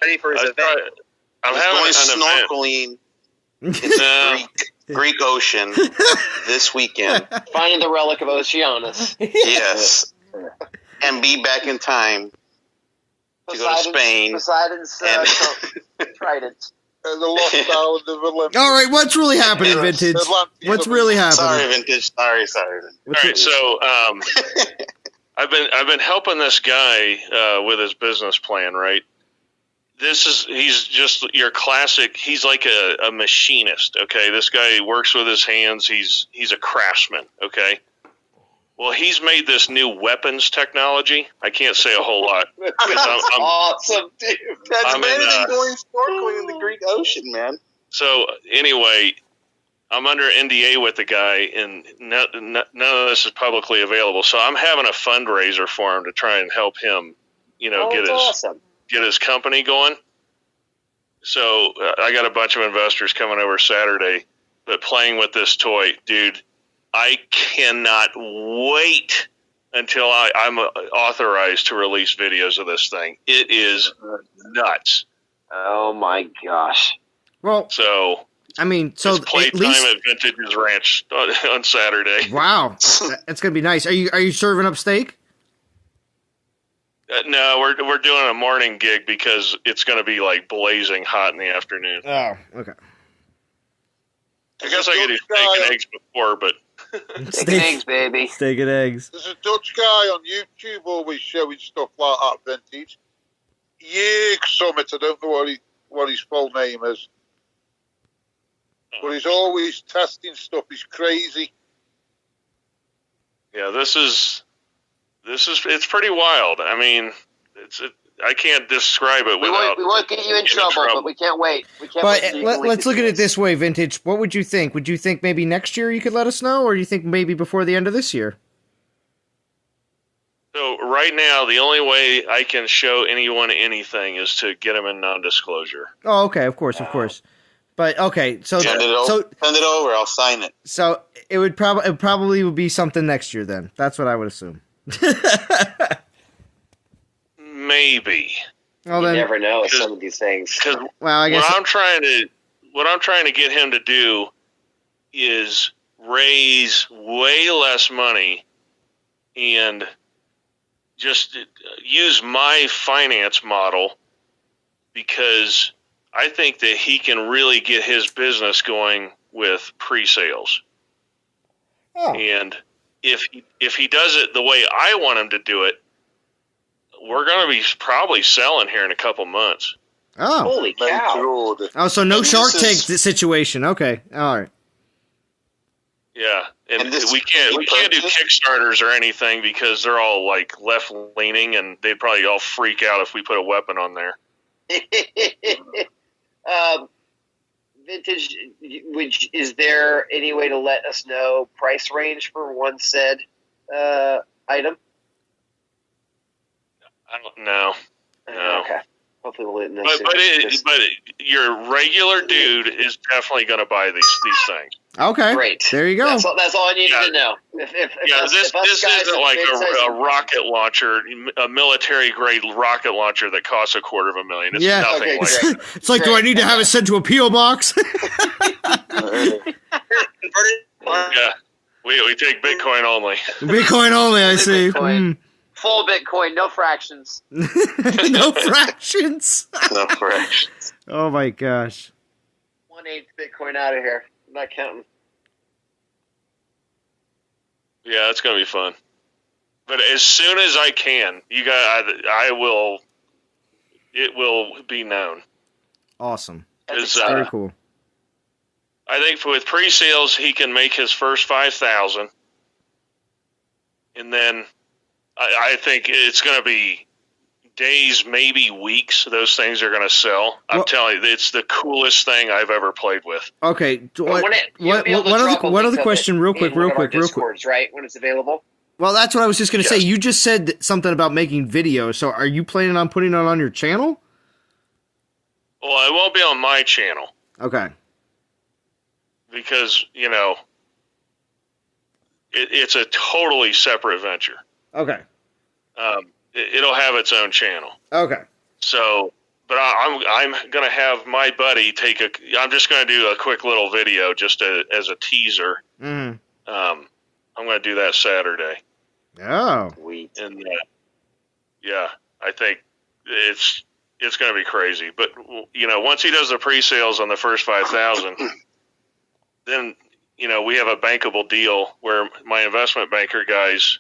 Ready for his event. I'm having snorkeling in the Greek Ocean this weekend. Finding the relic of Oceanus. Yes. And be back in time to go to Spain. Poseidon's trident. The lost island of Olympus. All right, what's really happening, Vintage? What's really happening? Sorry, Vintage. Sorry. All right, so I've been helping this guy with his business plan, right? He's just your classic. He's like a machinist. Okay, this guy works with his hands. He's a craftsman. Okay. Well, he's made this new weapons technology. I can't say a whole lot. That's awesome, dude. That's better than going snorkeling in the Greek Ocean, man. So anyway, I'm under NDA with the guy, and none of this is publicly available. So I'm having a fundraiser for him to try and help him, get his company going. So I got a bunch of investors coming over Saturday, but playing with this toy, dude, I cannot wait until I'm authorized to release videos of this thing. It is nuts. Oh my gosh. Well, so I mean, so it's playtime at Vintage's Ranch on Saturday. Wow, that's gonna be nice. Are you serving up steak? No, we're doing a morning gig because it's going to be like blazing hot in the afternoon. Oh, okay. I guess I could do steak and eggs before, but steak and eggs, baby. Steak and eggs. There's a Dutch guy on YouTube always showing stuff like that vintage. Yerg Summit, I don't know what his full name is. But he's always testing stuff. He's crazy. Yeah, it's pretty wild. I mean, I can't describe it without. We won't get you in trouble, but we can't wait. Let's look at it this way, Vintage. What would you think? Would you think maybe next year you could let us know, or do you think maybe before the end of this year? So right now, the only way I can show anyone anything is to get them in non-disclosure. Oh, okay, of course. But okay, so send it over. I'll sign it. So it probably would be something next year then. That's what I would assume. Maybe. Well, you never know with some of these things. Well, I guess what I'm trying to get him to do is raise way less money and just use my finance model, because I think that he can really get his business going with pre-sales. Oh. And if he does it the way I want him to do it, we're going to be probably selling here in a couple months. Oh, holy cow! Oh, so no Shark Tank situation. Okay, all right. Yeah, and we can't do Kickstarters or anything because they're all like left leaning, and they'd probably all freak out if we put a weapon on there. Vintage, is there any way to let us know price range for one said item? I don't know. No. Okay. Hopefully we'll know. But your regular dude is definitely going to buy these things. Okay. Great. There you go. That's all I needed to know. This isn't like a rocket launcher, a military grade rocket launcher that costs $250,000. It's nothing like that. It's like, do I need to have it sent to a P.O. box? Yeah. We take Bitcoin only. Bitcoin only, I see. Full Bitcoin, no fractions. No fractions. No fractions. Oh my gosh. 1/8 Bitcoin out of here. I'm not counting. Yeah, it's gonna be fun. But as soon as I can, I will. It will be known. Awesome. That's very cool. I think with pre-sales, he can make his first 5,000, and then I think it's going to be days, maybe weeks. Those things are going to sell. I'm telling you, it's the coolest thing I've ever played with. Okay. One other question, real quick. Right, when it's available. Well, that's what I was just going to say. You just said something about making videos. So are you planning on putting it on your channel? Well, it won't be on my channel. Okay. Because, it's a totally separate venture. Okay. It'll have its own channel. Okay. So, but I'm going to have my buddy I'm just going to do a quick little video just as a teaser. Mm-hmm. I'm going to do that Saturday. Oh. Sweet. And yeah, I think it's going to be crazy. But, once he does the pre-sales on the first 5,000, then, we have a bankable deal where my investment banker guys,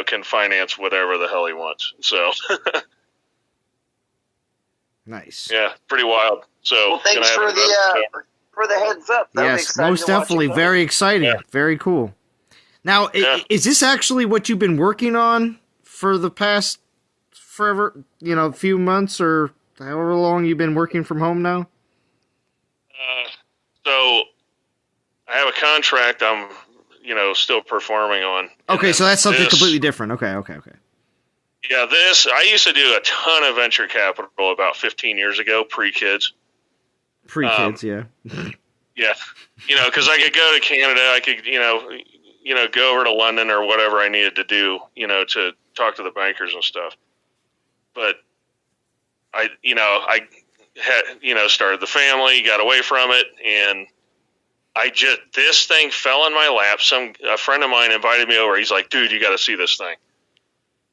can finance whatever the hell he wants. So, nice. Yeah, pretty wild. So, thanks for the heads up. Yes, most definitely. Very exciting. Yeah. Very cool. Now, is this actually what you've been working on for the past forever? Few months or however long you've been working from home now? So, I have a contract I'm, still performing on. Okay, so that's something completely different. Okay. Yeah, I used to do a ton of venture capital about 15 years ago, pre-kids. Pre-kids, yeah. Yeah, because I could go to Canada, I could, go over to London or whatever I needed to do, to talk to the bankers and stuff. But I had, started the family, got away from it, and this thing fell in my lap. A friend of mine invited me over. He's like, dude, you got to see this thing.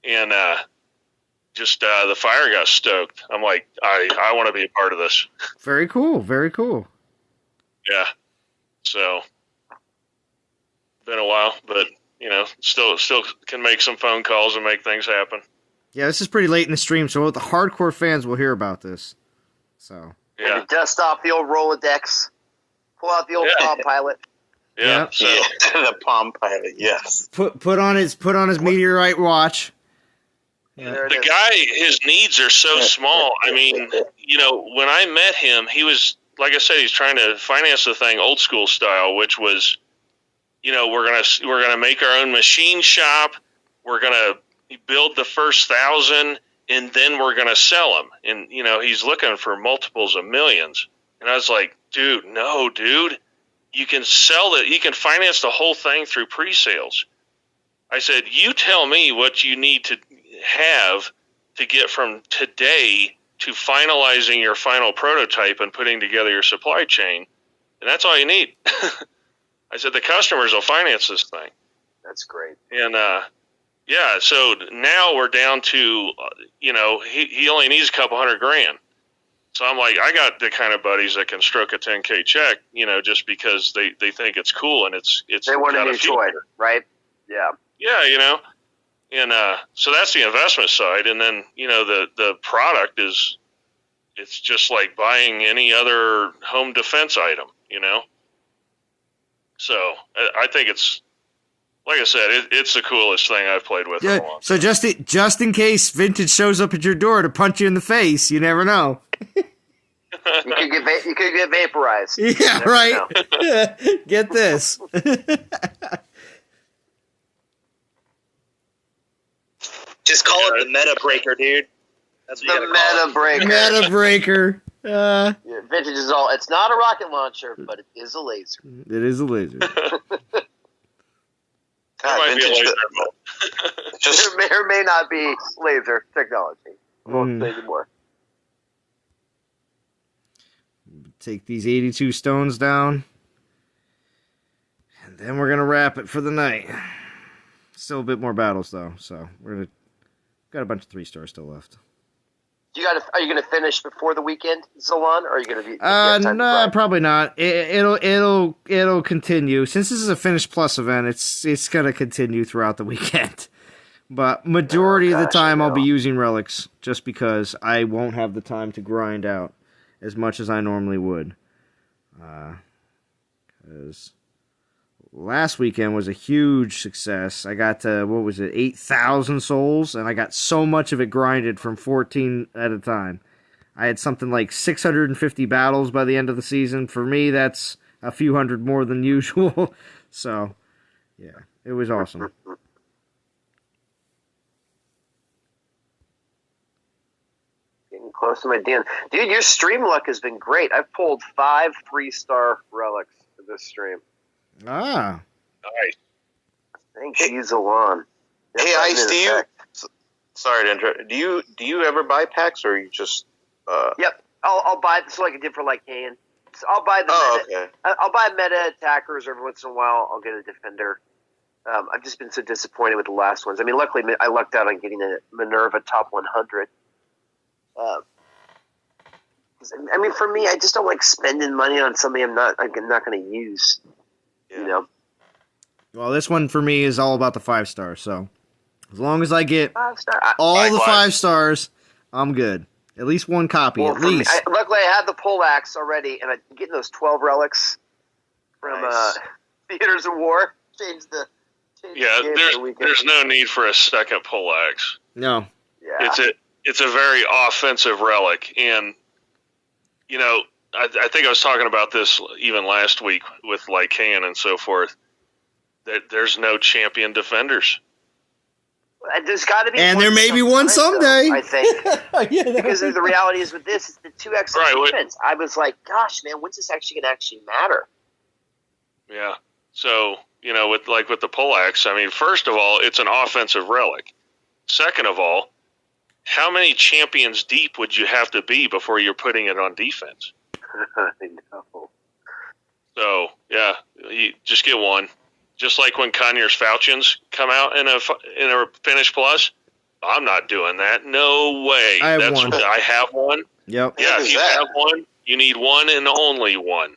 And the fire got stoked. I'm like, I want to be a part of this. Very cool. Very cool. Yeah. So, been a while, but, still can make some phone calls and make things happen. Yeah, this is pretty late in the stream, so the hardcore fans will hear about this. So. Yeah. Maybe dust off the old Rolodex. Pull out the old Palm Pilot. Yeah. So. The Palm Pilot, yes. Put on his meteorite watch. Yeah. The guy, his needs are so small. I mean, when I met him, he was, like I said, he's trying to finance the thing old school style, which was, we're gonna make our own machine shop. We're gonna build the first 1,000, and then we're gonna sell them. And he's looking for multiples of millions. And I was like, dude, you can you can finance the whole thing through pre-sales. I said, you tell me what you need to have to get from today to finalizing your final prototype and putting together your supply chain, and that's all you need. I said, the customers will finance this thing. That's great. And so now we're down to, he only needs a couple $100,000. So I'm like, I got the kind of buddies that can stroke a $10K check, just because they think it's cool and it's they want a new toy, right? Yeah. Yeah, and so that's the investment side, and then the product it's just like buying any other home defense item, So I think it's, like I said, it's the coolest thing I've played with. Yeah. In a long So time. just in case Vintage shows up at your door to punch you in the face, you never know. You could get vaporized. Yeah, right. Get this. Just call it the meta breaker, dude. That's what the meta breaker. Meta breaker. Yeah, Vintage is all. It's not a rocket launcher, but it is a laser. It is a laser. God, might be a laser. There may or may not be laser technology. I won't say anymore. Take these 82 stones down, and then we're gonna wrap it for the night. Still a bit more battles though, so got a bunch of 3-stars still left. Are you gonna finish before the weekend, Zolan, or are you gonna be? No, probably not. It'll continue since this is a Finish Plus event. It's gonna continue throughout the weekend, but majority of the time I'll be using relics just because I won't have the time to grind out as much as I normally would. Because last weekend was a huge success. I got to, 8,000 souls, and I got so much of it grinded from 14 at a time. I had something like 650 battles by the end of the season. For me, that's a few hundred more than usual. So, yeah, it was awesome. Close to my DM. Dude, your stream luck has been great. I've pulled 5 3-star relics for this stream. Ah. Nice. Thank you, Zolan. Hey, Ice, sorry to interrupt. Do you ever buy packs, or you just... Yep. I'll buy this like I did for Lycan. So I'll buy the meta. Okay. I'll buy meta attackers every once in a while. I'll get a defender. I've just been so disappointed with the last ones. I mean, luckily I lucked out on getting a Minerva top 100. I mean, for me, I just don't like spending money on something I'm not going to use. Yeah. Well, this one for me is all about the 5-stars. So as long as I get 5-star, all the 5 stars, I'm good. At least one copy, at least. Luckily, I had the poleaxe already, and I'm getting those 12 relics from Theaters of War. Change the there's no need for a second poleaxe. No. Yeah. It's a very offensive relic, and I think I was talking about this even last week with Lycan and so forth. That there's no champion defenders. There's got to be, and there may be one someday. Though, I think, because the reality is with this, it's the 2x defense. I was like, gosh, man, when's this actually going to actually matter? Yeah. So with the poleaxe, I mean, first of all, it's an offensive relic. Second of all, how many champions deep would you have to be before you're putting it on defense? I know. So yeah, you just get one. Just like when Conyers Falchions come out in a Finish Plus, I'm not doing that. No way. I have one. I have one. Yep. Yeah, if you have one, you need one and only one.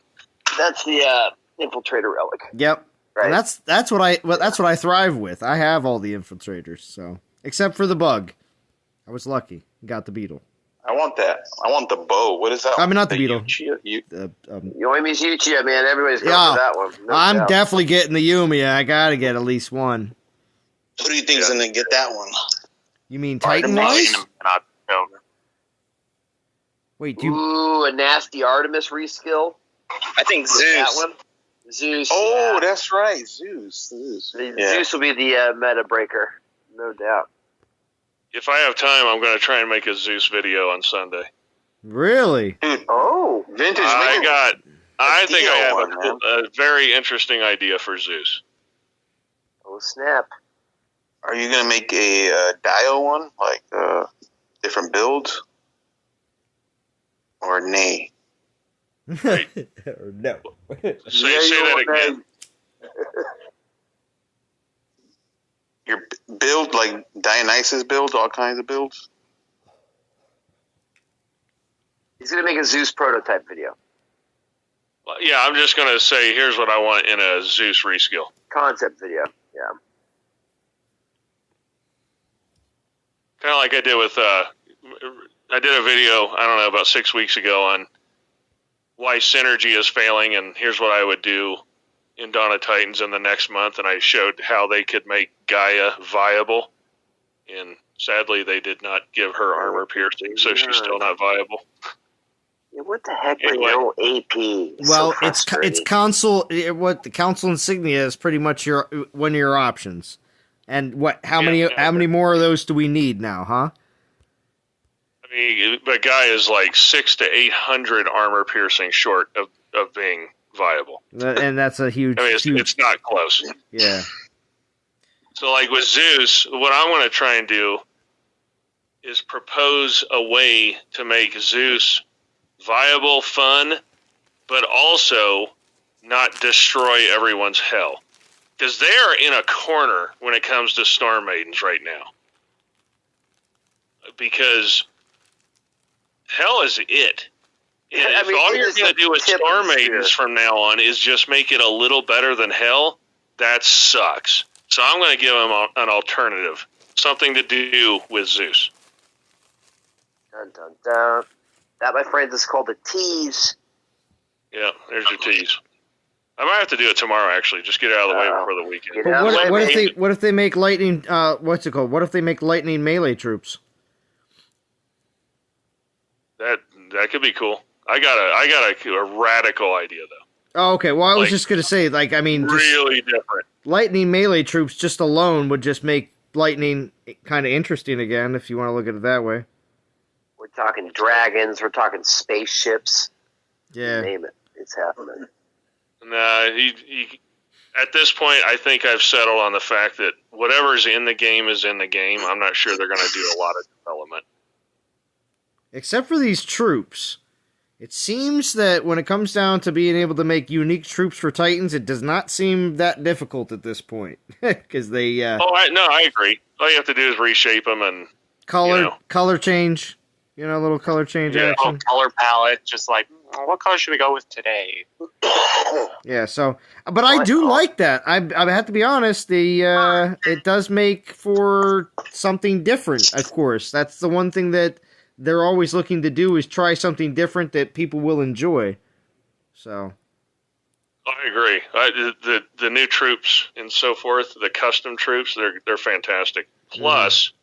That's the Infiltrator relic. Yep. Right. And that's what I thrive with. I have all the infiltrators, so except for the bug. I was lucky. Got the beetle. I want that. I want the bow. What is that? I mean, not the beetle. Yoimi's Uchiha, man. Everybody's going for that one. No I'm doubt. definitely getting the Yumi. I gotta get at least one. Who do you think is going to get that one? You mean Titan-wise? Wait, Ooh, a nasty Artemis reskill. I think Zeus. That one. Zeus. Oh, that's right. Zeus. Zeus will be the meta breaker. No doubt. If I have time, I'm going to try and make a Zeus video on Sunday. Really? Oh, vintage. I think I have a very interesting idea for Zeus. Oh snap! Are you going to make a Dio one, like different builds, or nay? Right. Or no. Say that again. Your build, like Dionysus build, all kinds of builds? He's going to make a Zeus prototype video. Well, yeah, I'm just going to say, here's what I want in a Zeus reskill. Concept video, yeah. Kind of like I did with, I did a video, I don't know, about 6 weeks ago on why Synergy is failing, and here's what I would do in Dawn of Titans in the next month, and I showed how they could make Gaia viable, and sadly they did not give her armor piercing, so she's still not viable. Yeah, what the heck? Anyway. No AP. Well, it's console. What the console insignia is pretty much one of your options. And how many more of those do we need now, huh? I mean, but Gaia is like 600 to 800 armor piercing short of being viable, and that's a huge. I mean, it's not close. Yeah. So, like with Zeus, what I want to try and do is propose a way to make Zeus viable, fun, but also not destroy everyone's hell, because they are in a corner when it comes to Storm Maidens right now. Because hell is it. If all you're going to do with Storm Maidens from now on is just make it a little better than hell, that sucks. So I'm going to give them an alternative. Something to do with Zeus. Dun, dun, dun. That, my friends, is called a tease. Yeah, there's your tease. I might have to do it tomorrow, actually. Just get it out of the way before the weekend. What if they make lightning, what's it called? What if they make lightning melee troops? That could be cool. I got a radical idea though. Oh, okay. Well, I was just gonna say, like, I mean, really different. Lightning melee troops just alone would just make lightning kind of interesting again, if you want to look at it that way. We're talking dragons. We're talking spaceships. Yeah. Name it. It's happening. Nah, at this point, I think I've settled on the fact that whatever's in the game is in the game. I'm not sure they're going to do a lot of development. Except for these troops. It seems that when it comes down to being able to make unique troops for Titans, it does not seem that difficult at this point. Because they... I agree. All you have to do is reshape them and... Color change. Little color change action. Color palette, just like, what color should we go with today? Yeah, so... But I do like that. I have to be honest, it does make for something different, of course. That's the one thing that they're always looking to do, is try something different that people will enjoy. So... I agree. The new troops and so forth, the custom troops, they're fantastic. Plus,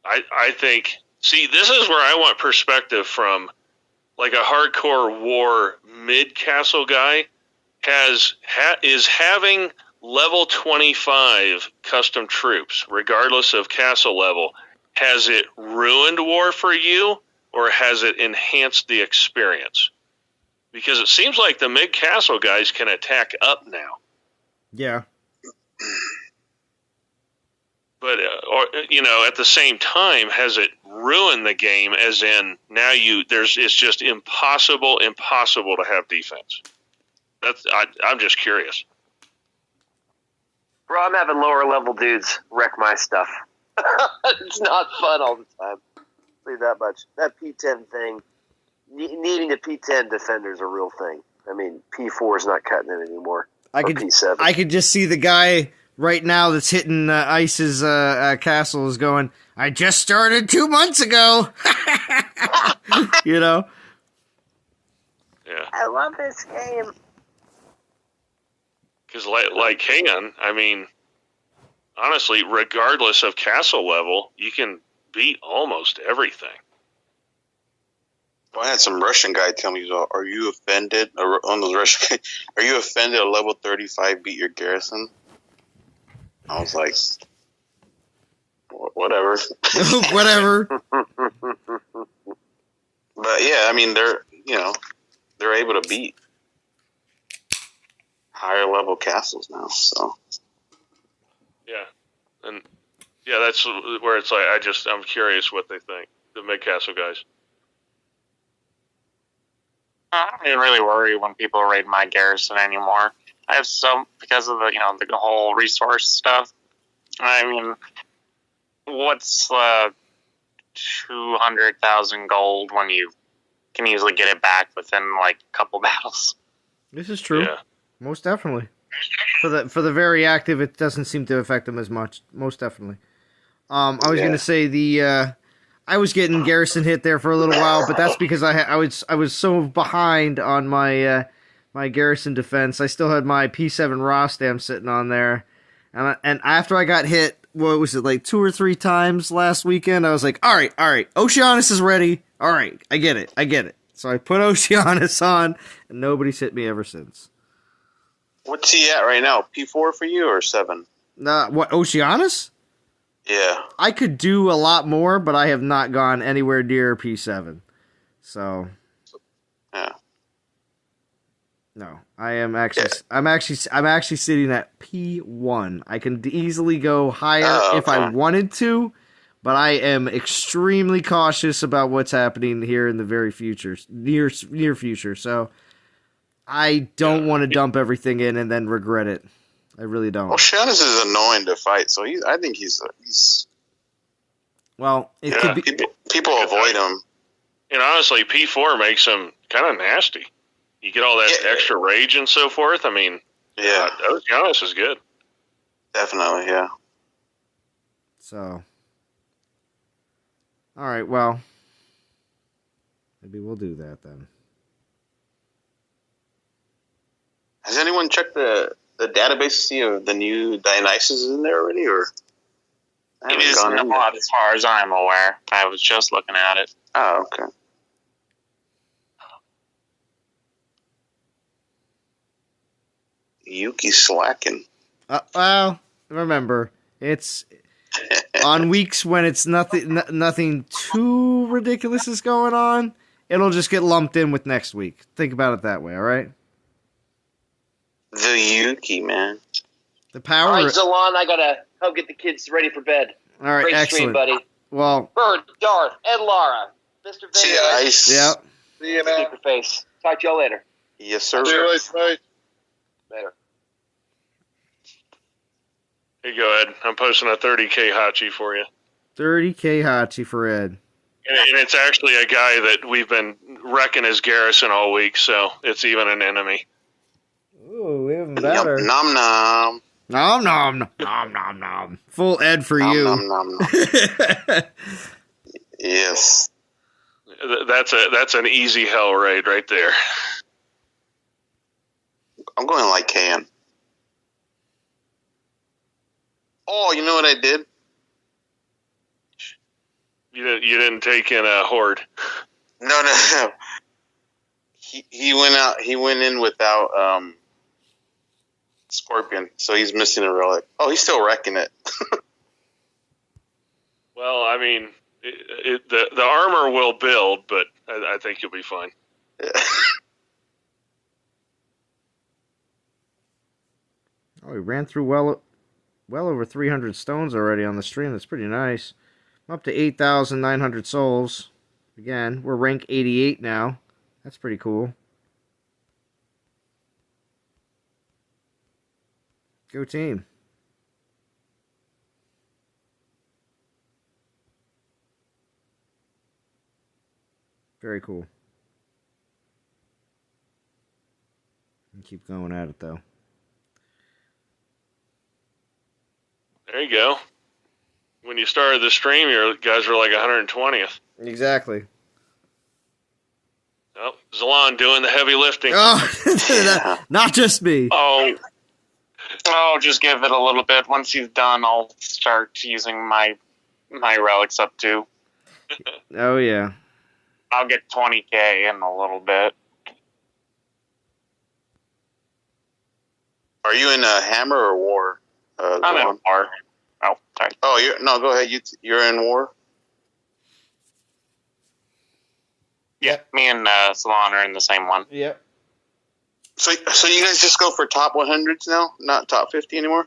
I think... See, this is where I want perspective from like a hardcore war mid-castle guy, is having level 25 custom troops, regardless of castle level, has it ruined war for you, or has it enhanced the experience? Because it seems like the mid-castle guys can attack up now. Yeah. But, at the same time, has it ruined the game, as in, now it's just impossible to have defense? I'm just curious. Bro, I'm having lower level dudes wreck my stuff. It's not fun all the time. I'll tell you that much. That P10 thing, needing a P10 defender is a real thing. I mean, P4 is not cutting it anymore. P7. I could just see the guy right now that's hitting Ice's castle is going, I just started 2 months ago. You know? Yeah. I love this game. Because like Han, I mean, honestly, regardless of castle level, you can beat almost everything. Well, I had some Russian guy tell me, "Are you offended?" On those Russian, are you offended? A level 35 beat your garrison. I was like, whatever. Whatever. But yeah, I mean, they're able to beat higher level castles now. So yeah, and yeah, that's where it's like I'm curious what they think, the mid castle guys. I don't even really worry when people raid my garrison anymore. I have because of the whole resource stuff. I mean, what's 200,000 gold when you can easily get it back within like a couple battles? This is true. Yeah. Most definitely. For the very active, it doesn't seem to affect them as much. Most definitely. I was going to say I was getting garrison hit there for a little while, but that's because I was so behind on my my garrison defense. I still had my P7 Rostam sitting on there, and after I got hit, what was it, like 2 or 3 times last weekend? I was like, all right, Oceanus is ready. All right, I get it. So I put Oceanus on, and nobody's hit me ever since. what's he at right now? P4 for you or 7? What, Oceanus? Yeah. I could do a lot more, but I have not gone anywhere near P7. So, yeah. No, I'm actually sitting at P1. I can easily go higher if I wanted to, but I am extremely cautious about what's happening here in the very near future. So I don't want to dump everything in and then regret it. I really don't. Well, Shannis is annoying to fight, so I think he's. Well, it could be. People avoid him. And honestly, P4 makes him kind of nasty. You get all that extra rage and so forth. I mean, yeah, Giannis is good. Definitely, yeah. So, all right, well, maybe we'll do that then. Has anyone checked the database to see if the new Dionysus is in there already, or? It is not, as far as I'm aware. I was just looking at it. Oh, okay. Yuki slacking. Well, remember, it's on weeks when it's nothing too ridiculous is going on, it'll just get lumped in with next week. Think about it that way, all right? The Yuki, man. The power. All right, Zalon, I gotta help get the kids ready for bed. All right, Great excellent. stream, buddy. Well, Bird, Darth, and Lara. Mr. See you, Vader. Ice. Yep. See you, man. Keep your face. Talk to y'all later. Yes, sir. See you later. Later. Hey, go ahead. I'm posting a 30K Hachi for you. 30K Hachi for Ed. And it's actually a guy that we've been wrecking his garrison all week, so it's even an enemy. Ooh, even better. Nom nom. Nom nom nom nom nom. Full Ed for you. Nom nom nom. Yes. That's an easy hell raid right there. I'm going like Can. Oh, you know what I did? You didn't take in a horde. No. he went out. He went in without Scorpion, so he's missing a relic. Oh, he's still wrecking it. Well, I mean, the armor will build, but I think you'll be fine. Yeah. Oh, we ran through well over 300 stones already on the stream. That's pretty nice. I'm up to 8,900 souls. Again, we're rank 88 now. That's pretty cool. Go team. Very cool. And keep going at it, though. There you go. When you started the stream, your guys were like 120th. Exactly. Oh, Zalon doing the heavy lifting. Oh, not just me. Oh, just give it a little bit. Once he's done, I'll start using my relics up too. Oh, yeah. I'll get 20k in a little bit. Are you in a hammer or war? I'm in war. Oh, sorry. Oh, go ahead. You're in war? Yeah, me and Salon are in the same one. Yep. So you guys just go for top 100s now, not top 50 anymore?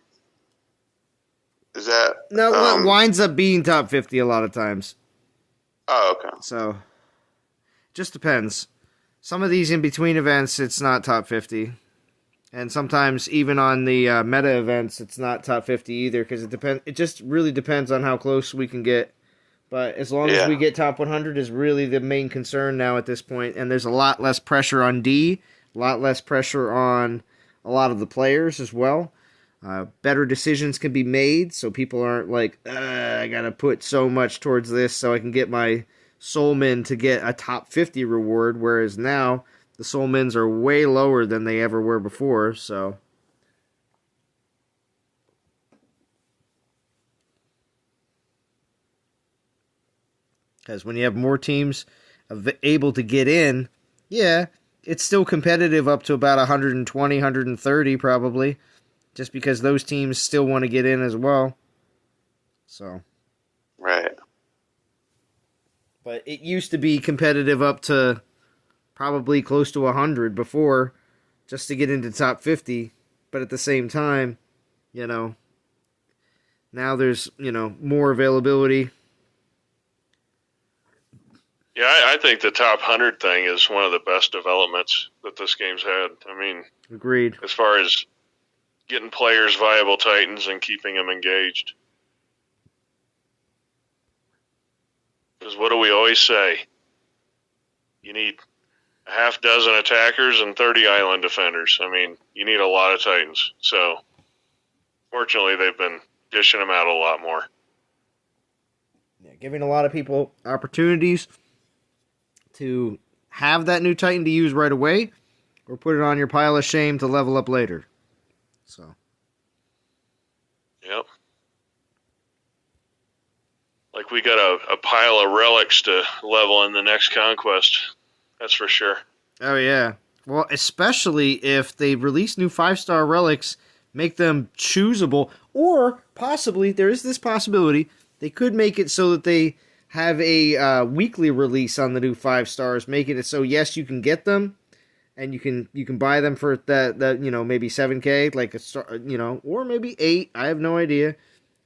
Is that... No, it winds up being top 50 a lot of times. Oh, okay. So, just depends. Some of these in-between events, it's not top 50. And sometimes, even on the meta events, it's not top 50 either, because it just really depends on how close we can get. But as long as we get top 100 is really the main concern now at this point, and there's a lot less pressure on D, a lot less pressure on a lot of the players as well. Better decisions can be made, so people aren't like, I gotta put so much towards this so I can get my soulmen to get a top 50 reward, whereas now the soulmens are way lower than they ever were before, so... Because when you have more teams able to get in, yeah, it's still competitive up to about 120, 130 probably, just because those teams still want to get in as well. So, right. But it used to be competitive up to probably close to 100 before, just to get into top 50. But at the same time, now there's, more availability. Yeah, I think the top 100 thing is one of the best developments that this game's had. I mean, agreed. As far as getting players viable Titans and keeping them engaged. Because what do we always say? You need a half dozen attackers and 30 island defenders. I mean, you need a lot of Titans. So, fortunately, they've been dishing them out a lot more. Yeah, giving a lot of people opportunities to have that new Titan to use right away, or put it on your pile of shame to level up later. So. Yep. Like we got a pile of relics to level in the next conquest. That's for sure. Oh, yeah. Well, especially if they release new 5-star relics, make them choosable, or possibly, there is this possibility, they could make it so that they have a weekly release on the new 5 stars, making it so, yes, you can get them, and you can buy them for that maybe 7K, like a star, or maybe 8, I have no idea,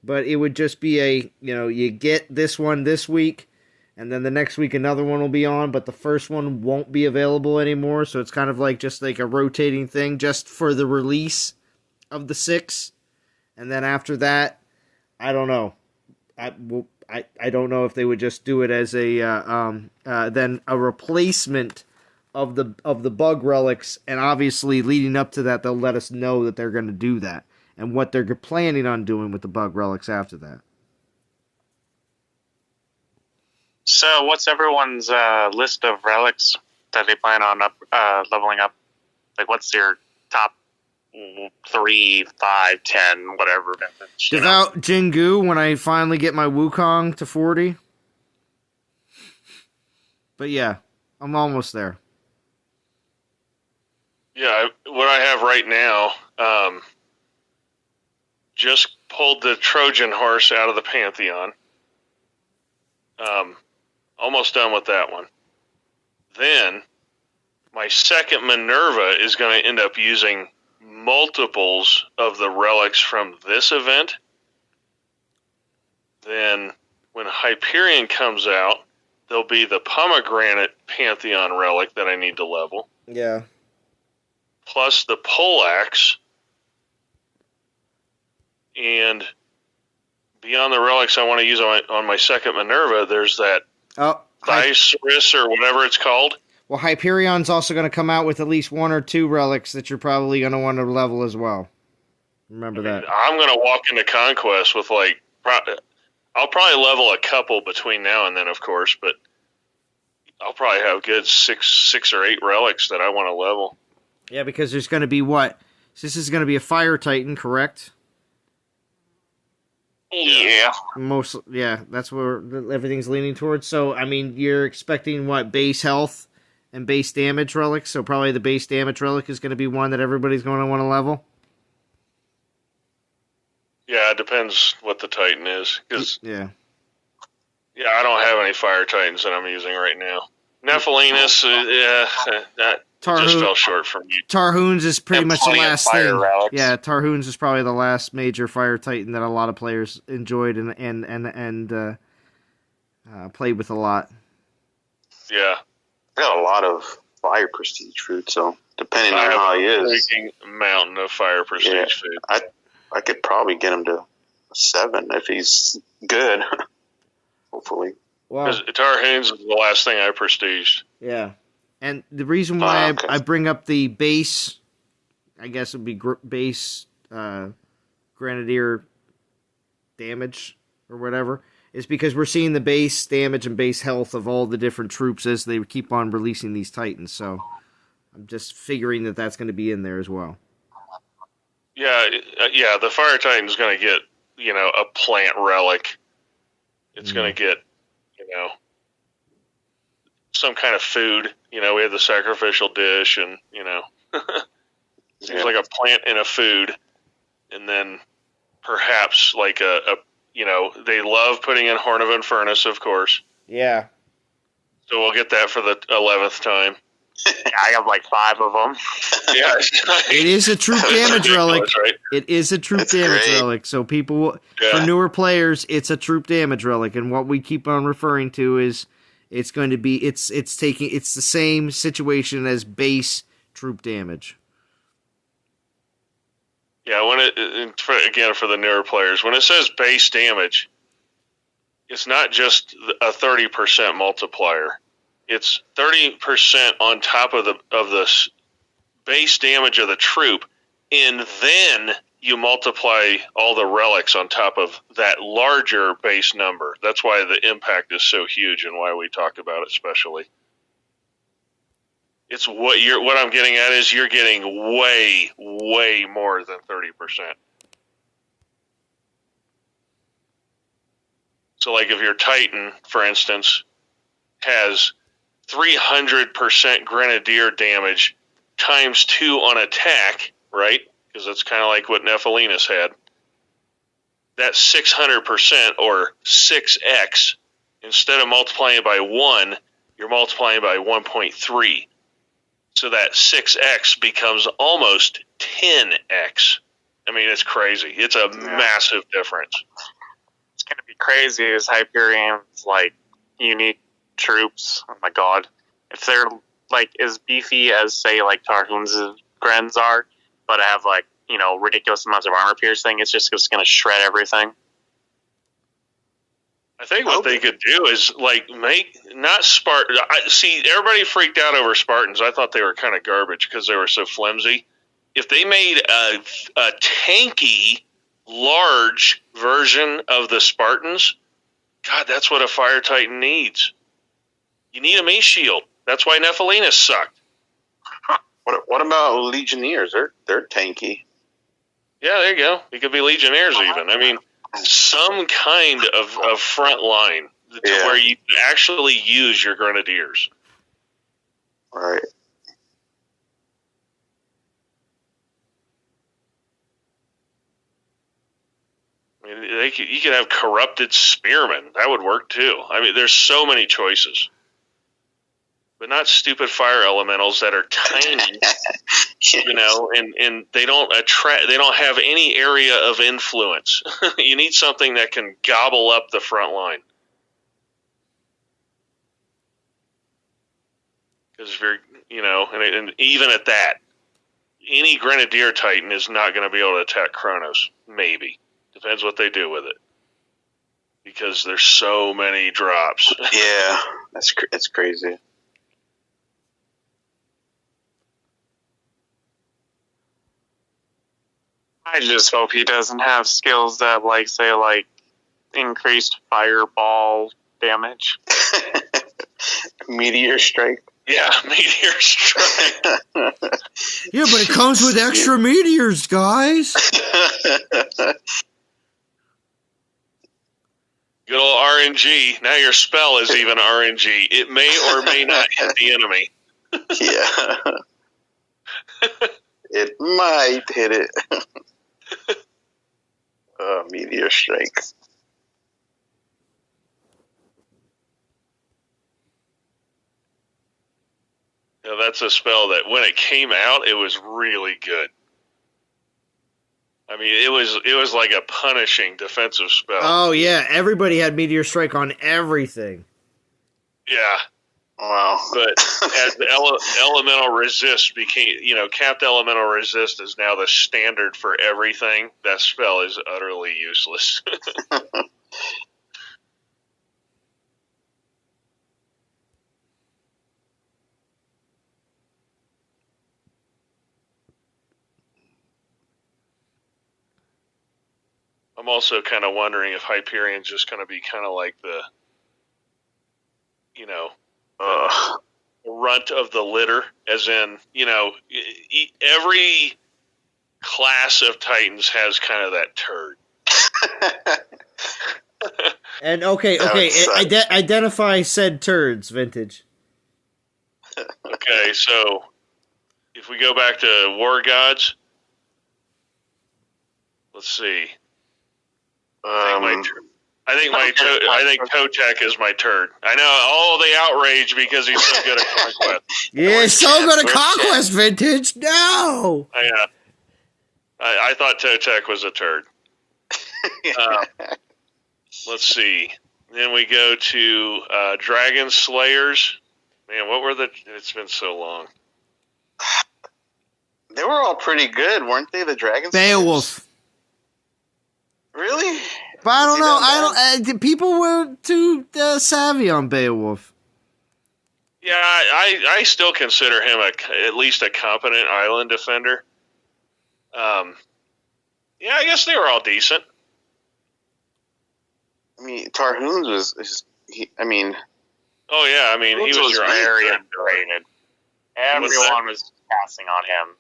but it would just be you get this one this week, and then the next week another one will be on, but the first one won't be available anymore, so it's kind of like just like a rotating thing just for the release of the 6, and then after that, I don't know. I don't know if they would just do it as a then a replacement of the bug relics, and obviously leading up to that, they'll let us know that they're going to do that and what they're planning on doing with the bug relics after that. So, what's everyone's list of relics that they plan on leveling up? Like, what's your top 3, 5, 10, whatever? Devout Jingu when I finally get my Wukong to 40. But yeah, I'm almost there. Yeah, what I have right now, just pulled the Trojan horse out of the Pantheon. Almost done with that one. Then, my second Minerva is going to end up using multiples of the relics from this event. Then, when Hyperion comes out, there'll be the Pomegranate Pantheon relic that I need to level. Yeah. Plus the Poleaxe. And beyond the relics I want to use on my second Minerva, there's that Dionysus or whatever it's called. Well, Hyperion's also going to come out with at least 1 or 2 relics that you're probably going to want to level as well. Remember that. I'm going to walk into Conquest with I'll probably level a couple between now and then, of course, but I'll probably have good six or 8 relics that I want to level. Yeah, because there's going to be what? This is going to be a Fire Titan, correct? Yeah. That's where everything's leaning towards. So, I mean, you're expecting what? Base health and base damage relics? So probably the base damage relic is going to be one that everybody's going to want to level? Yeah, it depends what the Titan is. Yeah, I don't have any Fire Titans that I'm using right now. Nephilinus, that just fell short for me. Tarhoons is pretty much the last thing. Relics. Yeah, Tarhoons is probably the last major Fire Titan that a lot of players enjoyed and played with a lot. Yeah. I got a lot of fire prestige food, so depending on how he is. A mountain of fire prestige food. I could probably get him to a 7 if he's good. Hopefully. Wow. Because Tarhoons is the last thing I prestiged. Yeah. And the reason why I bring up the base, I guess it would be base Grenadier damage or whatever, is because we're seeing the base damage and base health of all the different troops as they keep on releasing these Titans. So I'm just figuring that that's going to be in there as well. Yeah, the Fire Titan's going to get, a plant relic. It's going to get, some kind of food. We have the sacrificial dish and, seems like a plant and a food. And then perhaps like they love putting in Horn of Infernus, of course. Yeah. So we'll get that for the 11th time. I have like 5 of them. Yeah, it is a troop damage relic. Right? It is a troop damage relic. So people, for newer players, it's a troop damage relic, and what we keep on referring to is it's going to be it's the same situation as base troop damage. Yeah, for the newer players, when it says base damage, it's not just a 30% multiplier. It's 30% on top of the base damage of the troop, and then you multiply all the relics on top of that larger base number. That's why the impact is so huge and why we talk about it especially. It's what I'm getting at is you're getting way, way more than 30%. So like if your Titan, for instance, has 300% Grenadier damage times 2 on attack, right? Because that's kind of like what Nephilinus had. That's 600% or 6x. Instead of multiplying it by 1, you're multiplying by 1.3. So that 6x becomes almost 10x. I mean, it's crazy. It's a massive difference. It's going to be crazy as Hyperion's like unique troops. Oh my god. If they're like as beefy as say like Tarhoon's Grens are, but have like, ridiculous amounts of armor piercing, it's just going to shred everything. I think what they could do is like make not Spartan. See, everybody freaked out over Spartans. I thought they were kind of garbage because they were so flimsy. If they made a tanky, large version of the Spartans, God, that's what a Fire Titan needs. You need a mace shield. That's why Nephilinus sucked. What about Legionnaires? They're tanky. Yeah, there you go. It could be Legionnaires even. I mean, some kind of front line to where you can actually use your Grenadiers. Right. I mean, you could have corrupted spearmen. That would work too. I mean, there's so many choices. But not stupid fire elementals that are tiny, and they don't have any area of influence. You need something that can gobble up the front line. Because if you're, and even at that, any Grenadier Titan is not going to be able to attack Kronos. Maybe. Depends what they do with it. Because there's so many drops. Yeah, it's crazy. I just hope he doesn't have skills that, say, increased fireball damage. Meteor strike. Yeah, meteor strike. Yeah, but it comes with extra meteors, guys. Good old RNG. Now your spell is even RNG. It may or may not hit the enemy. Yeah. It might hit it. Meteor strike. Yeah, that's a spell that when it came out, it was really good. I mean, it was like a punishing defensive spell. Oh yeah, everybody had Meteor Strike on everything. Yeah. Wow. But as the elemental resist became, capped elemental resist is now the standard for everything. That spell is utterly useless. I'm also kind of wondering if Hyperion's just going to be kind of like the, runt of the litter, as in, every class of Titans has kind of that turd. And okay, identify said turds, Vintage. Okay, so if we go back to War Gods, let's see. I think Kotek is my turd. I know. The outrage because he's so good at conquest. Yeah, so good at conquest, Vintage. No. I thought Kotek was a turd. Let's see. Then we go to Dragon Slayers. Man, what were it's been so long. They were all pretty good, weren't they? The Dragon Beowulf. Really? But I don't know. People were too savvy on Beowulf. Yeah, I still consider him at least a competent island defender. Yeah, I guess they were all decent. I mean, Tarhoon was. Oh yeah, he was very underrated. Everyone was passing on him.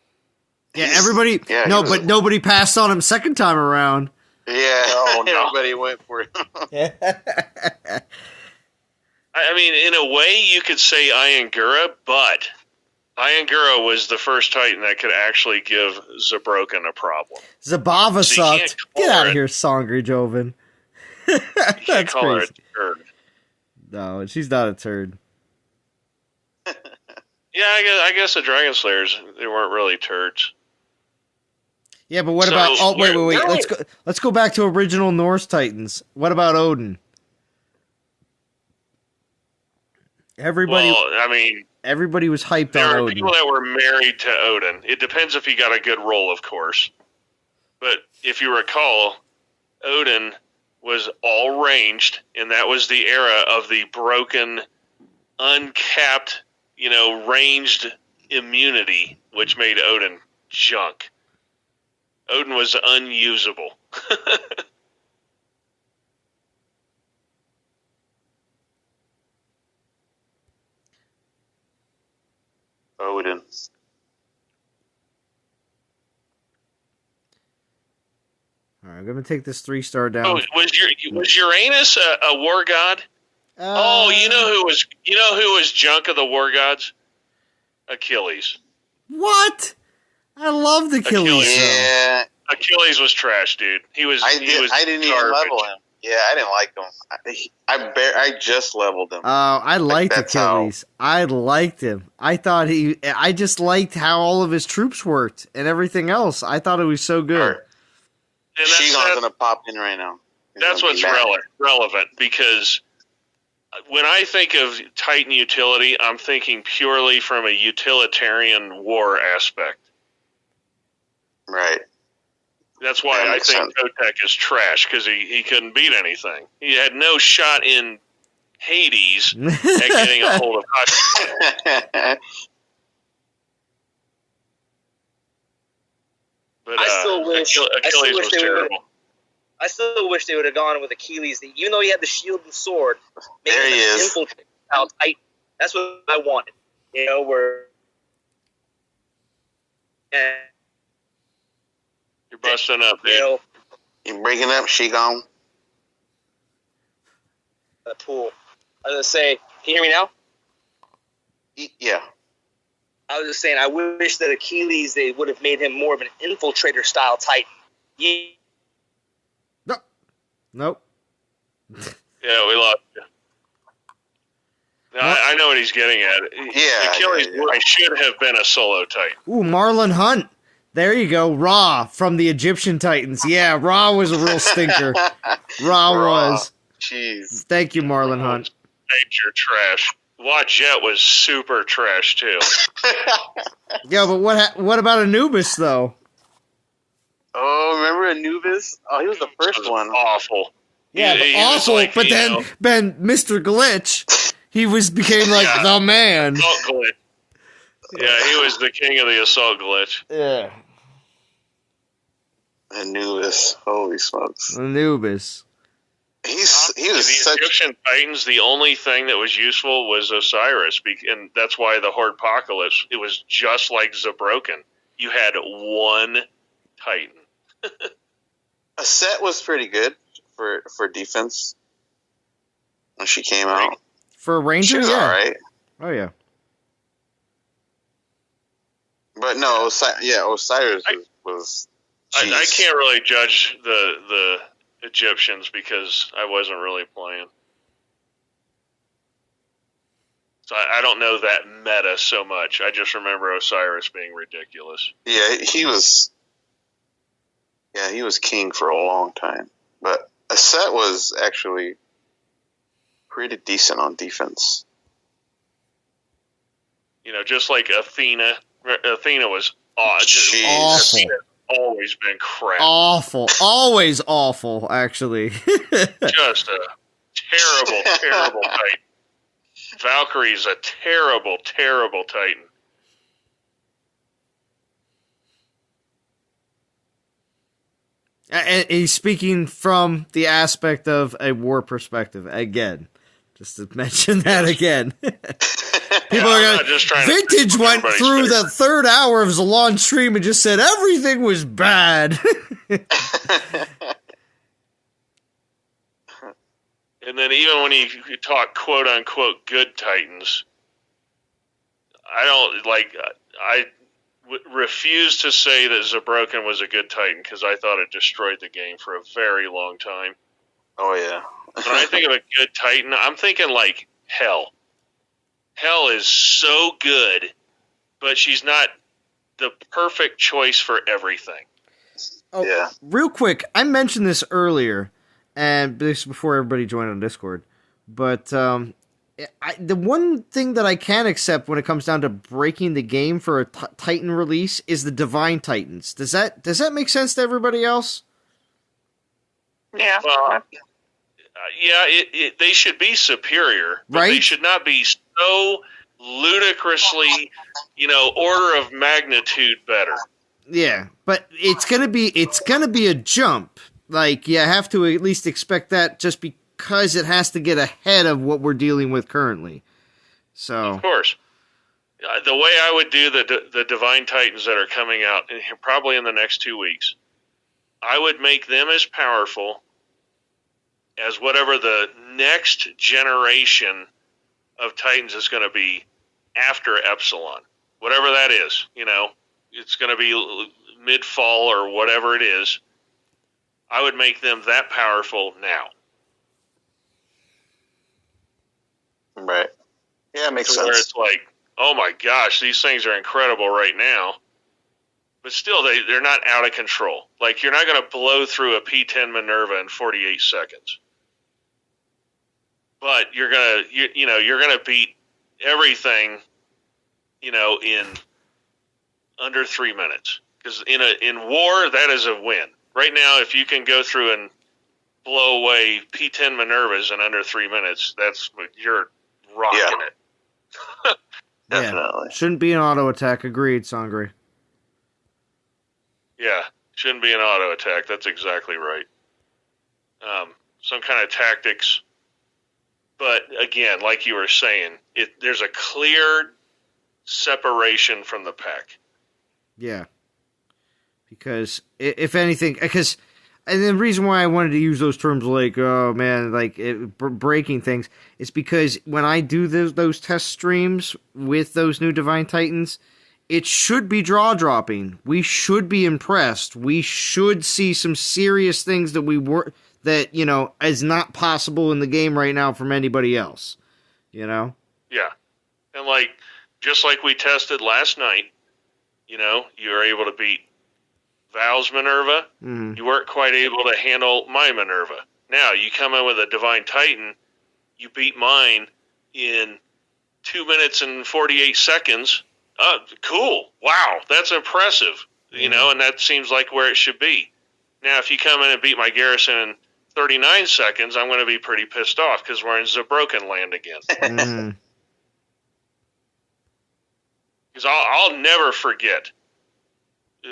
Yeah, everybody. Yeah, but nobody passed on him second time around. Yeah, everybody went for it. I mean, in a way, you could say Iangura, but Iangura was the first Titan that could actually give Zabroken a problem. Zabava sucked. Get out of here, Sangre Joven. That's call crazy. Her a turd. No, she's not a turd. Yeah, I guess the Dragon Slayers, they weren't really turds. Yeah, but what about? Oh, wait. Let's go back to original Norse Titans. What about Odin? Everybody was hyped on Odin. There are people that were married to Odin. It depends if he got a good role, of course. But if you recall, Odin was all ranged, and that was the era of the broken, uncapped, ranged immunity, which made Odin junk. Odin was unusable. Odin. All right, I'm gonna take this 3-star down. Oh, was Uranus a war god? You know who was junk of the war gods? Achilles. What? I love the Achilles. Yeah. Achilles was trash, dude. He was. I didn't even level him. Yeah, I didn't like him. I just leveled him. Oh, I liked Achilles. I liked him. I just liked how all of his troops worked and everything else. I thought it was so good. Shigon's gonna pop in right now. That's what's relevant, because when I think of Titan utility, I'm thinking purely from a utilitarian war aspect. Right. That's why I think Kotek is trash, because he couldn't beat anything. He had no shot in Hades at getting a hold of Hot. But Achilles was terrible. I still wish they would have gone with Achilles. Even though he had the shield and sword, there he is. Infiltrate how tight. That's what I wanted. You know, where. You're busting up, dude. You're breaking up, Shigon. The pool. I was gonna say, can you hear me now? Yeah. I was just saying, I wish that Achilles, they would have made him more of an infiltrator style Titan. Yeah. Nope. Yeah, we lost you. I know what he's getting at. Yeah. Achilles should have been a solo Titan. Ooh, Marlon Hunt. There you go. Ra from the Egyptian Titans. Yeah, Ra was a real stinker. Ra was. Jeez. Thank you, Marlon Hunt. Nature trash. Wadjet was super trash, too. Yeah, but what about Anubis, though? Oh, remember Anubis? Oh, he was the first one. Awful. Yeah, he awful. Like, but then Mr. Glitch, became like the man. Assault Glitch. Yeah, he was the king of the Assault Glitch. Yeah. Anubis. Holy smokes. Anubis. He was the Egyptian Titans, the only thing that was useful was Osiris, and that's why the Hordepocalypse, it was just like Zabroken. You had one Titan. A set was pretty good for defense when she came out. For a ranger, she was all right. Oh yeah. But no, Osiris was. I can't really judge the Egyptians because I wasn't really playing. So I don't know that meta so much. I just remember Osiris being ridiculous. Yeah, he was king for a long time. But Aset was actually pretty decent on defense. You know, just like Athena. Athena was awful. Always been crap. Awful. Always awful, actually. Just a terrible, terrible Titan. Valkyrie's a terrible, terrible Titan. And he's speaking from the aspect of a war perspective, again. Just to mention that again. People are going, Vintage went through the third hour of Zalon stream and just said everything was bad. And then even when you talk quote unquote good Titans, I refuse to say that Zabroken was a good Titan because I thought it destroyed the game for a very long time. Oh yeah. When I think of a good Titan, I'm thinking like Hell. Hell is so good, but she's not the perfect choice for everything. Oh, yeah. Real quick, I mentioned this earlier, and this is before everybody joined on Discord, but the one thing that I can accept when it comes down to breaking the game for a Titan release is the Divine Titans. Does that make sense to everybody else? Yeah. Well, they should be superior, but they should not be so ludicrously, order of magnitude better. Yeah, but it's gonna be a jump. Like, you have to at least expect that just because it has to get ahead of what we're dealing with currently. So, of course, the way I would do the Divine Titans that are coming out probably in the next 2 weeks, I would make them as powerful as whatever the next generation of Titans is going to be after Epsilon. Whatever that is, it's going to be mid-fall or whatever it is, I would make them that powerful now. Right. Yeah, it makes so sense. Where it's like, oh my gosh, these things are incredible right now. But still, they're not out of control. Like, you're not going to blow through a P10 Minerva in 48 seconds. But you're going to, you're going to beat everything, in under 3 minutes. Because in war, that is a win. Right now, if you can go through and blow away P10 Minervas in under 3 minutes, you're rocking it. Definitely. Yeah. Shouldn't be an auto attack. Agreed, Sangre. Yeah, shouldn't be an auto attack. That's exactly right. Some kind of tactics. But again, like you were saying, there's a clear separation from the pack. Yeah. Because, if anything, and the reason why I wanted to use those terms like, oh man, like breaking things, is because when I do those test streams with those new Divine Titans, it should be jaw-dropping. We should be impressed. We should see some serious things that is not possible in the game right now from anybody else. Yeah. And just like we tested last night, you were able to beat Val's Minerva. Mm-hmm. You weren't quite able to handle my Minerva. Now, you come in with a Divine Titan, you beat mine in 2 minutes and 48 seconds. Cool. Wow, that's impressive. And that seems like where it should be. Now, if you come in and beat my Garrison in 39 seconds, I'm going to be pretty pissed off because we're in Zabroken land again. Because I'll never forget,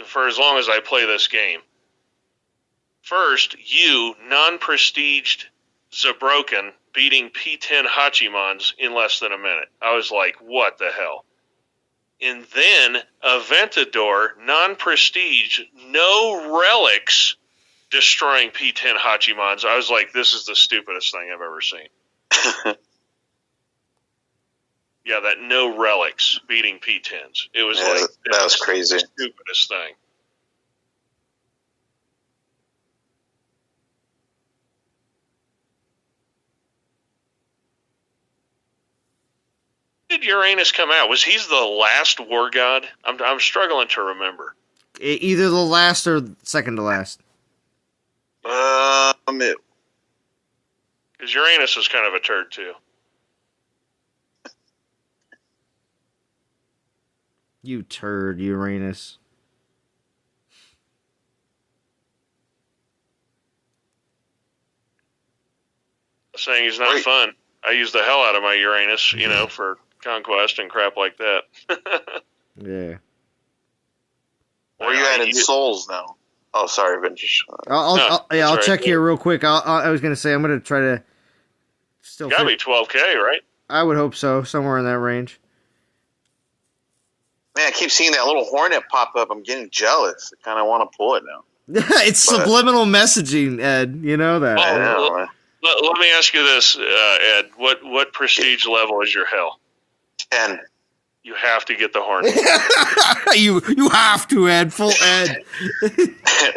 for as long as I play this game, first, you, non-prestiged Zabroken, beating P10 Hachimons in less than a minute. I was like, what the hell? And then Aventador, non-prestige, no relics, destroying P10 Hachimons. I was like, this is the stupidest thing I've ever seen. Yeah, that no relics beating P10s. It was that was crazy. The stupidest thing. Did Uranus come out? Was he the last war god? I'm struggling to remember. Either the last or second to last. Because Uranus was kind of a turd too. You turd, Uranus. Saying he's not fun. I use the hell out of my Uranus, for conquest and crap like that. Yeah. Where are you at in souls now? Oh, sorry, Vintage. I'll check here real quick. I was going to say, I'm going to try to still... Got to be 12K, right? I would hope so, somewhere in that range. Man, I keep seeing that little hornet pop up. I'm getting jealous. I kind of want to pull it now. It's subliminal messaging, Ed. You know that. I know, let me ask you this, Ed. What prestige level is your hell? 10. You have to get the hornet. you have to, Ed. Full Ed.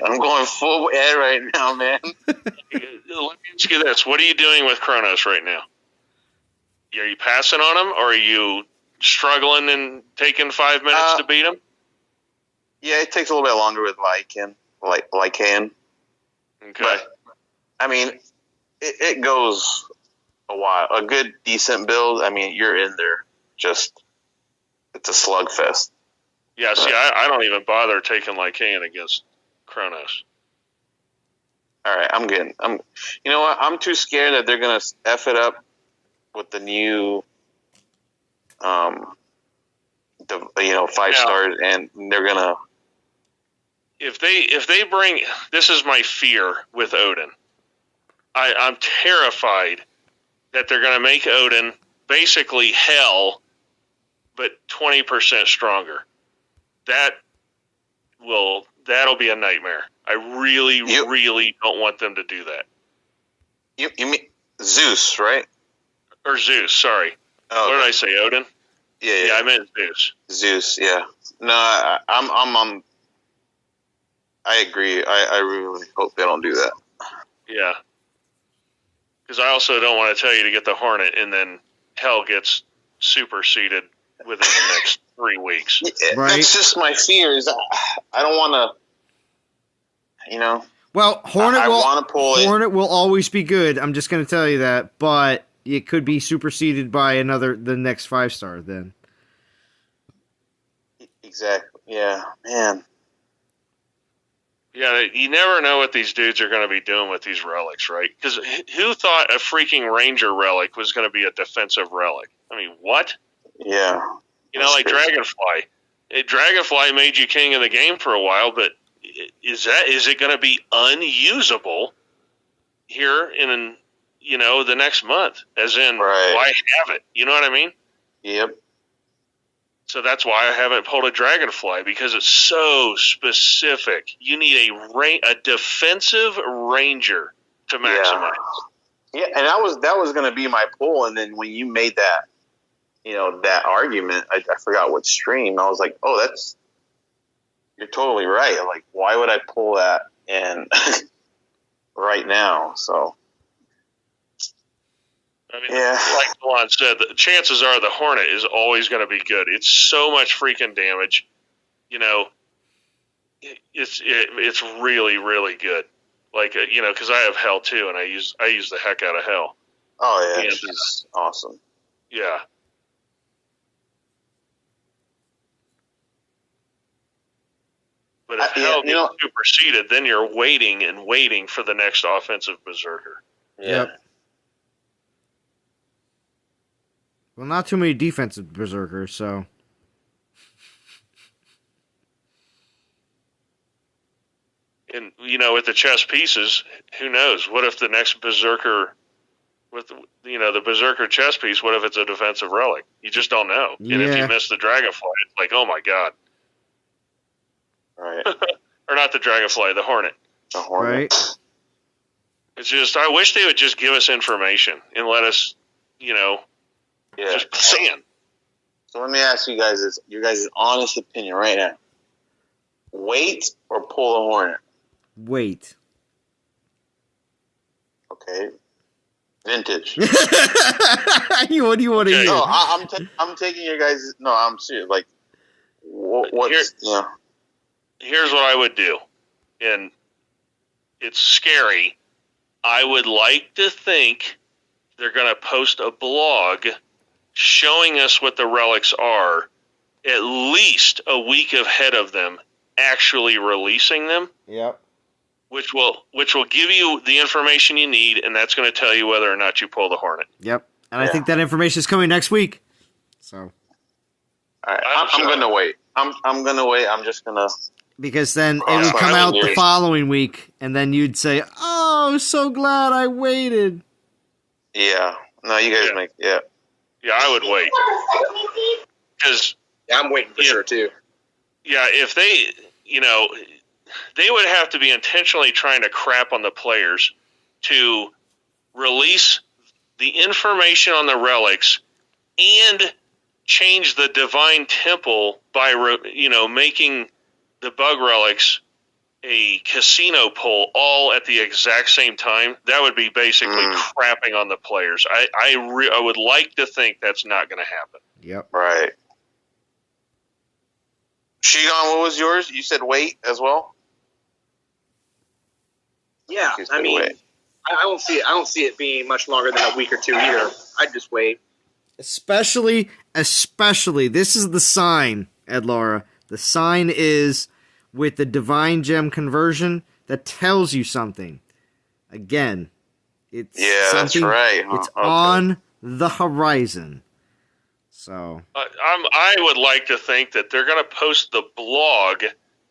I'm going full Ed right now, man. Let me ask you this. What are you doing with Kronos right now? Are you passing on him, or are you struggling and taking 5 minutes to beat him? Yeah, it takes a little bit longer with Lycan. Okay. But, I mean, it goes a while. A good, decent build, I mean, you're in there. Just, it's a slugfest. Yeah, see, I don't even bother taking Lycan against Kronos. All right, you know what? I'm too scared that they're going to F it up with the new 5 stars, and they're gonna. If they bring, this is my fear with Odin. I'm terrified that they're gonna make Odin basically hell, but 20% stronger. That'll be a nightmare. I really, really don't want them to do that. You mean Zeus, right? Or Zeus, sorry. Oh, what did I say, Odin? Yeah, I meant Zeus. Zeus, yeah. No, I'm I agree. I really hope they don't do that. Yeah. Because I also don't want to tell you to get the Hornet and then hell gets superseded within the next 3 weeks. Yeah, right? That's just my fears. I don't want to, Well, Hornet Hornet will always be good. I'm just going to tell you that, but it could be superseded by the next 5-star then. Exactly. Yeah, man. Yeah, you never know what these dudes are going to be doing with these relics, right? Because who thought a freaking Ranger relic was going to be a defensive relic? I mean, what? Yeah. Like crazy. Dragonfly. Dragonfly made you king of the game for a while, but is it going to be unusable here in the next month? As in, why have it? You know what I mean? Yep. So that's why I haven't pulled a Dragonfly, because it's so specific. You need a defensive Ranger to maximize. Yeah, and that was going to be my pull, and then when you made that, that argument, I forgot what stream. I was like, oh, you're totally right. Like, why would I pull that and right now? So. I mean, like Milan said, the chances are the Hornet is always going to be good. It's so much freaking damage. It's really, really good. Like, because I have Hell too, and I use the heck out of Hell. Oh yeah, she's awesome. Yeah. But if Hell gets superseded, then you're waiting and waiting for the next offensive Berserker. Yeah. Yep. Well, not too many defensive Berserkers, so. And, with the chess pieces, who knows? What if the next Berserker, with the Berserker chess piece, what if it's a defensive relic? You just don't know. Yeah. And if you miss the Dragonfly, it's like, oh my God. Right. Or not the Dragonfly, the Hornet. The Hornet. Right. It's just, I wish they would just give us information and let us, just plan. So let me ask you guys your guys' honest opinion right now. Wait or pull the Hornet? Wait. Okay. Vintage. What do you want to hear? No, I'm taking your guys'. No, I'm serious. Like, what's Here's what I would do, and it's scary. I would like to think they're going to post a blog showing us what the relics are, at least a week ahead of them actually releasing them. Yep. Which will give you the information you need, and that's going to tell you whether or not you pull the Hornet. Yep. And I think that information is coming next week. So. All right, I'm going to wait. I'm going to wait. I'm just going to. Because then it would come out the following week, and then you'd say, "Oh, so glad I waited." Yeah. No, you guys make. Yeah. Yeah, I would wait. Because I'm waiting for sure too. Yeah, if they, they would have to be intentionally trying to crap on the players to release the information on the relics and change the divine temple by, making the bug relics a casino pull all at the exact same time. That would be basically crapping on the players. I would like to think that's not going to happen. Yep. Right. Shigon, what was yours? You said wait as well? Yeah, I mean, I don't see it. I don't see it being much longer than a week or two either. I'd just wait. Especially, this is the sign, Ed Laura. The sign is with the divine gem conversion that tells you something. Again, it's something, that's right. It's on the horizon. So I would like to think that they're going to post the blog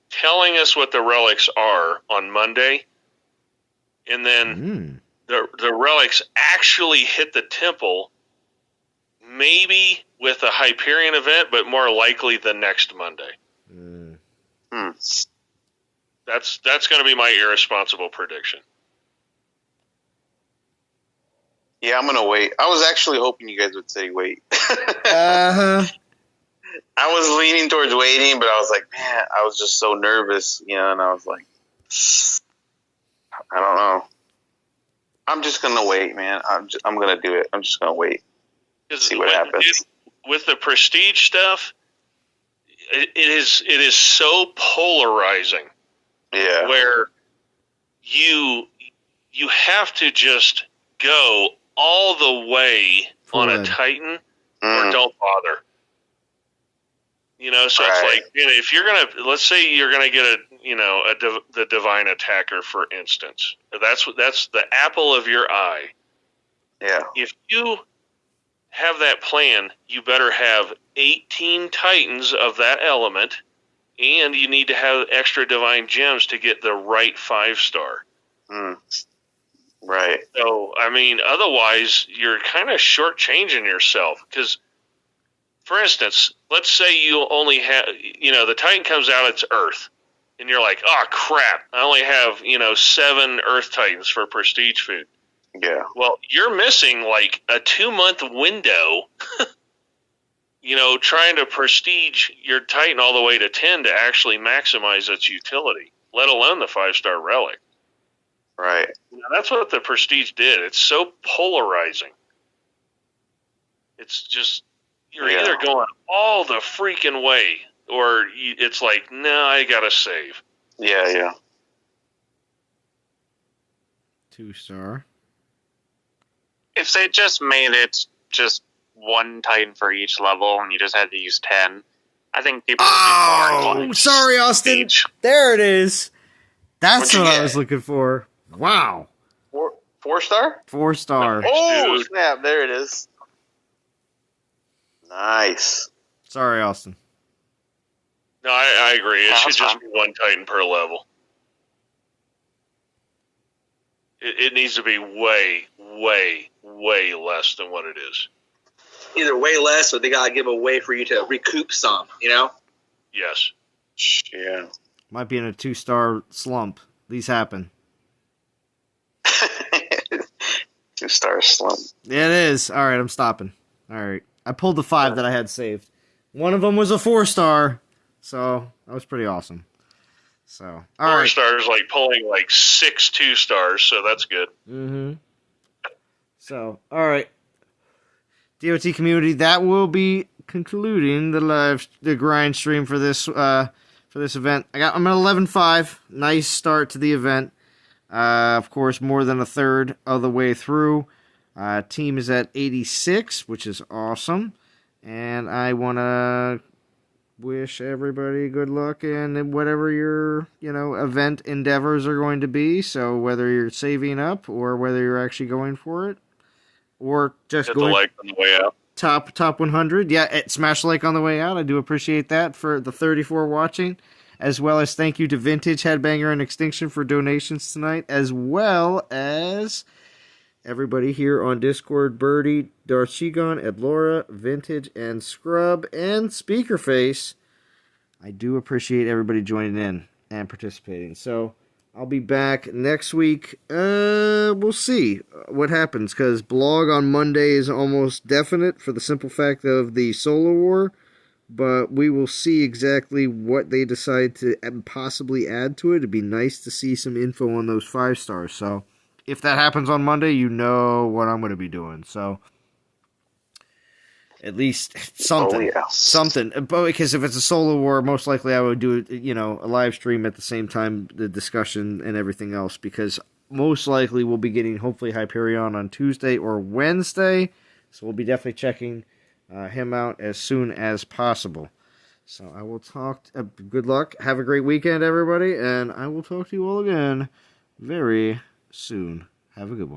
telling us what the relics are on Monday, and then the relics actually hit the temple, maybe with a Hyperion event, but more likely the next Monday. That's going to be my irresponsible prediction. Yeah, I'm going to wait. I was actually hoping you guys would say wait. Uh-huh. I was leaning towards waiting, but I was like, man, I was just so nervous, and I was like, I don't know. I'm just gonna wait, man. I'm gonna do it. I'm just gonna wait. See what happens. With the prestige stuff, it is so polarizing. Yeah. Where you have to just go all the way on a Titan or don't bother. So it's like, if you're gonna, let's say you're gonna get the divine attacker, for instance. That's the apple of your eye. Yeah. If you have that plan, you better have 18 Titans of that element, and you need to have extra divine gems to get the right 5-star. Right. So, otherwise, you're kind of shortchanging yourself. Because, for instance, let's say you only have, the Titan comes out, it's Earth. And you're like, oh, crap, I only have, 7 Earth Titans for prestige food. Yeah. Well, you're missing, like, a 2-month window, trying to prestige your Titan all the way to 10 to actually maximize its utility, let alone the 5-star relic. Right. That's what the prestige did. It's so polarizing. It's just, you're either going all the freaking way, or it's like, no, I gotta save. Yeah. 2-star. If they just made it just 1 Titan for each level, and you just had to use 10, I think people would be more inclined. Sorry, Austin. There it is. That's what I was looking for. Wow. 4-star? 4-star. Oh, snap. There it is. Nice. Sorry, Austin. No, I agree. It should just be 1 Titan per level. It needs to be way, way, way less than what it is. Either way less, or they gotta give a way for you to recoup some, Yes. Yeah. Might be in a 2-star slump. These happen. 2-star slump. Yeah, it is. All right, I'm stopping. All right. I pulled the 5 that I had saved. One of them was a 4-star, so that was pretty awesome. So, all 4 right. stars, like pulling like 6 2-stars, so that's good. Mm-hmm. So, all right. DOT community, that will be concluding the grind stream for this event. I'm at 11.5. Nice start to the event. Of course, more than a third of the way through. Team is at 86, which is awesome. And I want to wish everybody good luck in whatever your, event endeavors are going to be. So whether you're saving up or whether you're actually going for it, or just Hit going the like on the way out. Top 100. Yeah, smash like on the way out. I do appreciate that for the 34 watching. As well as thank you to Vintage, Headbanger, and Extinction for donations tonight, as well as everybody here on Discord, Birdie, Darth Shigon, Edlora, Vintage, and Scrub, and Speakerface. I do appreciate everybody joining in and participating. So, I'll be back next week. We'll see what happens, because blog on Monday is almost definite for the simple fact of the Solar War. But we will see exactly what they decide to possibly add to it. It'd be nice to see some info on those 5-stars. So, if that happens on Monday, you know what I'm going to be doing. So, at least something. Oh, yeah. Something. But because if it's a solo war, most likely I would do, a live stream at the same time, the discussion and everything else. Because most likely we'll be getting, hopefully, Hyperion on Tuesday or Wednesday. So, we'll be definitely checking him out as soon as possible. So I will talk. Good luck. Have a great weekend, everybody, and I will talk to you all again very soon. Have a good one.